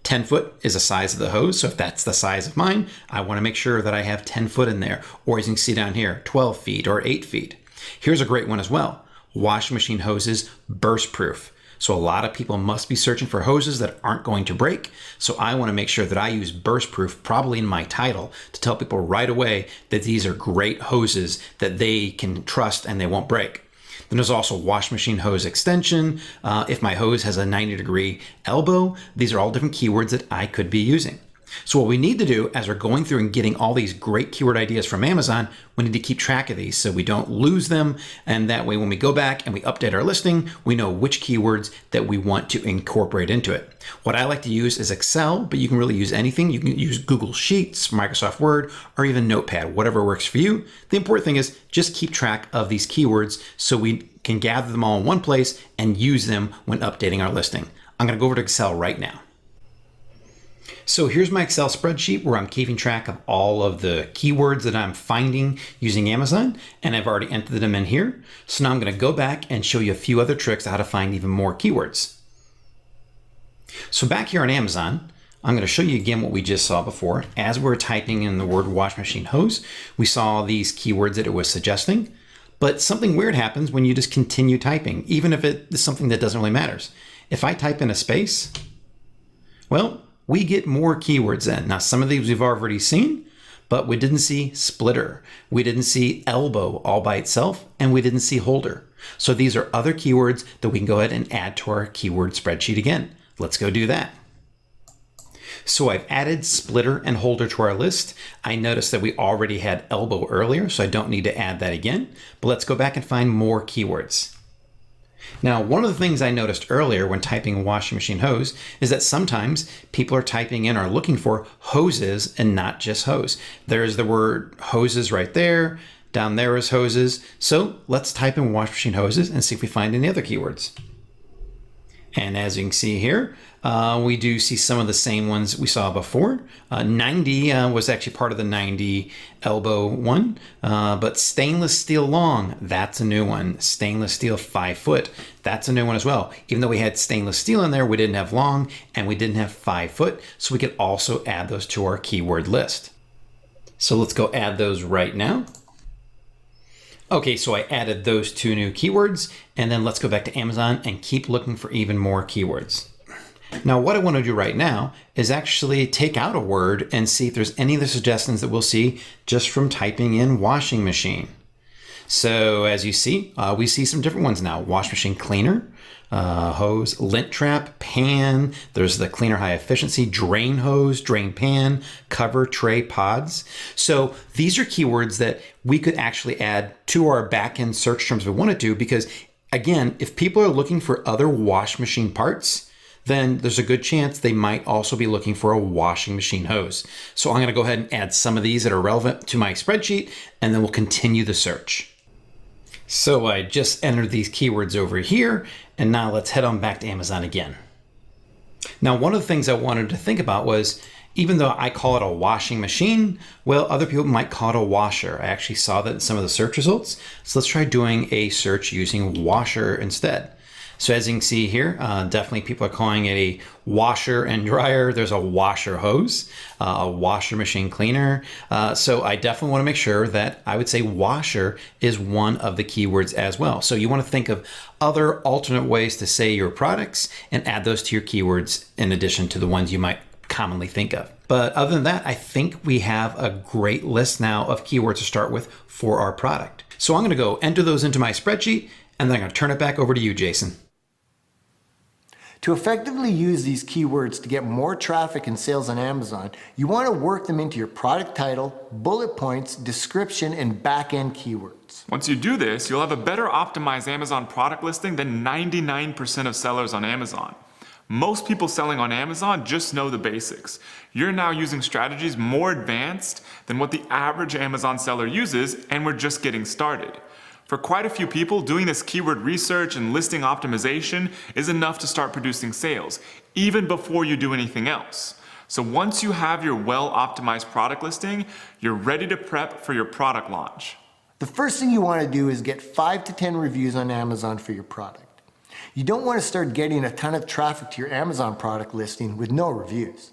10 foot is the size of the hose. So if that's the size of mine, I want to make sure that I have 10 foot in there. Or as you can see down here, 12 feet or 8 feet. Here's a great one as well. Washing machine hoses, burst proof. So a lot of people must be searching for hoses that aren't going to break. So I want to make sure that I use burst proof probably in my title to tell people right away that these are great hoses that they can trust and they won't break. Then there's also wash machine hose extension. If my hose has a 90-degree elbow, these are all different keywords that I could be using. So what we need to do as we're going through and getting all these great keyword ideas from Amazon, we need to keep track of these so we don't lose them. And that way, when we go back and we update our listing, we know which keywords that we want to incorporate into it. What I like to use is Excel, but you can really use anything. You can use Google Sheets, Microsoft Word, or even Notepad, whatever works for you. The important thing is just keep track of these keywords so we can gather them all in one place and use them when updating our listing. I'm going to go over to Excel right now. So here's my Excel spreadsheet where I'm keeping track of all of the keywords that I'm finding using Amazon, and I've already entered them in here. So now I'm going to go back and show you a few other tricks on how to find even more keywords. So back here on Amazon, I'm going to show you again what we just saw before. As we're typing in the word wash machine hose, we saw these keywords that it was suggesting, but something weird happens when you just continue typing, even if it is something that doesn't really matter. If I type in a space, well, we get more keywords in. Now, some of these we've already seen, but we didn't see splitter. We didn't see elbow all by itself, and we didn't see holder. So these are other keywords that we can go ahead and add to our keyword spreadsheet again. Let's go do that. So I've added splitter and holder to our list. I noticed that we already had elbow earlier, so I don't need to add that again. But let's go back and find more keywords. Now, one of the things I noticed earlier when typing washing machine hose is that sometimes people are typing in or looking for hoses and not just hose. There's the word hoses right there. Down there is hoses. So let's type in wash machine hoses and see if we find any other keywords. And as you can see here, we do see some of the same ones we saw before. 90 was actually part of the 90 elbow one, but stainless steel long, that's a new one. Stainless steel 5 foot, that's a new one as well. Even though we had stainless steel in there, we didn't have long and we didn't have 5 foot, so we could also add those to our keyword list. So let's go add those right now. Okay, so I added those 2 new keywords, and then let's go back to Amazon and keep looking for even more keywords. Now, what I want to do right now is actually take out a word and see if there's any of the suggestions that we'll see just from typing in washing machine. So as you see, we see some different ones now. Wash machine cleaner, hose, lint trap, pan. There's the cleaner high efficiency, drain hose, drain pan, cover, tray, pods. So these are keywords that we could actually add to our back-end search terms if we wanted to, because again, if people are looking for other wash machine parts, then there's a good chance they might also be looking for a washing machine hose. So I'm going to go ahead and add some of these that are relevant to my spreadsheet, and then we'll continue the search. So I just entered these keywords over here, and now let's head on back to Amazon again. Now, one of the things I wanted to think about was, even though I call it a washing machine, well, other people might call it a washer. I actually saw that in some of the search results. So let's try doing a search using washer instead. So as you can see here, definitely people are calling it a washer and dryer. There's a washer hose, a washer machine cleaner. So I definitely want to make sure that I would say washer is one of the keywords as well. So you want to think of other alternate ways to say your products and add those to your keywords in addition to the ones you might commonly think of. But other than that, I think we have a great list now of keywords to start with for our product. So I'm going to go enter those into my spreadsheet, and then I'm going to turn it back over to you, Jason. To effectively use these keywords to get more traffic and sales on Amazon, you want to work them into your product title, bullet points, description, and back-end keywords. Once you do this, you'll have a better optimized Amazon product listing than 99% of sellers on Amazon. Most people selling on Amazon just know the basics. You're now using strategies more advanced than what the average Amazon seller uses, and we're just getting started. For quite a few people, doing this keyword research and listing optimization is enough to start producing sales, even before you do anything else. So once you have your well-optimized product listing, you're ready to prep for your product launch. The first thing you want to do is get 5 to 10 reviews on Amazon for your product. You don't want to start getting a ton of traffic to your Amazon product listing with no reviews.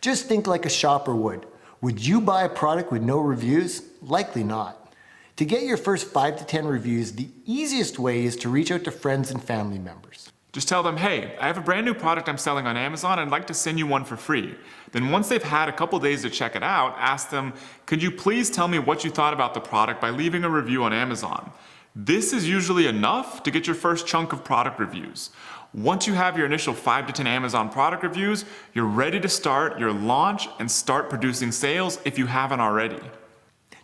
Just think like a shopper would. Would you buy a product with no reviews? Likely not. To get your first 5 to 10 reviews, the easiest way is to reach out to friends and family members. Just tell them, hey, I have a brand new product I'm selling on Amazon. I'd like to send you one for free. Then once they've had a couple days to check it out, ask them, could you please tell me what you thought about the product by leaving a review on Amazon? This is usually enough to get your first chunk of product reviews. Once you have your initial 5 to 10 Amazon product reviews, you're ready to start your launch and start producing sales if you haven't already.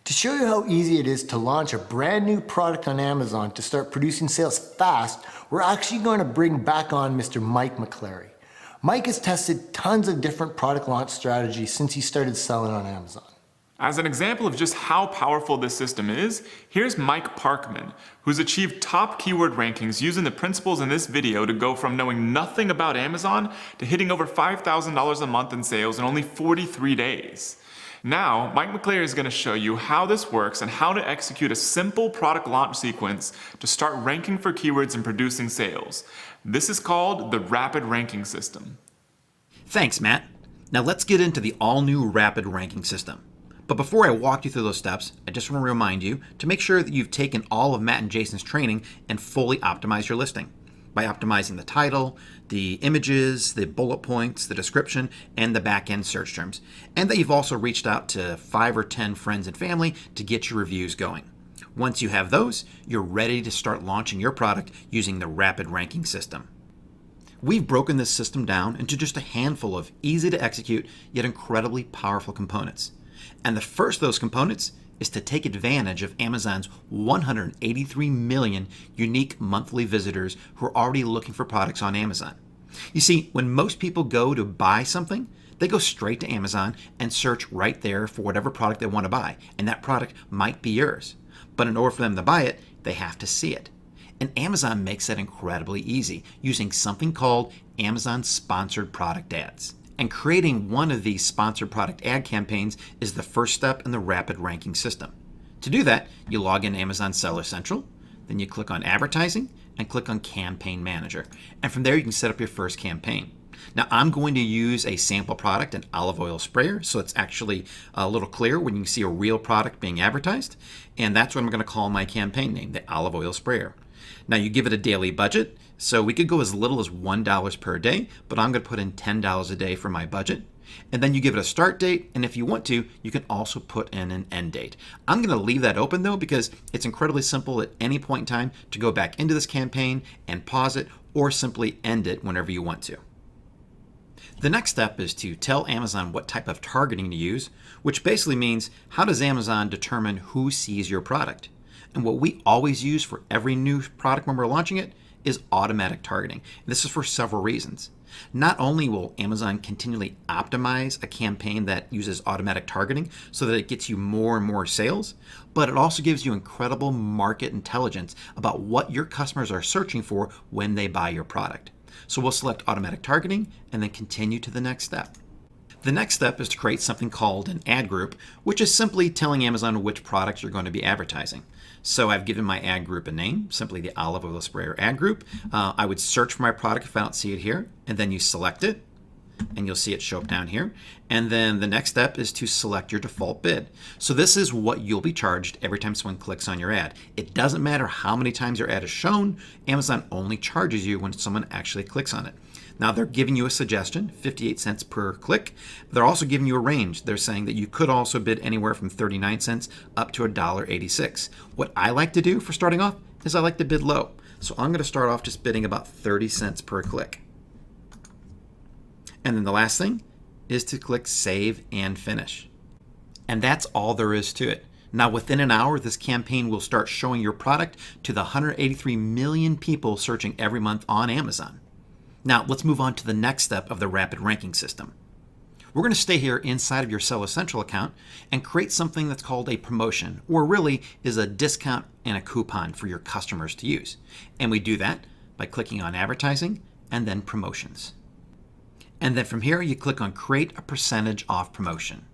To show you how easy it is to launch a brand new product on Amazon to start producing sales fast, we're actually going to bring back on Mr. Mike McClary. Mike has tested tons of different product launch strategies since he started selling on Amazon. As an example of just how powerful this system is, here's Mike Parkman, who's achieved top keyword rankings using the principles in this video to go from knowing nothing about Amazon to hitting over $5,000 a month in sales in only 43 days. Now, Mike McClary is going to show you how this works and how to execute a simple product launch sequence to start ranking for keywords and producing sales. This is called the Rapid Ranking System. Thanks, Matt. Now let's get into the all-new Rapid Ranking System. But before I walk you through those steps, I just want to remind you to make sure that you've taken all of Matt and Jason's training and fully optimized your listing by optimizing the title, the images, the bullet points, the description, and the back-end search terms, and that you've also reached out to 5 or 10 friends and family to get your reviews going. Once you have those, you're ready to start launching your product using the Rapid Ranking System. We've broken this system down into just a handful of easy to execute yet incredibly powerful components. And the first of those components is to take advantage of Amazon's 183 million unique monthly visitors who are already looking for products on Amazon. You see, when most people go to buy something, they go straight to Amazon and search right there for whatever product they want to buy, and that product might be yours. But in order for them to buy it, they have to see it. And Amazon makes that incredibly easy using something called Amazon Sponsored Product Ads. And creating one of these sponsored product ad campaigns is the first step in the Rapid Ranking System. To do that, you log in Amazon Seller Central, then you click on Advertising and click on Campaign Manager. And from there you can set up your first campaign. Now I'm going to use a sample product, an olive oil sprayer, so it's actually a little clear when you can see a real product being advertised. And that's what I'm going to call my campaign name, the olive oil sprayer. Now you give it a daily budget, so we could go as little as $1 per day, but I'm going to put in $10 a day for my budget. And then you give it a start date, and if you want to, you can also put in an end date. I'm going to leave that open though, because it's incredibly simple at any point in time to go back into this campaign and pause it, or simply end it whenever you want to. The next step is to tell Amazon what type of targeting to use, which basically means how does Amazon determine who sees your product? And what we always use for every new product when we're launching it is automatic targeting. And this is for several reasons. Not only will Amazon continually optimize a campaign that uses automatic targeting so that it gets you more and more sales, but it also gives you incredible market intelligence about what your customers are searching for when they buy your product. So we'll select automatic targeting and then continue to the next step. The next step is to create something called an ad group, which is simply telling Amazon which products you're going to be advertising. So I've given my ad group a name, simply the olive oil sprayer ad group. I would search for my product if I don't see it here, and then you select it, and you'll see it show up down here. And then the next step is to select your default bid. So this is what you'll be charged every time someone clicks on your ad. It doesn't matter how many times your ad is shown, Amazon only charges you when someone actually clicks on it. Now they're giving you a suggestion, 58 cents per click. They're also giving you a range. They're saying that you could also bid anywhere from 39 cents up to $1.86. What I like to do for starting off is I like to bid low. So I'm going to start off just bidding about 30 cents per click. And then the last thing is to click Save and Finish. And that's all there is to it. Now within an hour, this campaign will start showing your product to the 183 million people searching every month on Amazon. Now let's move on to the next step of the Rapid Ranking System. We're going to stay here inside of your Seller Central account and create something that's called a promotion, or really is a discount and a coupon for your customers to use. And we do that by clicking on Advertising and then Promotions. And then from here, you click on Create a Percentage Off Promotion.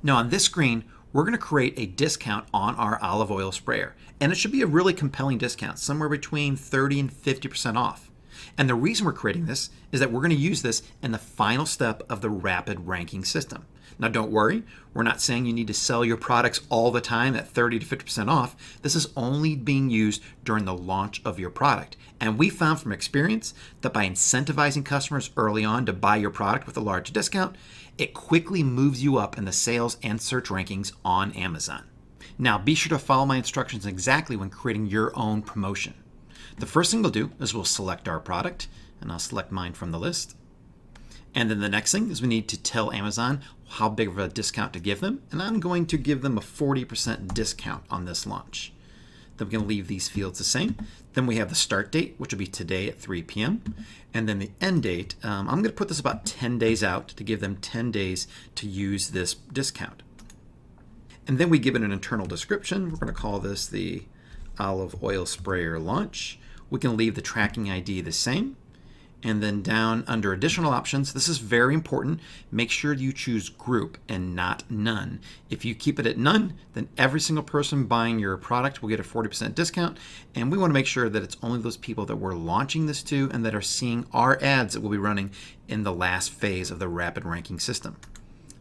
Now on this screen, we're going to create a discount on our olive oil sprayer. And it should be a really compelling discount, somewhere between 30 and 50% off. And the reason we're creating this is that we're going to use this in the final step of the rapid ranking system. Now don't worry, we're not saying you need to sell your products all the time at 30 to 50% off. This is only being used during the launch of your product. And we found from experience that by incentivizing customers early on to buy your product with a large discount, it quickly moves you up in the sales and search rankings on Amazon. Now be sure to follow my instructions exactly when creating your own promotion. The first thing we'll do is we'll select our product, and I'll select mine from the list. And then the next thing is we need to tell Amazon how big of a discount to give them, and I'm going to give them a 40% discount on this launch. Then we're going to leave these fields the same. Then we have the start date, which will be today at 3 p.m. And then the end date, I'm going to put this about 10 days out to give them 10 days to use this discount. And then we give it an internal description. We're going to call this the olive oil sprayer launch. We can leave the tracking ID the same. And then down under additional options, this is very important. Make sure you choose group and not none. If you keep it at none, then every single person buying your product will get a 40% discount. And we want to make sure that it's only those people that we're launching this to and that are seeing our ads that will be running in the last phase of the rapid ranking system.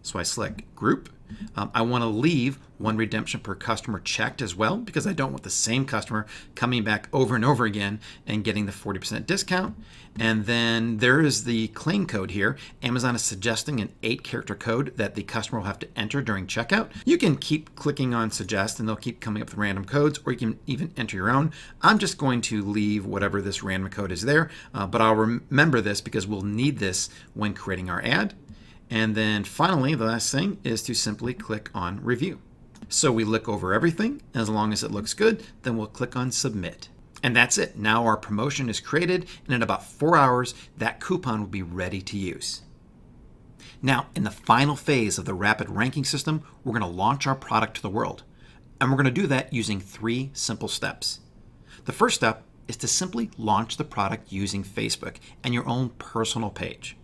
So I select group. I want to leave one redemption per customer checked as well, because I don't want the same customer coming back over and over again and getting the 40% discount. And then there is the claim code here. Amazon is suggesting an 8-character code that the customer will have to enter during checkout. You can keep clicking on suggest and they'll keep coming up with random codes, or you can even enter your own. I'm just going to leave whatever this random code is there, but I'll remember this because we'll need this when creating our ad. And then finally, the last thing is to simply click on review. So we look over everything. As long as it looks good, then we'll click on submit. And that's it. Now our promotion is created, and in about 4 hours, that coupon will be ready to use. Now, in the final phase of the rapid ranking system, we're going to launch our product to the world. And we're going to do that using 3 simple steps. The first step is to simply launch the product using Facebook and your own personal page.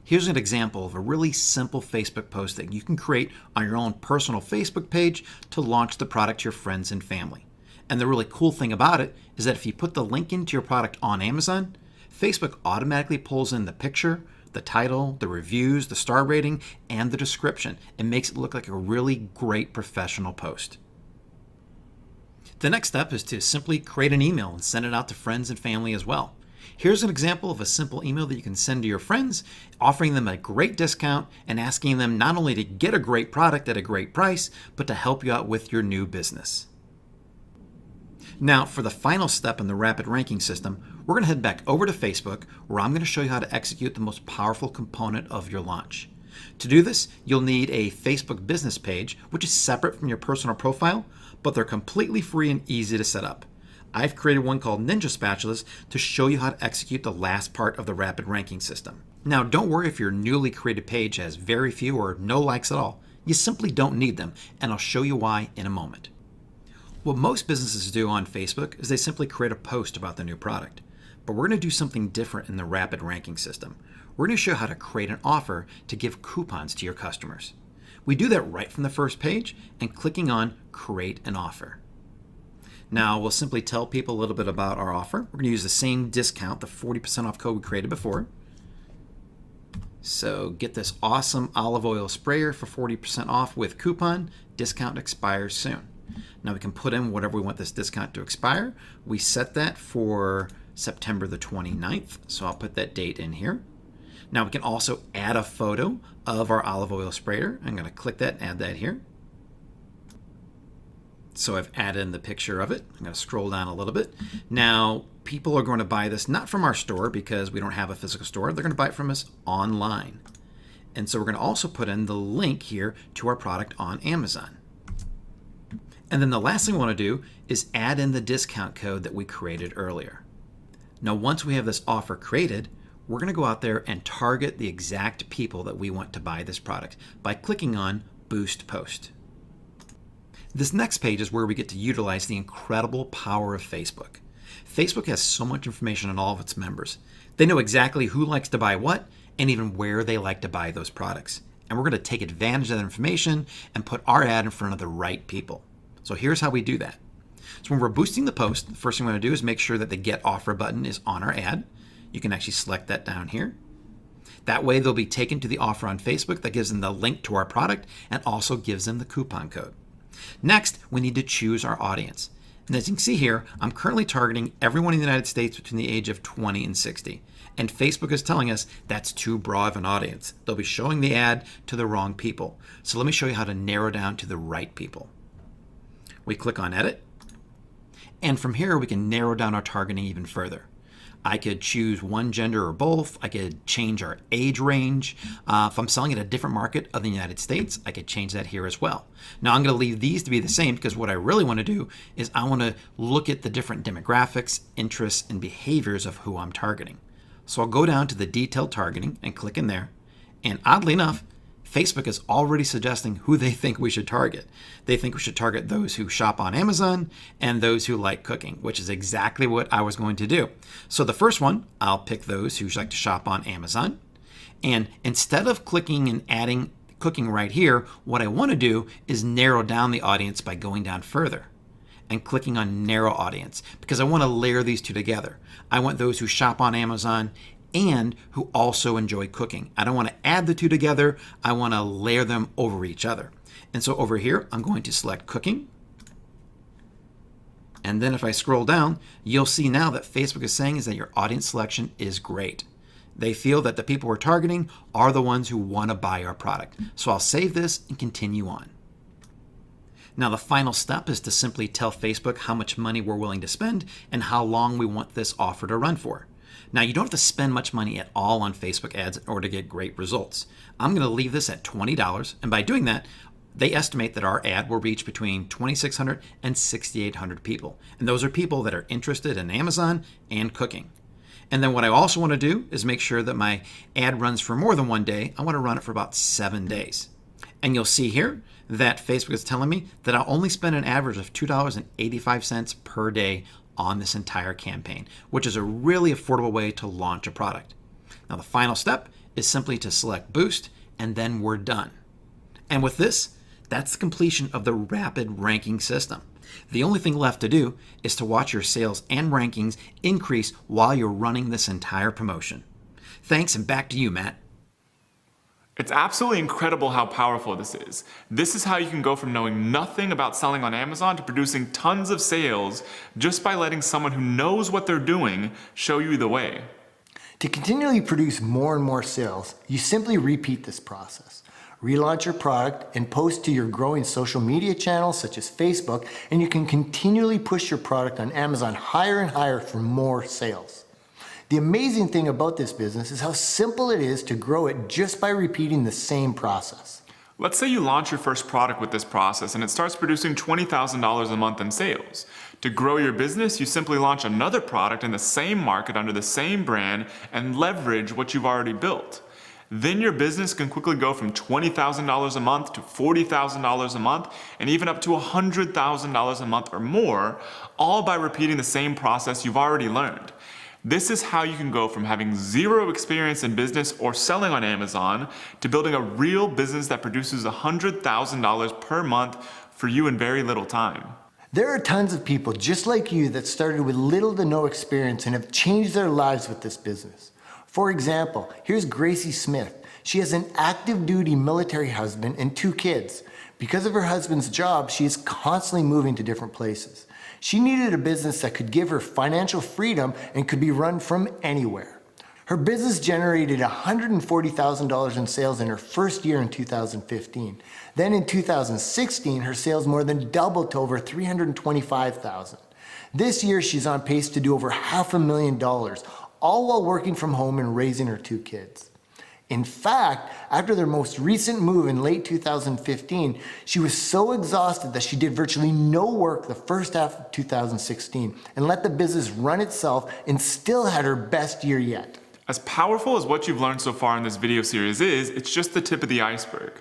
Here's an example of a really simple Facebook post that you can create on your own personal Facebook page to launch the product to your friends and family. And the really cool thing about it is that if you put the link into your product on Amazon, Facebook automatically pulls in the picture, the title, the reviews, the star rating, and the description. It makes it look like a really great professional post. The next step is to simply create an email and send it out to friends and family as well. Here's an example of a simple email that you can send to your friends, offering them a great discount and asking them not only to get a great product at a great price, but to help you out with your new business. Now, for the final step in the rapid ranking system, we're going to head back over to Facebook, where I'm going to show you how to execute the most powerful component of your launch. To do this, you'll need a Facebook business page, which is separate from your personal profile, but they're completely free and easy to set up. I've created one called Ninja Spatulas to show you how to execute the last part of the rapid ranking system. Now, don't worry if your newly created page has very few or no likes at all. You simply don't need them, and I'll show you why in a moment. What most businesses do on Facebook is they simply create a post about the new product. But we're going to do something different in the rapid ranking system. We're going to show how to create an offer to give coupons to your customers. We do that right from the first page and clicking on Create an Offer. Now, we'll simply tell people a little bit about our offer. We're going to use the same discount, the 40% off code we created before. So get this awesome olive oil sprayer for 40% off with coupon. Discount expires soon. Now we can put in whatever we want this discount to expire. We set that for September the 29th. So I'll put that date in here. Now we can also add a photo of our olive oil sprayer. I'm going to click that and add that here. So I've added in the picture of it. I'm going to scroll down a little bit. Now, people are going to buy this not from our store because we don't have a physical store. They're going to buy it from us online. And so we're going to also put in the link here to our product on Amazon. And then the last thing we want to do is add in the discount code that we created earlier. Now, once we have this offer created, we're going to go out there and target the exact people that we want to buy this product by clicking on Boost Post. This next page is where we get to utilize the incredible power of Facebook. Facebook has so much information on all of its members. They know exactly who likes to buy what and even where they like to buy those products. And we're going to take advantage of that information and put our ad in front of the right people. So here's how we do that. So when we're boosting the post, the first thing we're going to do is make sure that the Get Offer button is on our ad. You can actually select that down here. That way they'll be taken to the offer on Facebook that gives them the link to our product and also gives them the coupon code. Next, we need to choose our audience. And as you can see here, I'm currently targeting everyone in the United States between the age of 20 and 60. And Facebook is telling us that's too broad of an audience. They'll be showing the ad to the wrong people. So let me show you how to narrow down to the right people. We click on Edit. And from here, we can narrow down our targeting even further. I could choose one gender or both. I could change our age range. If I'm selling at a different market of the United States, I could change that here as well. Now I'm going to leave these to be the same because what I really want to do is I want to look at the different demographics, interests, and behaviors of who I'm targeting. So I'll go down to the detailed targeting and click in there. And oddly enough, Facebook is already suggesting who they think we should target. They think we should target those who shop on Amazon and those who like cooking, which is exactly what I was going to do. So the first one, I'll pick those who like to shop on Amazon. And instead of clicking and adding cooking right here, what I want to do is narrow down the audience by going down further and clicking on narrow audience because I want to layer these two together. I want those who shop on Amazon and who also enjoy cooking. I don't want to add the two together. I want to layer them over each other. And so over here, I'm going to select cooking. And then if I scroll down, you'll see now that Facebook is saying is that your audience selection is great. They feel that the people we're targeting are the ones who want to buy our product. So I'll save this and continue on. Now the final step is to simply tell Facebook how much money we're willing to spend and how long we want this offer to run for. Now, you don't have to spend much money at all on Facebook ads in order to get great results. I'm going to leave this at $20, and by doing that, they estimate that our ad will reach between 2,600 and 6,800 people. And those are people that are interested in Amazon and cooking. And then what I also want to do is make sure that my ad runs for more than one day. I want to run it for about 7 days. And you'll see here that Facebook is telling me that I'll only spend an average of $2.85 per day on this entire campaign, which is a really affordable way to launch a product. Now the final step is simply to select Boost and then we're done. And with this, that's the completion of the rapid ranking system. The only thing left to do is to watch your sales and rankings increase while you're running this entire promotion. Thanks, and back to you, Matt. It's absolutely incredible how powerful this is. This is how you can go from knowing nothing about selling on Amazon to producing tons of sales just by letting someone who knows what they're doing show you the way. To continually produce more and more sales, you simply repeat this process. Relaunch your product and post to your growing social media channels such as Facebook, and you can continually push your product on Amazon higher and higher for more sales. The amazing thing about this business is how simple it is to grow it just by repeating the same process. Let's say you launch your first product with this process and it starts producing $20,000 a month in sales. To grow your business, you simply launch another product in the same market under the same brand and leverage what you've already built. Then your business can quickly go from $20,000 a month to $40,000 a month and even up to $100,000 a month or more, all by repeating the same process you've already learned. This is how you can go from having zero experience in business or selling on Amazon to building a real business that produces $100,000 per month for you in very little time. There are tons of people just like you that started with little to no experience and have changed their lives with this business. For example, here's Gracie Smith. She has an active duty military husband and 2 kids. Because of her husband's job, she is constantly moving to different places. She needed a business that could give her financial freedom and could be run from anywhere. Her business generated $140,000 in sales in her first year in 2015. Then in 2016, her sales more than doubled to over $325,000. This year, she's on pace to do over $500,000, all while working from home and raising her 2 kids. In fact, after their most recent move in late 2015, she was so exhausted that she did virtually no work the first half of 2016 and let the business run itself and still had her best year yet. As powerful as what you've learned so far in this video series is, it's just the tip of the iceberg.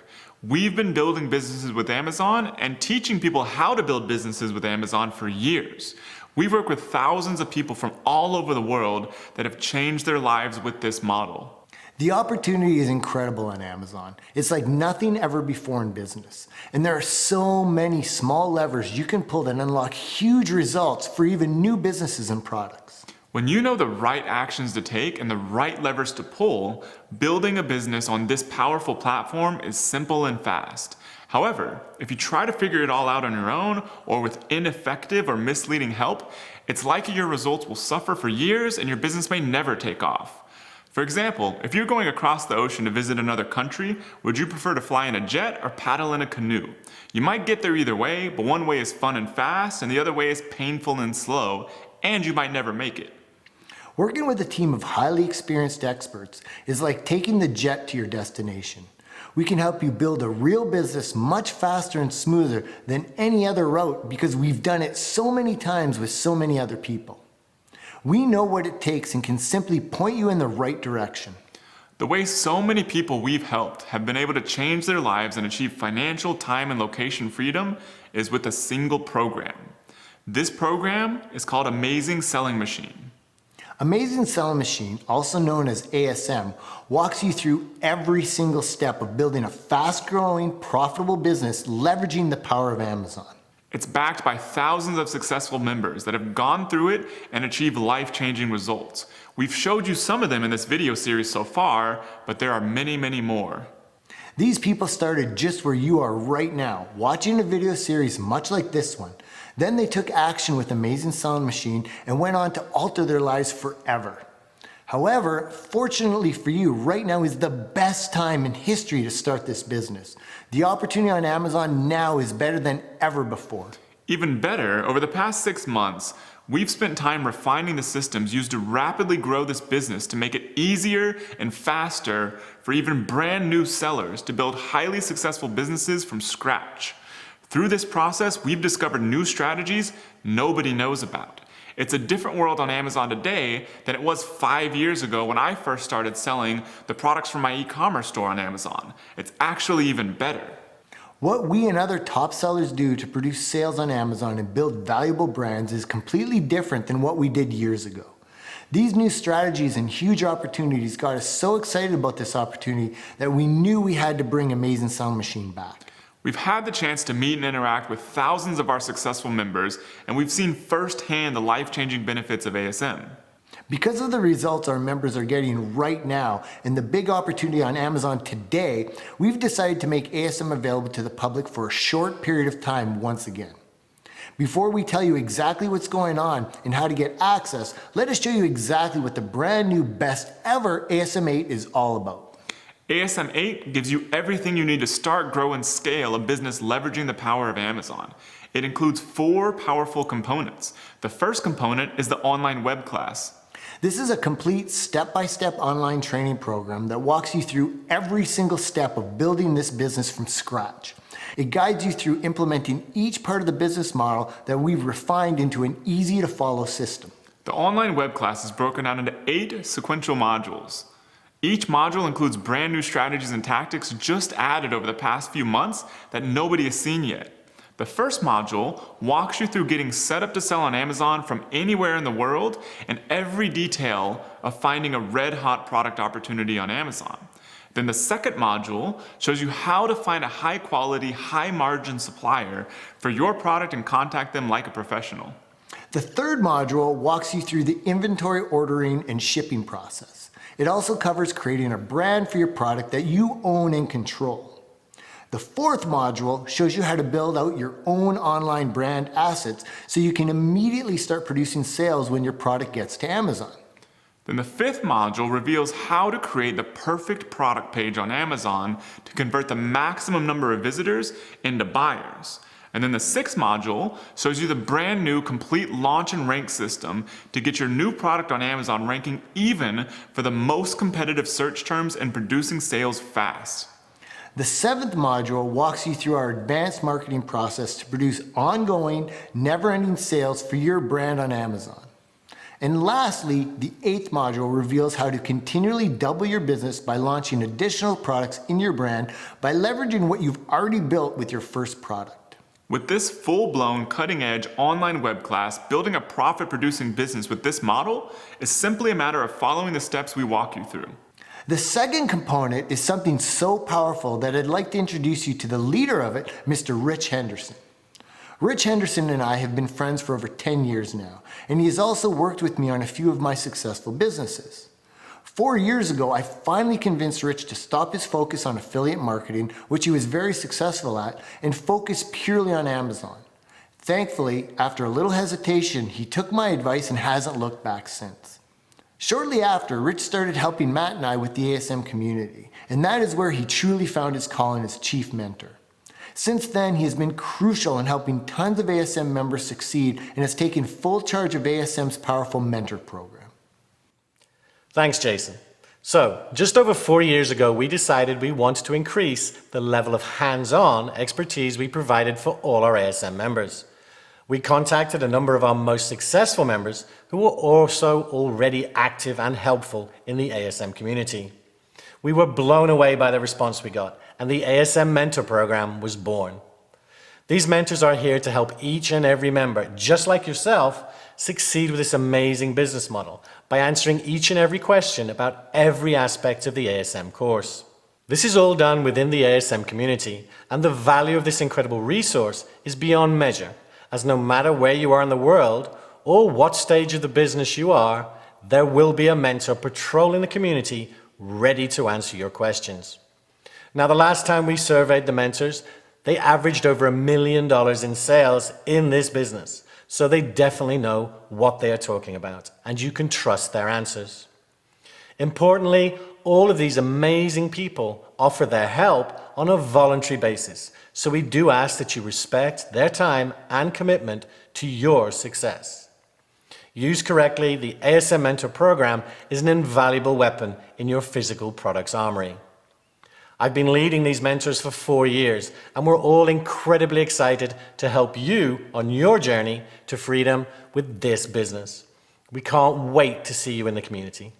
We've been building businesses with Amazon and teaching people how to build businesses with Amazon for years. We've worked with thousands of people from all over the world that have changed their lives with this model. The opportunity is incredible on Amazon. It's like nothing ever before in business. And there are so many small levers you can pull that unlock huge results for even new businesses and products. When you know the right actions to take and the right levers to pull, building a business on this powerful platform is simple and fast. However, if you try to figure it all out on your own or with ineffective or misleading help, it's likely your results will suffer for years and your business may never take off. For example, if you're going across the ocean to visit another country, would you prefer to fly in a jet or paddle in a canoe? You might get there either way, but one way is fun and fast and the other way is painful and slow, and you might never make it. Working with a team of highly experienced experts is like taking the jet to your destination. We can help you build a real business much faster and smoother than any other route because we've done it so many times with so many other people. We know what it takes and can simply point you in the right direction. The way so many people we've helped have been able to change their lives and achieve financial, time, and location freedom is with a single program. This program is called Amazing Selling Machine. Amazing Selling Machine, also known as ASM, walks you through every single step of building a fast-growing, profitable business leveraging the power of Amazon. It's backed by thousands of successful members that have gone through it and achieved life-changing results. We've showed you some of them in this video series so far, but there are many, many more. These people started just where you are right now, watching a video series much like this one. Then they took action with Amazing Selling Machine and went on to alter their lives forever. However, fortunately for you, right now is the best time in history to start this business. The opportunity on Amazon now is better than ever before. Even better, over the past 6 months, we've spent time refining the systems used to rapidly grow this business to make it easier and faster for even brand new sellers to build highly successful businesses from scratch. Through this process, we've discovered new strategies nobody knows about. It's a different world on Amazon today than it was 5 years ago when I first started selling the products from my e-commerce store on Amazon. It's actually even better. What we and other top sellers do to produce sales on Amazon and build valuable brands is completely different than what we did years ago. These new strategies and huge opportunities got us so excited about this opportunity that we knew we had to bring Amazing Selling Machine back. We've had the chance to meet and interact with thousands of our successful members, and we've seen firsthand the life-changing benefits of ASM. Because of the results our members are getting right now and the big opportunity on Amazon today, we've decided to make ASM available to the public for a short period of time once again. Before we tell you exactly what's going on and how to get access, let us show you exactly what the brand new best ever ASM 8 is all about. ASM 8 gives you everything you need to start, grow, and scale a business leveraging the power of Amazon. It includes 4 powerful components. The first component is the online web class. This is a complete step-by-step online training program that walks you through every single step of building this business from scratch. It guides you through implementing each part of the business model that we've refined into an easy-to-follow system. The online web class is broken down into 8 sequential modules. Each module includes brand new strategies and tactics just added over the past few months that nobody has seen yet. The first module walks you through getting set up to sell on Amazon from anywhere in the world and every detail of finding a red-hot product opportunity on Amazon. Then the second module shows you how to find a high-quality, high-margin supplier for your product and contact them like a professional. The third module walks you through the inventory ordering and shipping process. It also covers creating a brand for your product that you own and control. The fourth module shows you how to build out your own online brand assets so you can immediately start producing sales when your product gets to Amazon. Then the fifth module reveals how to create the perfect product page on Amazon to convert the maximum number of visitors into buyers. And then the sixth module shows you the brand new complete launch and rank system to get your new product on Amazon ranking even for the most competitive search terms and producing sales fast. The seventh module walks you through our advanced marketing process to produce ongoing, never-ending sales for your brand on Amazon. And lastly, the eighth module reveals how to continually double your business by launching additional products in your brand by leveraging what you've already built with your first product. With this full-blown, cutting-edge online web class, building a profit-producing business with this model is simply a matter of following the steps we walk you through. The second component is something so powerful that I'd like to introduce you to the leader of it, Mr. Rich Henderson. Rich Henderson and I have been friends for over 10 years now, and he has also worked with me on a few of my successful businesses. 4 years ago, I finally convinced Rich to stop his focus on affiliate marketing, which he was very successful at, and focus purely on Amazon. Thankfully, after a little hesitation, he took my advice and hasn't looked back since. Shortly after, Rich started helping Matt and I with the ASM community, and that is where he truly found his calling as chief mentor. Since then, he has been crucial in helping tons of ASM members succeed and has taken full charge of ASM's powerful mentor program. Thanks, Jason. So, just over 4 years ago, we decided we wanted to increase the level of hands-on expertise we provided for all our ASM members. We contacted a number of our most successful members who were also already active and helpful in the ASM community. We were blown away by the response we got, and the ASM Mentor Program was born. These mentors are here to help each and every member, just like yourself, succeed with this amazing business model by answering each and every question about every aspect of the ASM course. This is all done within the ASM community, and the value of this incredible resource is beyond measure, as no matter where you are in the world or what stage of the business you are, there will be a mentor patrolling the community ready to answer your questions. Now, the last time we surveyed the mentors, they averaged over $1 million in sales in this business. So they definitely know what they are talking about, and you can trust their answers. Importantly, all of these amazing people offer their help on a voluntary basis, so we do ask that you respect their time and commitment to your success. Used correctly, the ASM Mentor Program is an invaluable weapon in your physical products armory. I've been leading these mentors for 4 years, and we're all incredibly excited to help you on your journey to freedom with this business. We can't wait to see you in the community.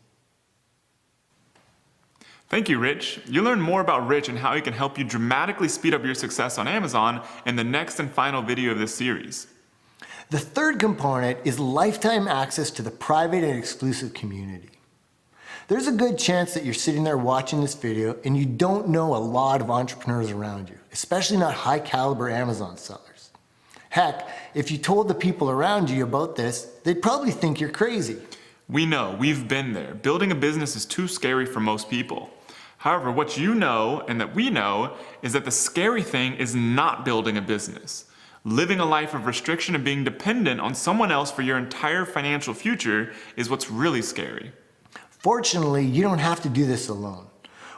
Thank you, Rich. You'll learn more about Rich and how he can help you dramatically speed up your success on Amazon in the next and final video of this series. The third component is lifetime access to the private and exclusive community. There's a good chance that you're sitting there watching this video and you don't know a lot of entrepreneurs around you, especially not high caliber Amazon sellers. Heck, if you told the people around you about this, they'd probably think you're crazy. We know, we've been there. Building a business is too scary for most people. However, what you know and that we know is that the scary thing is not building a business. Living a life of restriction and being dependent on someone else for your entire financial future is what's really scary. Fortunately, you don't have to do this alone.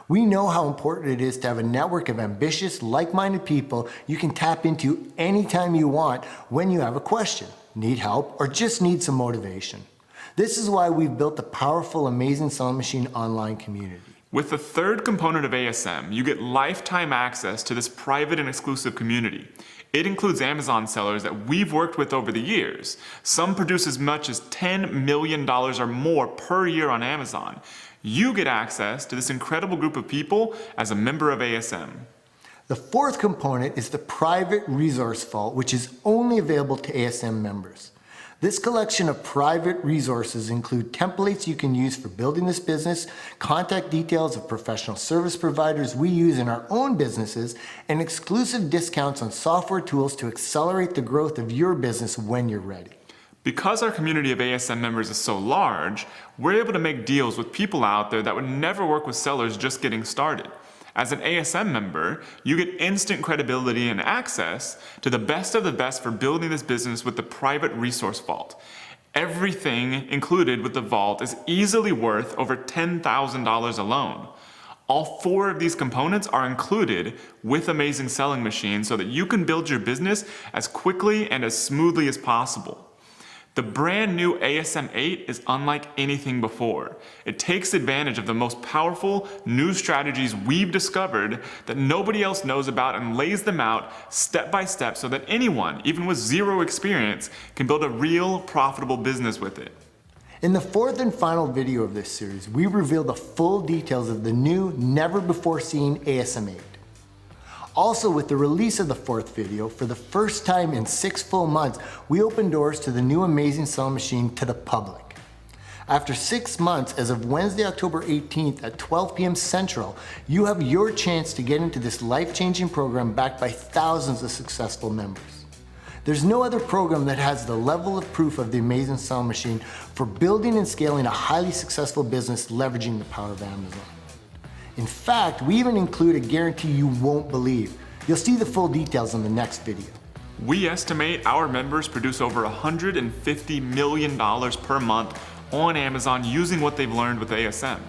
We know how important it is to have a network of ambitious, like-minded people you can tap into anytime you want when you have a question, need help, or just need some motivation. This is why we've built the powerful Amazing Selling Machine online community. With the third component of ASM, you get lifetime access to this private and exclusive community. It includes Amazon sellers that we've worked with over the years. Some produce as much as $10 million or more per year on Amazon. You get access to this incredible group of people as a member of ASM. The fourth component is the private resource vault, which is only available to ASM members. This collection of private resources include templates you can use for building this business, contact details of professional service providers we use in our own businesses, and exclusive discounts on software tools to accelerate the growth of your business when you're ready. Because our community of ASM members is so large, we're able to make deals with people out there that would never work with sellers just getting started. As an ASM member, you get instant credibility and access to the best of the best for building this business with the private resource vault. Everything included with the vault is easily worth over $10,000 alone. All 4 of these components are included with Amazing Selling Machine so that you can build your business as quickly and as smoothly as possible. The brand new ASM 8 is unlike anything before. It takes advantage of the most powerful new strategies we've discovered that nobody else knows about and lays them out step by step so that anyone, even with zero experience, can build a real profitable business with it. In the fourth and final video of this series, we reveal the full details of the new, never-before-seen ASM 8. Also, with the release of the fourth video, for the first time in 6 full months, we opened doors to the new Amazing Selling Machine to the public. After 6 months, as of Wednesday, October 18th at 12 p.m. Central, you have your chance to get into this life-changing program backed by thousands of successful members. There's no other program that has the level of proof of the amazing selling machine for building and scaling a highly successful business leveraging the power of Amazon. In fact, we even include a guarantee you won't believe. You'll see the full details in the next video. We estimate our members produce over $150 million per month on Amazon using what they've learned with ASM.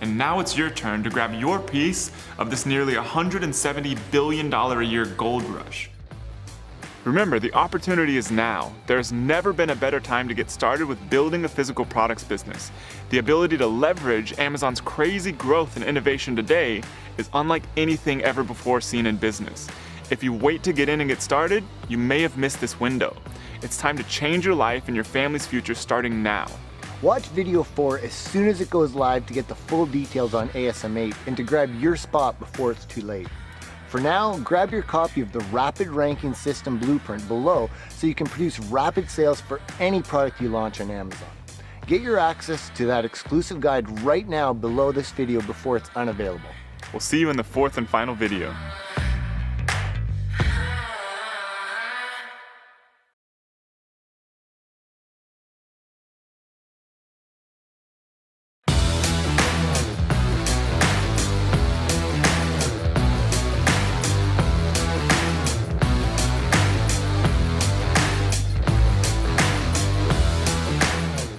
And now it's your turn to grab your piece of this nearly $170 billion a year gold rush. Remember, the opportunity is now. There's never been a better time to get started with building a physical products business. The ability to leverage Amazon's crazy growth and innovation today is unlike anything ever before seen in business. If you wait to get in and get started, you may have missed this window. It's time to change your life and your family's future starting now. Watch video 4 as soon as it goes live to get the full details on ASM 8 and to grab your spot before it's too late. For now, grab your copy of the Rapid Ranking System Blueprint below so you can produce rapid sales for any product you launch on Amazon. Get your access to that exclusive guide right now below this video before it's unavailable. We'll see you in the fourth and final video.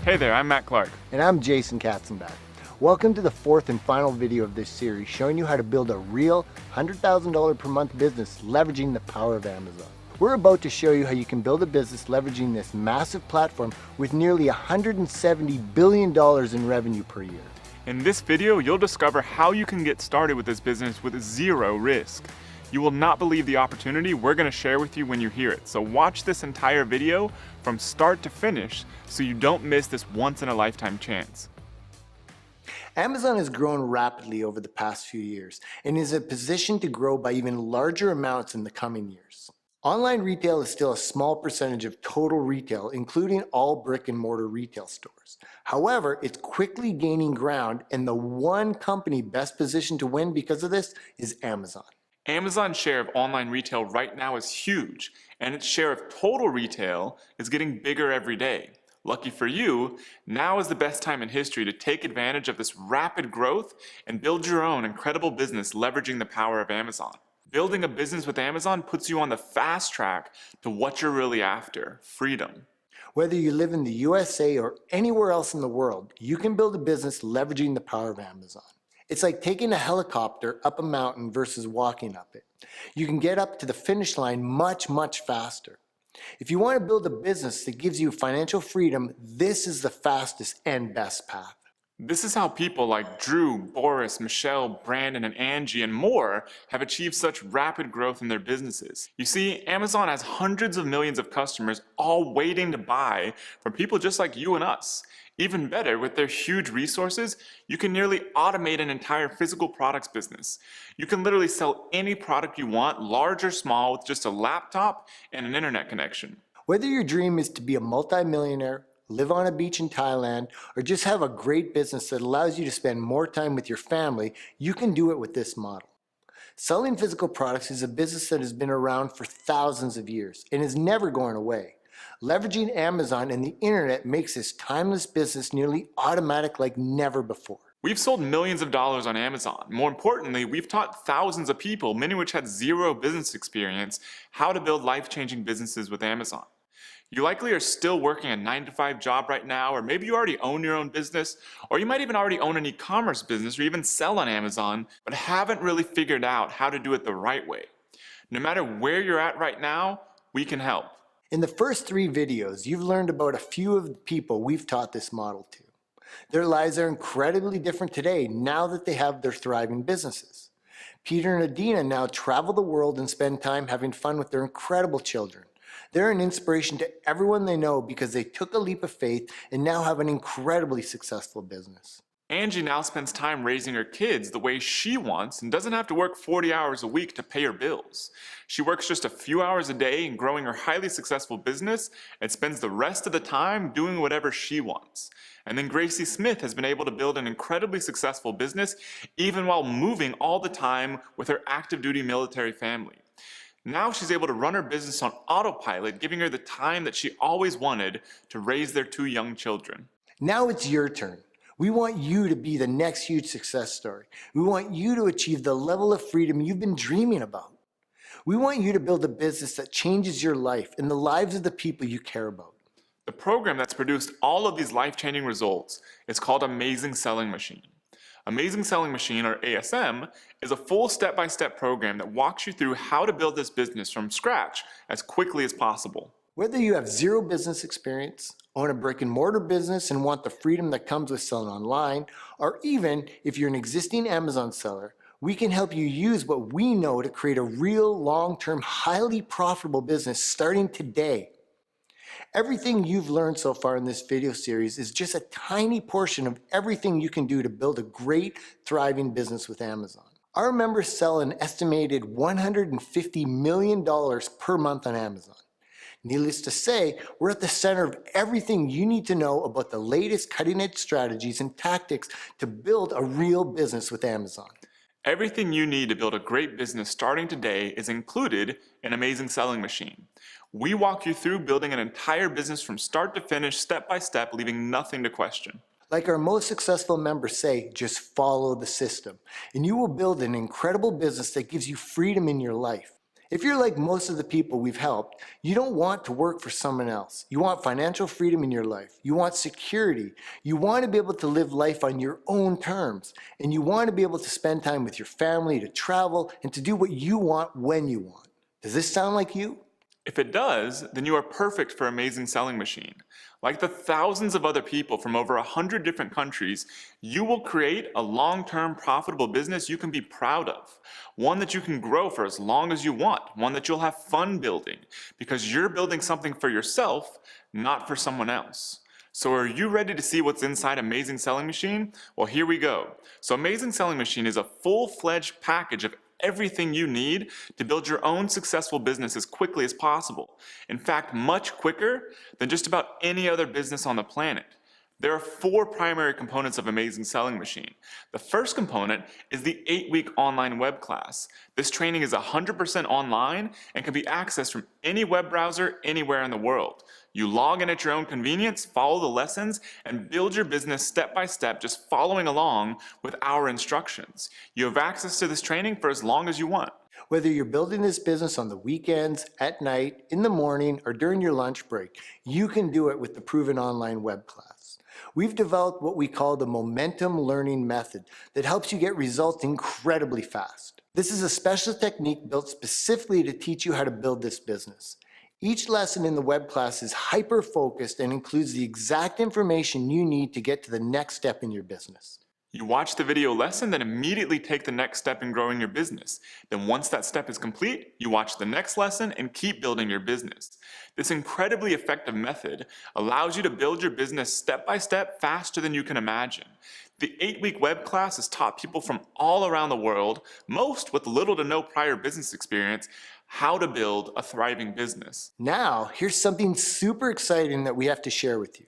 Hey there, I'm Matt Clark. And I'm Jason Katzenbach. Welcome to the fourth and final video of this series showing you how to build a real $100,000 per month business leveraging the power of Amazon. We're about to show you how you can build a business leveraging this massive platform with nearly $170 billion in revenue per year. In this video, you'll discover how you can get started with this business with zero risk. You will not believe the opportunity we're going to share with you when you hear it. So watch this entire video from start to finish so you don't miss this once-in-a-lifetime chance. Amazon has grown rapidly over the past few years and is in a position to grow by even larger amounts in the coming years. Online retail is still a small percentage of total retail, including all brick and mortar retail stores. However, it's quickly gaining ground, and the one company best positioned to win because of this is Amazon. Amazon's share of online retail right now is huge, and its share of total retail is getting bigger every day. Lucky for you, now is the best time in history to take advantage of this rapid growth and build your own incredible business leveraging the power of Amazon. Building a business with Amazon puts you on the fast track to what you're really after, freedom. Whether you live in the USA or anywhere else in the world, you can build a business leveraging the power of Amazon. It's like taking a helicopter up a mountain versus walking up it. You can get up to the finish line much, much faster. If you want to build a business that gives you financial freedom, this is the fastest and best path. This is how people like Drew, Boris, Michelle, Brandon, and Angie, and more have achieved such rapid growth in their businesses. You see, Amazon has hundreds of millions of customers all waiting to buy from people just like you and us. Even better, with their huge resources, you can nearly automate an entire physical products business. You can literally sell any product you want, large or small, with just a laptop and an internet connection. Whether your dream is to be a multimillionaire, live on a beach in Thailand, or just have a great business that allows you to spend more time with your family, you can do it with this model. Selling physical products is a business that has been around for thousands of years and is never going away. Leveraging Amazon and the internet makes this timeless business nearly automatic like never before. We've sold millions of dollars on Amazon. More importantly, we've taught thousands of people, many of which had zero business experience, how to build life-changing businesses with Amazon. You likely are still working a 9-to-5 job right now, or maybe you already own your own business, or you might even already own an e-commerce business or even sell on Amazon, but haven't really figured out how to do it the right way. No matter where you're at right now, we can help. In the first 3 videos, you've learned about a few of the people we've taught this model to. Their lives are incredibly different today now that they have their thriving businesses. Peter and Adina now travel the world and spend time having fun with their incredible children. They're an inspiration to everyone they know because they took a leap of faith and now have an incredibly successful business. Angie now spends time raising her kids the way she wants and doesn't have to work 40 hours a week to pay her bills. She works just a few hours a day in growing her highly successful business and spends the rest of the time doing whatever she wants. And then Gracie Smith has been able to build an incredibly successful business even while moving all the time with her active duty military family. Now she's able to run her business on autopilot, giving her the time that she always wanted to raise their 2 young children. Now it's your turn. We want you to be the next huge success story. We want you to achieve the level of freedom you've been dreaming about. We want you to build a business that changes your life and the lives of the people you care about. The program that's produced all of these life-changing results is called Amazing Selling Machine. Amazing Selling Machine, or ASM, is a full step-by-step program that walks you through how to build this business from scratch as quickly as possible. Whether you have zero business experience, own a brick and mortar business and want the freedom that comes with selling online, or even if you're an existing Amazon seller, we can help you use what we know to create a real long-term, highly profitable business starting today. Everything you've learned so far in this video series is just a tiny portion of everything you can do to build a great, thriving business with Amazon. Our members sell an estimated $150 million per month on Amazon. Needless to say, we're at the center of everything you need to know about the latest cutting-edge strategies and tactics to build a real business with Amazon. Everything you need to build a great business starting today is included in Amazing Selling Machine. We walk you through building an entire business from start to finish, step by step, leaving nothing to question. Like our most successful members say, just follow the system, and you will build an incredible business that gives you freedom in your life. If you're like most of the people we've helped, you don't want to work for someone else. You want financial freedom in your life. You want security. You want to be able to live life on your own terms. And you want to be able to spend time with your family, to travel, and to do what you want when you want. Does this sound like you? If it does, then you are perfect for Amazing Selling Machine. Like the thousands of other people from over 100 different countries, you will create a long-term profitable business you can be proud of. One that you can grow for as long as you want. One that you'll have fun building. Because you're building something for yourself, not for someone else. So are you ready to see what's inside Amazing Selling Machine? Well, here we go. So Amazing Selling Machine is a full-fledged package of everything you need to build your own successful business as quickly as possible. In fact, much quicker than just about any other business on the planet. There are 4 primary components of Amazing Selling Machine. The first component is the 8-week online web class. This training is 100% online and can be accessed from any web browser anywhere in the world. You log in at your own convenience, follow the lessons, and build your business step by step, just following along with our instructions. You have access to this training for as long as you want. Whether you're building this business on the weekends, at night, in the morning, or during your lunch break, you can do it with the proven online web class. We've developed what we call the momentum learning method that helps you get results incredibly fast. This is a special technique built specifically to teach you how to build this business. Each lesson in the web class is hyper-focused and includes the exact information you need to get to the next step in your business. You watch the video lesson, then immediately take the next step in growing your business. Then once that step is complete, you watch the next lesson and keep building your business. This incredibly effective method allows you to build your business step by step faster than you can imagine. The 8-week web class has taught people from all around the world, most with little to no prior business experience, how to build a thriving business. Now, here's something super exciting that we have to share with you.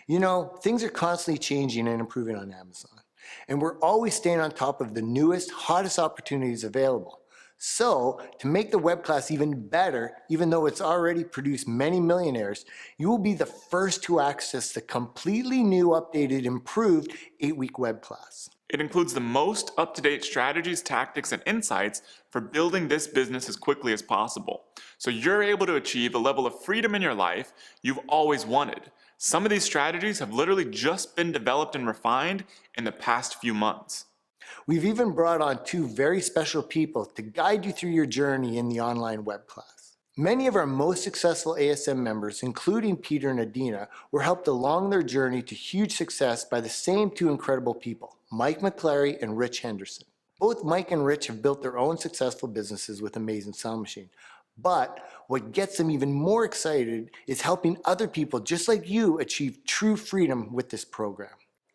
You know, things are constantly changing and improving on Amazon. And we're always staying on top of the newest, hottest opportunities available. So, to make the web class even better, even though it's already produced many millionaires, you will be the first to access the completely new, updated, improved 8-week web class. It includes the most up-to-date strategies, tactics, and insights for building this business as quickly as possible. So you're able to achieve the level of freedom in your life you've always wanted. Some of these strategies have literally just been developed and refined in the past few months. We've even brought on 2 very special people to guide you through your journey in the online web class. Many of our most successful ASM members, including Peter and Adina, were helped along their journey to huge success by the same 2 incredible people, Mike McClary and Rich Henderson. Both Mike and Rich have built their own successful businesses with Amazing Selling Machine. But what gets them even more excited is helping other people just like you achieve true freedom with this program.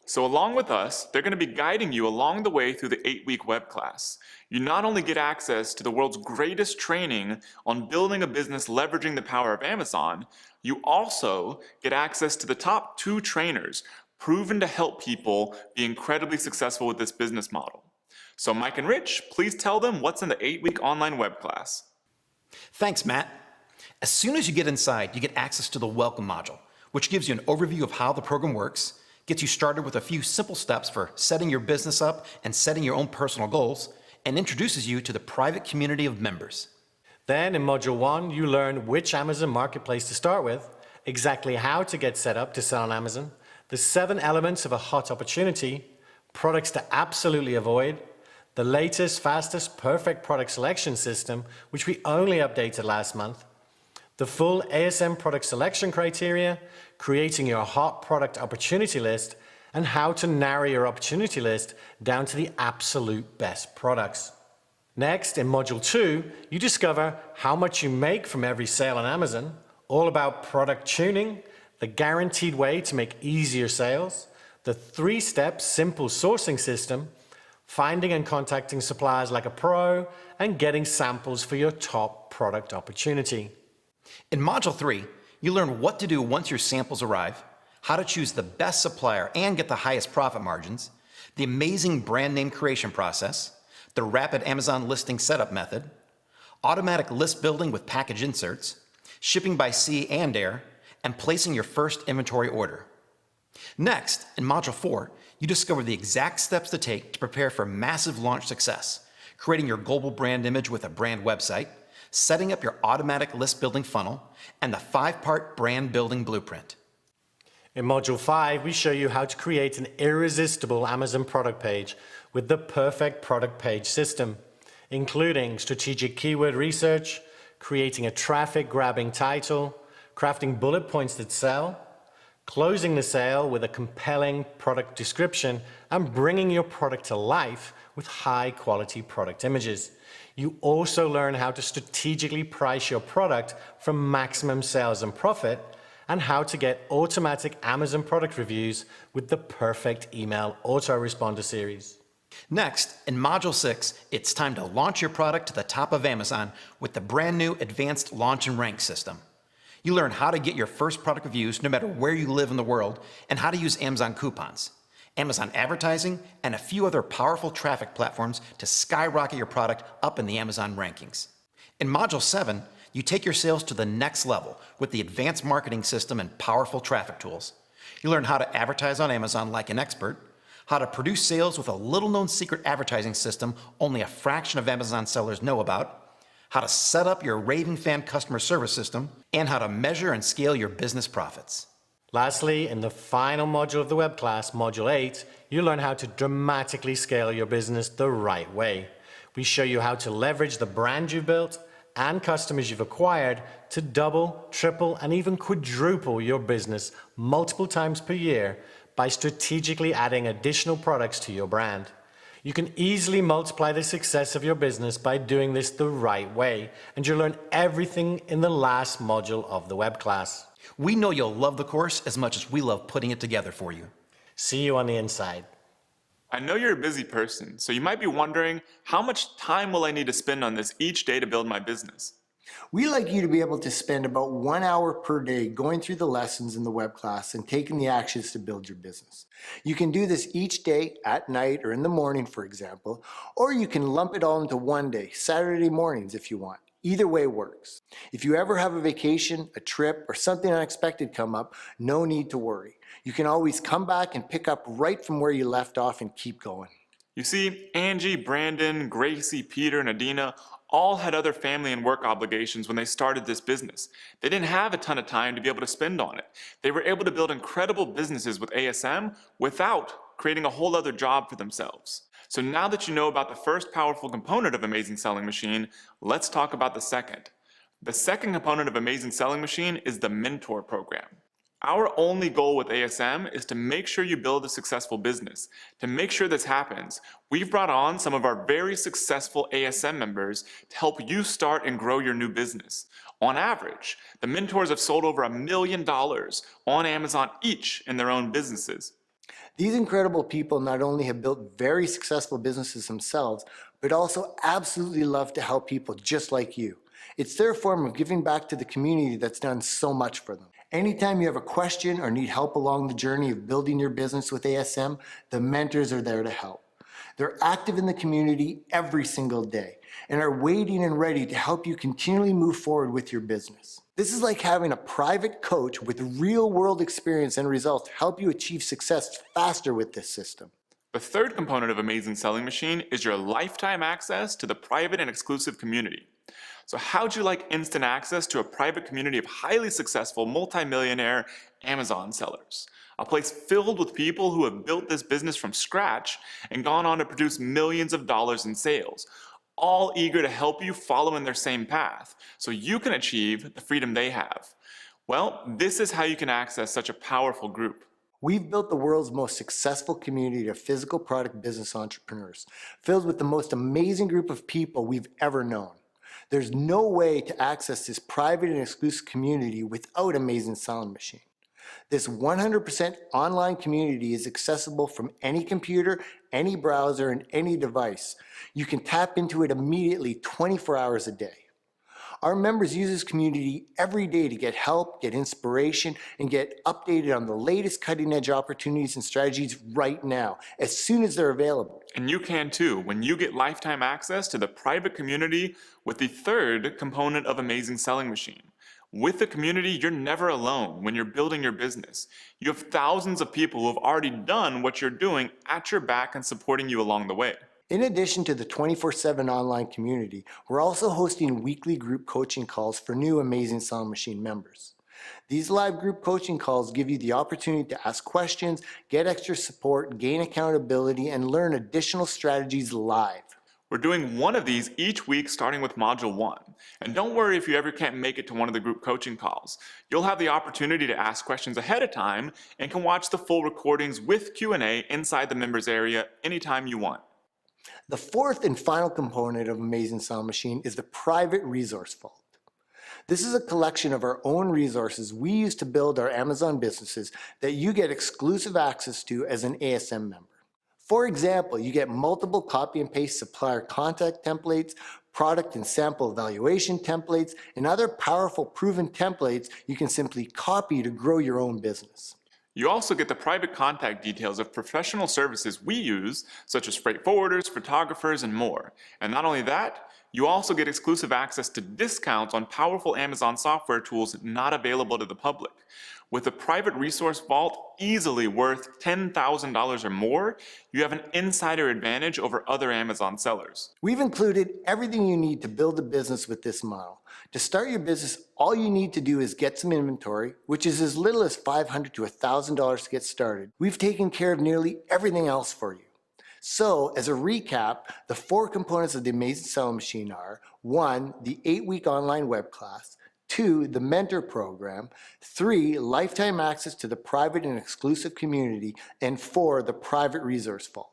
So along with us, they're going to be guiding you along the way through the 8-week web class. You not only get access to the world's greatest training on building a business leveraging the power of Amazon, you also get access to the top 2 trainers proven to help people be incredibly successful with this business model. So Mike and Rich, please tell them what's in the 8-week online web class. Thanks, Matt. As soon as you get inside, you get access to the Welcome module, which gives you an overview of how the program works, gets you started with a few simple steps for setting your business up and setting your own personal goals, and introduces you to the private community of members. Then in Module 1, you learn which Amazon marketplace to start with, exactly how to get set up to sell on Amazon, the 7 elements of a hot opportunity, products to absolutely avoid, the latest, fastest, perfect product selection system, which we only updated last month, the full ASM product selection criteria, creating your hot product opportunity list, and how to narrow your opportunity list down to the absolute best products. Next, in Module 2, you discover how much you make from every sale on Amazon, all about product tuning, the guaranteed way to make easier sales, the 3-step simple sourcing system, finding and contacting suppliers like a pro, and getting samples for your top product opportunity. In Module 3, you learn what to do once your samples arrive, how to choose the best supplier and get the highest profit margins, the amazing brand name creation process, the rapid Amazon listing setup method, automatic list building with package inserts, shipping by sea and air, and placing your first inventory order. Next, in Module 4, you discover the exact steps to take to prepare for massive launch success, creating your global brand image with a brand website, setting up your automatic list building funnel, and the 5-part brand building blueprint. In Module 5, we show you how to create an irresistible Amazon product page with the perfect product page system, including strategic keyword research, creating a traffic-grabbing title, crafting bullet points that sell, closing the sale with a compelling product description, and bringing your product to life with high-quality product images. You also learn how to strategically price your product for maximum sales and profit, and how to get automatic Amazon product reviews with the perfect email autoresponder series. Next, in Module 6, it's time to launch your product to the top of Amazon with the brand new Advanced Launch and Rank system. You learn how to get your first product reviews no matter where you live in the world, and how to use Amazon coupons, Amazon advertising, and a few other powerful traffic platforms to skyrocket your product up in the Amazon rankings. In Module 7, you take your sales to the next level with the advanced marketing system and powerful traffic tools. You learn how to advertise on Amazon like an expert, how to produce sales with a little-known secret advertising system only a fraction of Amazon sellers know about, how to set up your raving fan customer service system, and how to measure and scale your business profits. Lastly, in the final module of the web class, Module 8, you learn how to dramatically scale your business the right way. We show you how to leverage the brand you've built and customers you've acquired to double, triple, and even quadruple your business multiple times per year by strategically adding additional products to your brand. You can easily multiply the success of your business by doing this the right way, and you'll learn everything in the last module of the web class. We know you'll love the course as much as we love putting it together for you. See you on the inside. I know you're a busy person, so you might be wondering, how much time will I need to spend on this each day to build my business? We like you to be able to spend about 1 hour per day going through the lessons in the web class and taking the actions to build your business. You can do this each day at night or in the morning, for example, or you can lump it all into one day, Saturday mornings if you want. Either way works. If you ever have a vacation, a trip, or something unexpected come up, no need to worry. You can always come back and pick up right from where you left off and keep going. You see, Angie, Brandon, Gracie, Peter, and Adina all had other family and work obligations when they started this business. They didn't have a ton of time to be able to spend on it. They were able to build incredible businesses with ASM without creating a whole other job for themselves. So now that you know about the first powerful component of Amazing Selling Machine, let's talk about the second. The second component of Amazing Selling Machine is the Mentor Program. Our only goal with ASM is to make sure you build a successful business. To make sure this happens, we've brought on some of our very successful ASM members to help you start and grow your new business. On average, the mentors have sold over $1 million on Amazon each in their own businesses. These incredible people not only have built very successful businesses themselves, but also absolutely love to help people just like you. It's their form of giving back to the community that's done so much for them. Anytime you have a question or need help along the journey of building your business with ASM, the mentors are there to help. They're active in the community every single day and are waiting and ready to help you continually move forward with your business. This is like having a private coach with real world experience and results to help you achieve success faster with this system. The third component of Amazing Selling Machine is your lifetime access to the private and exclusive community. So how'd you like instant access to a private community of highly successful multimillionaire Amazon sellers? A place filled with people who have built this business from scratch and gone on to produce millions of dollars in sales, all eager to help you follow in their same path so you can achieve the freedom they have. Well, this is how you can access such a powerful group. We've built the world's most successful community of physical product business entrepreneurs, filled with the most amazing group of people we've ever known. There's no way to access this private and exclusive community without Amazing Selling Machine. This 100% online community is accessible from any computer, any browser, and any device. You can tap into it immediately 24 hours a day. Our members use this community every day to get help, get inspiration, and get updated on the latest cutting-edge opportunities and strategies right now, as soon as they're available. And you can too when you get lifetime access to the private community with the third component of Amazing Selling Machine. With the community, you're never alone when you're building your business. You have thousands of people who have already done what you're doing at your back and supporting you along the way. In addition to the 24/7 online community, we're also hosting weekly group coaching calls for new Amazing Selling Machine members. These live group coaching calls give you the opportunity to ask questions, get extra support, gain accountability, and learn additional strategies live. We're doing one of these each week starting with Module 1. And don't worry if you ever can't make it to one of the group coaching calls. You'll have the opportunity to ask questions ahead of time and can watch the full recordings with Q&A inside the members area anytime you want. The fourth and final component of Amazing Selling Machine is the private resource vault. This is a collection of our own resources we use to build our Amazon businesses that you get exclusive access to as an ASM member. For example, you get multiple copy and paste supplier contact templates, product and sample evaluation templates, and other powerful proven templates you can simply copy to grow your own business. You also get the private contact details of professional services we use, such as freight forwarders, photographers, and more. And not only that, you also get exclusive access to discounts on powerful Amazon software tools not available to the public. With a private resource vault easily worth $10,000 or more, you have an insider advantage over other Amazon sellers. We've included everything you need to build a business with this model. To start your business, all you need to do is get some inventory, which is as little as $500 to $1,000 to get started. We've taken care of nearly everything else for you. So, as a recap, the four components of the Amazing Selling Machine are: 1, the 8-week online web class; 2, the mentor program; 3, lifetime access to the private and exclusive community; and 4, the private resource vault.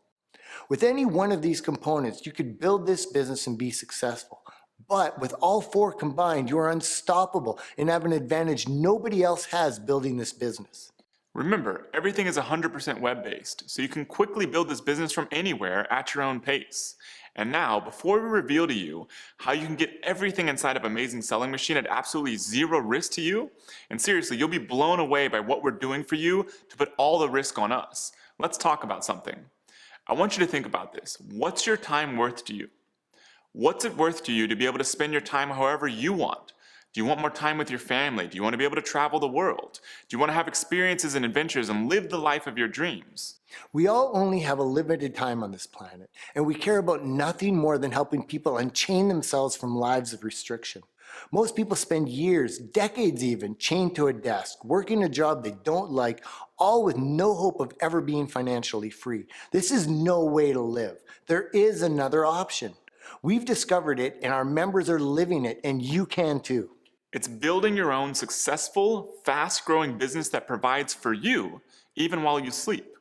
With any one of these components, you could build this business and be successful. But with all four combined, you are unstoppable and have an advantage nobody else has building this business. Remember, everything is 100% web-based, so you can quickly build this business from anywhere at your own pace. And now, before we reveal to you how you can get everything inside of Amazing Selling Machine at absolutely zero risk to you, and seriously, you'll be blown away by what we're doing for you to put all the risk on us. Let's talk about something. I want you to think about this. What's your time worth to you? What's it worth to you to be able to spend your time however you want? Do you want more time with your family? Do you want to be able to travel the world? Do you want to have experiences and adventures and live the life of your dreams? We all only have a limited time on this planet, and we care about nothing more than helping people unchain themselves from lives of restriction. Most people spend years, decades even, chained to a desk, working a job they don't like, all with no hope of ever being financially free. This is no way to live. There is another option. We've discovered it, and our members are living it, and you can too. It's building your own successful, fast-growing business that provides for you, even while you sleep.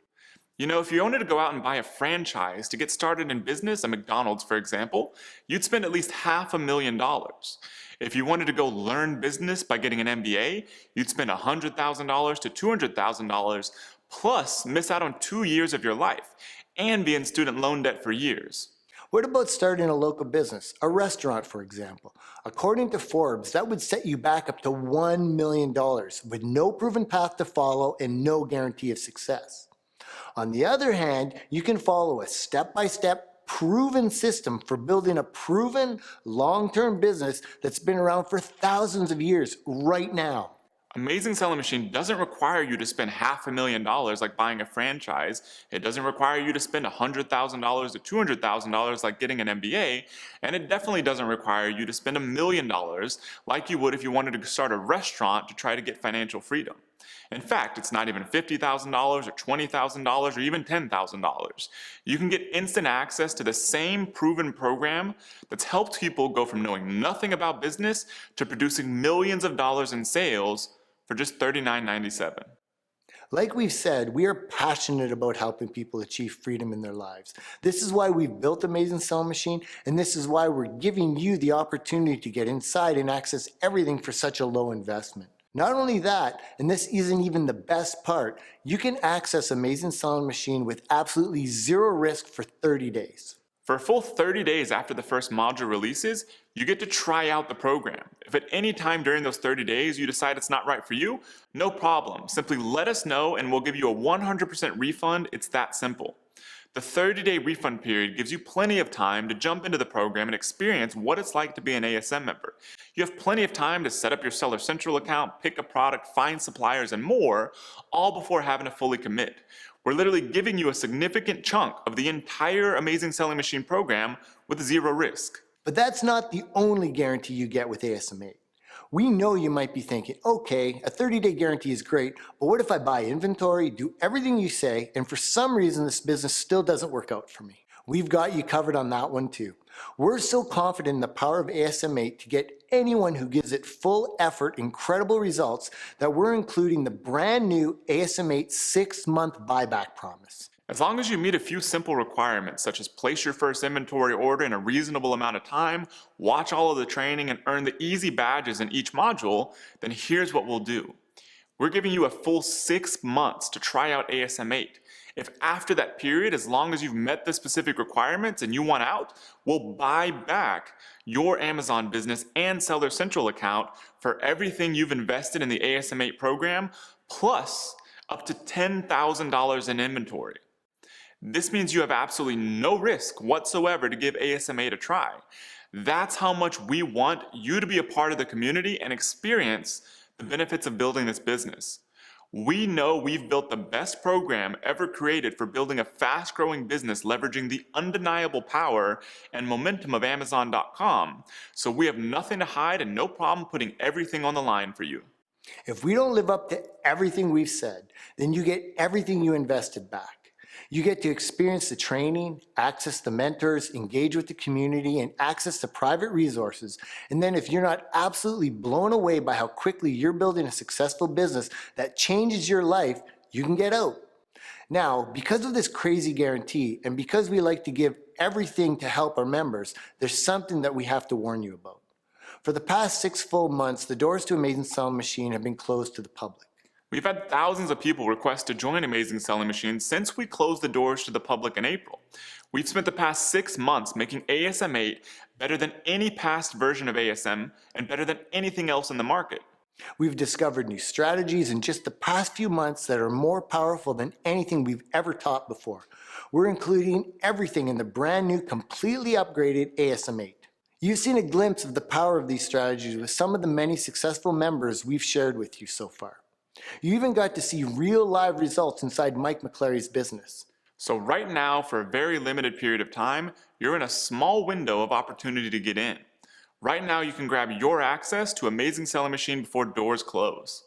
You know, if you wanted to go out and buy a franchise to get started in business, at McDonald's, for example, you'd spend at least $500,000. If you wanted to go learn business by getting an MBA, you'd spend $100,000 to $200,000 plus miss out on 2 years of your life and be in student loan debt for years. What about starting a local business, a restaurant, for example? According to Forbes, that would set you back up to $1 million with no proven path to follow and no guarantee of success. On the other hand, you can follow a step-by-step proven system for building a proven long-term business that's been around for thousands of years right now. Amazing Selling Machine doesn't require you to spend $500,000 like buying a franchise. It doesn't require you to spend $100,000 to $200,000 like getting an MBA. And it definitely doesn't require you to spend $1 million like you would if you wanted to start a restaurant to try to get financial freedom. In fact, it's not even $50,000 or $20,000 or even $10,000. You can get instant access to the same proven program that's helped people go from knowing nothing about business to producing millions of dollars in sales for just $39.97. Like we've said, we are passionate about helping people achieve freedom in their lives. This is why we've built Amazing Selling Machine, and this is why we're giving you the opportunity to get inside and access everything for such a low investment. Not only that, and this isn't even the best part, you can access Amazing Selling Machine with absolutely zero risk for 30 days. For a full 30 days after the first module releases, you get to try out the program. If at any time during those 30 days you decide it's not right for you, no problem. Simply let us know and we'll give you a 100% refund. It's that simple. The 30-day refund period gives you plenty of time to jump into the program and experience what it's like to be an ASM member. You have plenty of time to set up your Seller Central account, pick a product, find suppliers, and more, all before having to fully commit. We're literally giving you a significant chunk of the entire Amazing Selling Machine program with zero risk. But that's not the only guarantee you get with ASM 8. We know you might be thinking, okay, a 30-day guarantee is great, but what if I buy inventory, do everything you say, and for some reason this business still doesn't work out for me? We've got you covered on that one too. We're so confident in the power of ASM 8 to get anyone who gives it full effort incredible results that we're including the brand new ASM 8 6-month buyback promise. As long as you meet a few simple requirements, such as place your first inventory order in a reasonable amount of time, watch all of the training, and earn the easy badges in each module, then here's what we'll do. We're giving you a full 6 months to try out ASM 8. If after that period, as long as you've met the specific requirements and you want out, we'll buy back your Amazon business and Seller Central account for everything you've invested in the ASM 8 program, plus up to $10,000 in inventory. This means you have absolutely no risk whatsoever to give ASM 8 a try. That's how much we want you to be a part of the community and experience the benefits of building this business. We know we've built the best program ever created for building a fast-growing business leveraging the undeniable power and momentum of Amazon.com, so we have nothing to hide and no problem putting everything on the line for you. If we don't live up to everything we've said, then you get everything you invested back. You get to experience the training, access the mentors, engage with the community, and access to private resources. And then if you're not absolutely blown away by how quickly you're building a successful business that changes your life, you can get out. Now, because of this crazy guarantee, and because we like to give everything to help our members, there's something that we have to warn you about. For the past 6 full months, the doors to Amazing Selling Machine have been closed to the public. We've had thousands of people request to join Amazing Selling Machine since we closed the doors to the public in April. We've spent the past 6 months making ASM 8 better than any past version of ASM and better than anything else in the market. We've discovered new strategies in just the past few months that are more powerful than anything we've ever taught before. We're including everything in the brand new, completely upgraded ASM 8. You've seen a glimpse of the power of these strategies with some of the many successful members we've shared with you so far. You even got to see real live results inside Mike McClary's business. So right now, for a very limited period of time, you're in a small window of opportunity to get in. Right now, you can grab your access to Amazing Selling Machine before doors close.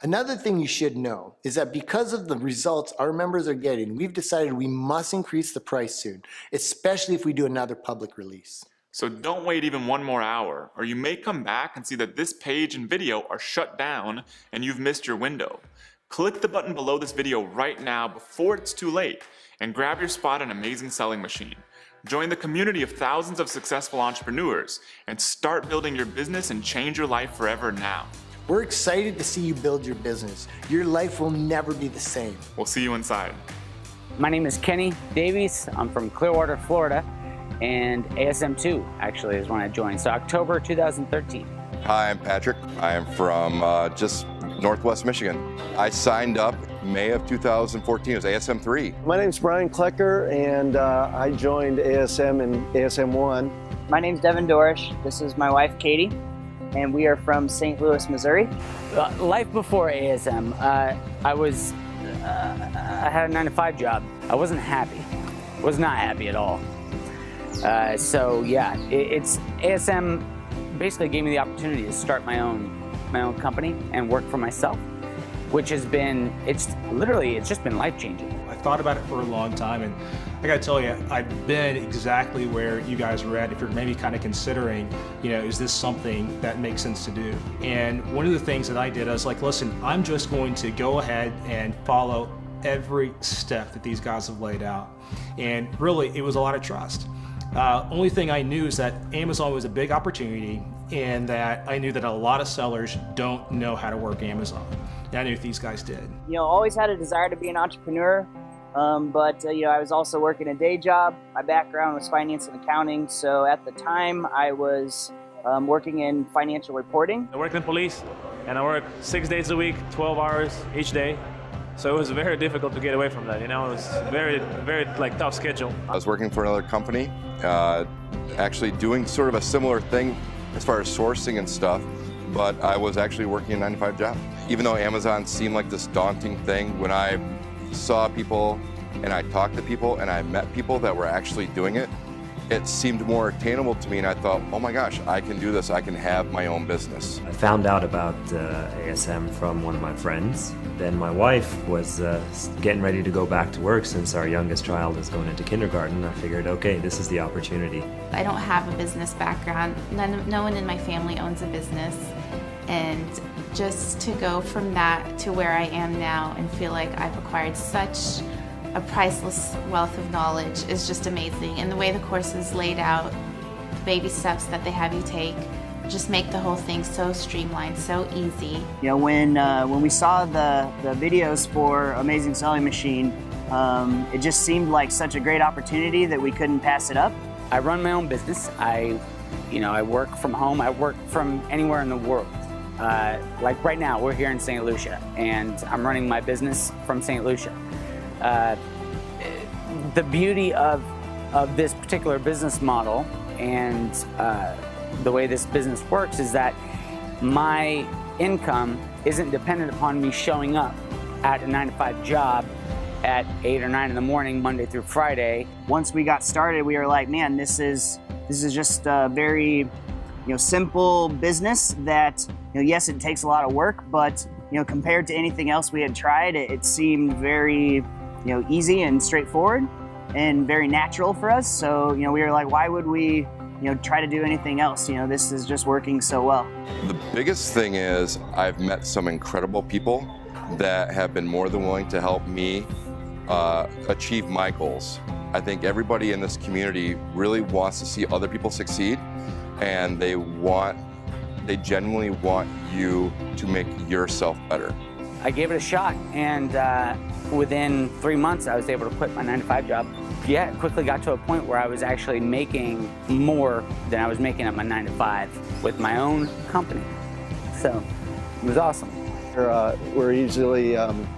Another thing you should know is that because of the results our members are getting, we've decided we must increase the price soon, especially if we do another public release. So don't wait even 1 more hour, or you may come back and see that this page and video are shut down and you've missed your window. Click the button below this video right now before it's too late and grab your spot on Amazing Selling Machine. Join the community of thousands of successful entrepreneurs and start building your business and change your life forever now. We're excited to see you build your business. Your life will never be the same. We'll see you inside. My name is Kenny Davies. I'm from Clearwater, Florida, and ASM2 actually is when I joined, so October 2013. Hi, I'm Patrick. I am from just Northwest Michigan. I signed up May of 2014. It was ASM3. My name's Brian Klecker, and I joined ASM in ASM1. My name's Devin Dorish. This is my wife, Katie, and we are from St. Louis, Missouri. Life before ASM, I had a 9-to-5 job. I wasn't happy. Was not happy at all. So yeah, it's ASM basically gave me the opportunity to start my own company and work for myself, which has been, it's just been life-changing. I thought about it for a long time, and I gotta tell you, I've been exactly where you guys were at. If you're maybe kind of considering, is this something that makes sense to do? And one of the things that I did, I was like, listen, I'm just going to go ahead and follow every step that these guys have laid out. And really, it was a lot of trust. Only thing I knew is that Amazon was a big opportunity, and that I knew that a lot of sellers don't know how to work Amazon. And I knew these guys did. Always had a desire to be an entrepreneur, but I was also working a day job. My background was finance and accounting, so at the time I was working in financial reporting. I worked in police, and I worked 6 days a week, 12 hours each day. So it was very difficult to get away from that. It was very, very tough schedule. I was working for another company, actually doing sort of a similar thing as far as sourcing and stuff, but I was actually working a 9-to-5 job. Even though Amazon seemed like this daunting thing, when I saw people and I talked to people and I met people that were actually doing it, it seemed more attainable to me, and I thought, oh my gosh, I can do this, I can have my own business. I found out about ASM from one of my friends. Then my wife was getting ready to go back to work since our youngest child is going into kindergarten. I figured, okay, this is the opportunity. I don't have a business background. No one in my family owns a business. And just to go from that to where I am now and feel like I've acquired such a priceless wealth of knowledge is just amazing. And the way the course is laid out, the baby steps that they have you take, just make the whole thing so streamlined, so easy. When we saw the videos for Amazing Selling Machine, it just seemed like such a great opportunity that we couldn't pass it up. I run my own business. I work from home. I work from anywhere in the world. Like right now, we're here in St. Lucia, and I'm running my business from St. Lucia. The beauty of this particular business model and the way this business works is that my income isn't dependent upon me showing up at a 9-to-5 job at 8 or 9 in the morning, Monday through Friday. Once we got started, we were like, man, this is just a very simple business that yes, it takes a lot of work, but compared to anything else we had tried, it seemed very easy and straightforward and very natural for us. So we were like, why would we try to do anything else? This is just working so well. The biggest thing is I've met some incredible people that have been more than willing to help me achieve my goals. I think everybody in this community really wants to see other people succeed, and they genuinely want you to make yourself better. I gave it a shot, and within 3 months, I was able to quit my 9-to-5 job. Yeah, it quickly got to a point where I was actually making more than I was making at my 9-to-5 with my own company. So it was awesome. We're easily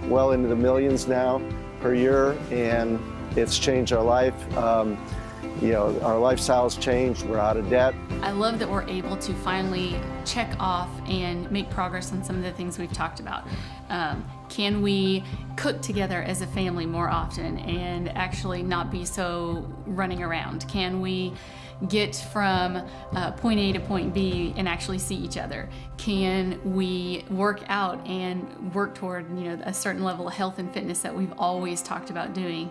well into the millions now per year, and it's changed our life. Our lifestyle's changed, we're out of debt. I love that we're able to finally check off and make progress on some of the things we've talked about. Can we cook together as a family more often and actually not be so running around? Can we get from point A to point B and actually see each other? Can we work out and work toward a certain level of health and fitness that we've always talked about doing?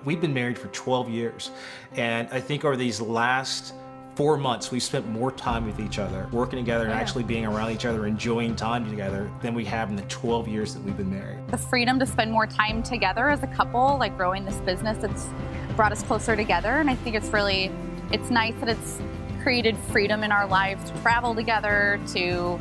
We've been married for 12 years, and I think over these last 4 months, we've spent more time with each other, working together and actually being around each other, enjoying time together than we have in the 12 years that we've been married. The freedom to spend more time together as a couple, like growing this business, it's brought us closer together, and I think it's nice that it's created freedom in our lives to travel together, to,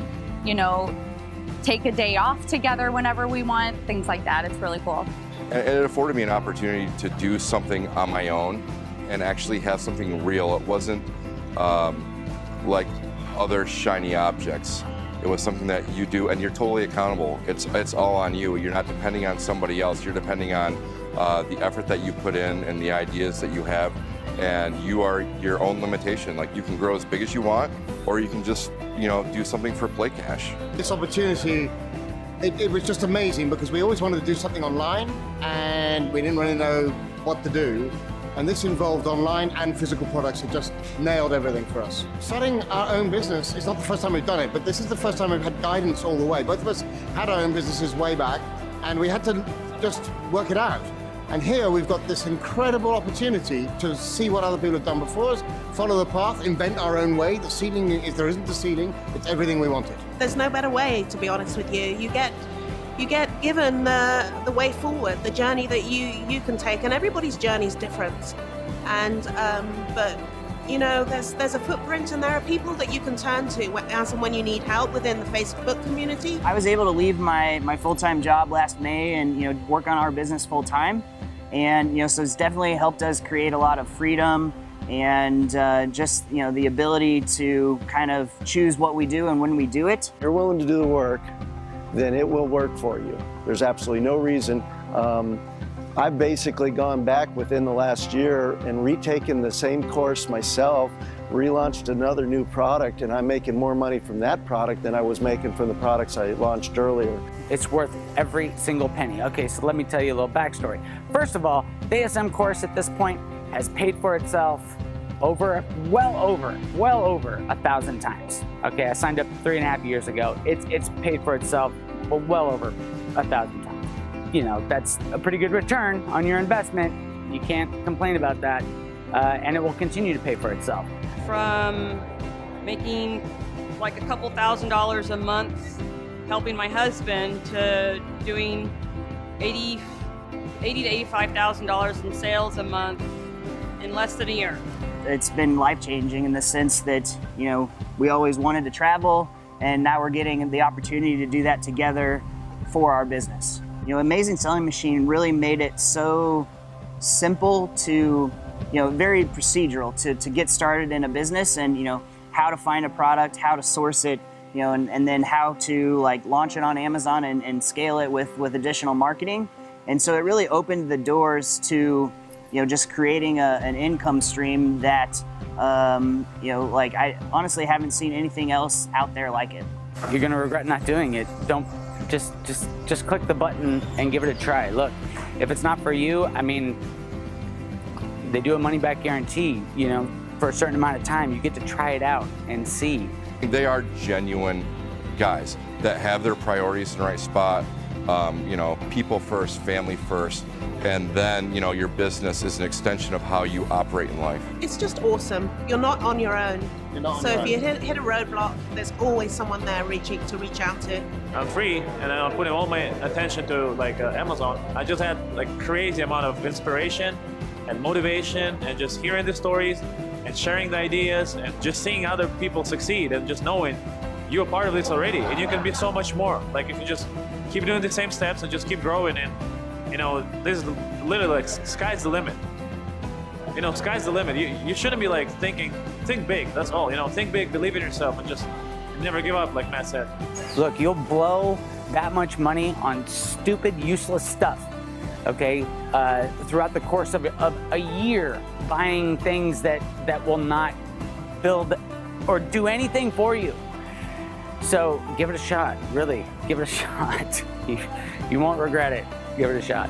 take a day off together whenever we want, things like that. It's really cool. And it afforded me an opportunity to do something on my own and actually have something real. It wasn't like other shiny objects. It was something that you do and you're totally accountable. It's all on you. You're not depending on somebody else. You're depending on the effort that you put in and the ideas that you have, and you are your own limitation. Like, you can grow as big as you want, or you can just, do something for play cash. This opportunity, it was just amazing because we always wanted to do something online and we didn't really know what to do. And this involved online and physical products. It just nailed everything for us. Starting our own business is not the first time we've done it, but this is the first time we've had guidance all the way. Both of us had our own businesses way back, and we had to just work it out. And here we've got this incredible opportunity to see what other people have done before us, follow the path, invent our own way. The ceiling, if there isn't a ceiling, it's everything we wanted. There's no better way, to be honest with you. You get given the way forward, the journey that you can take, and everybody's journey is different. And but there's a footprint, and there are people that you can turn to as and when you need help within the Facebook community. I was able to leave my full-time job last May and work on our business full-time, and so it's definitely helped us create a lot of freedom and just the ability to kind of choose what we do and when we do it. If you're willing to do the work, then it will work for you. There's absolutely no reason. I've basically gone back within the last year and retaken the same course myself, relaunched another new product, and I'm making more money from that product than I was making from the products I launched earlier. It's worth every single penny. Okay, so let me tell you a little backstory. First of all, the ASM course at this point has paid for itself well over 1,000 times. Okay, I signed up 3.5 years ago. It's paid for itself well over 1,000 times. That's a pretty good return on your investment. You can't complain about that, and it will continue to pay for itself. From making like a couple $1,000s a month helping my husband to doing $80,000 to $85,000 in sales a month in less than a year. It's been life-changing in the sense that, we always wanted to travel, and now we're getting the opportunity to do that together for our business. Amazing Selling Machine really made it so simple to, very procedural to get started in a business, and, how to find a product, how to source it, and then how to launch it on Amazon and scale it with additional marketing. And so it really opened the doors to just creating an income stream that, I honestly haven't seen anything else out there like it. You're gonna regret not doing it. Don't just click the button and give it a try. Look, if it's not for you, they do a money-back guarantee. For a certain amount of time, you get to try it out and see. They are genuine guys that have their priorities in the right spot. People first, family first, and then, your business is an extension of how you operate in life. It's just awesome. You're not on your own. So if you hit a roadblock, there's always someone there to reach out to. I'm free, and I'm putting all my attention to Amazon. I just had crazy amount of inspiration and motivation, and just hearing the stories and sharing the ideas and just seeing other people succeed, and just knowing you're part of this already, and you can be so much more. If you just keep doing the same steps and just keep growing, and this is literally sky's the limit. Sky's the limit. You shouldn't be think big, that's all. Think big, believe in yourself, and just never give up, like Matt said. Look, you'll blow that much money on stupid, useless stuff, okay? Throughout the course of a year, buying things that will not build or do anything for you. So give it a shot, really, give it a shot. You won't regret it. Give it a shot.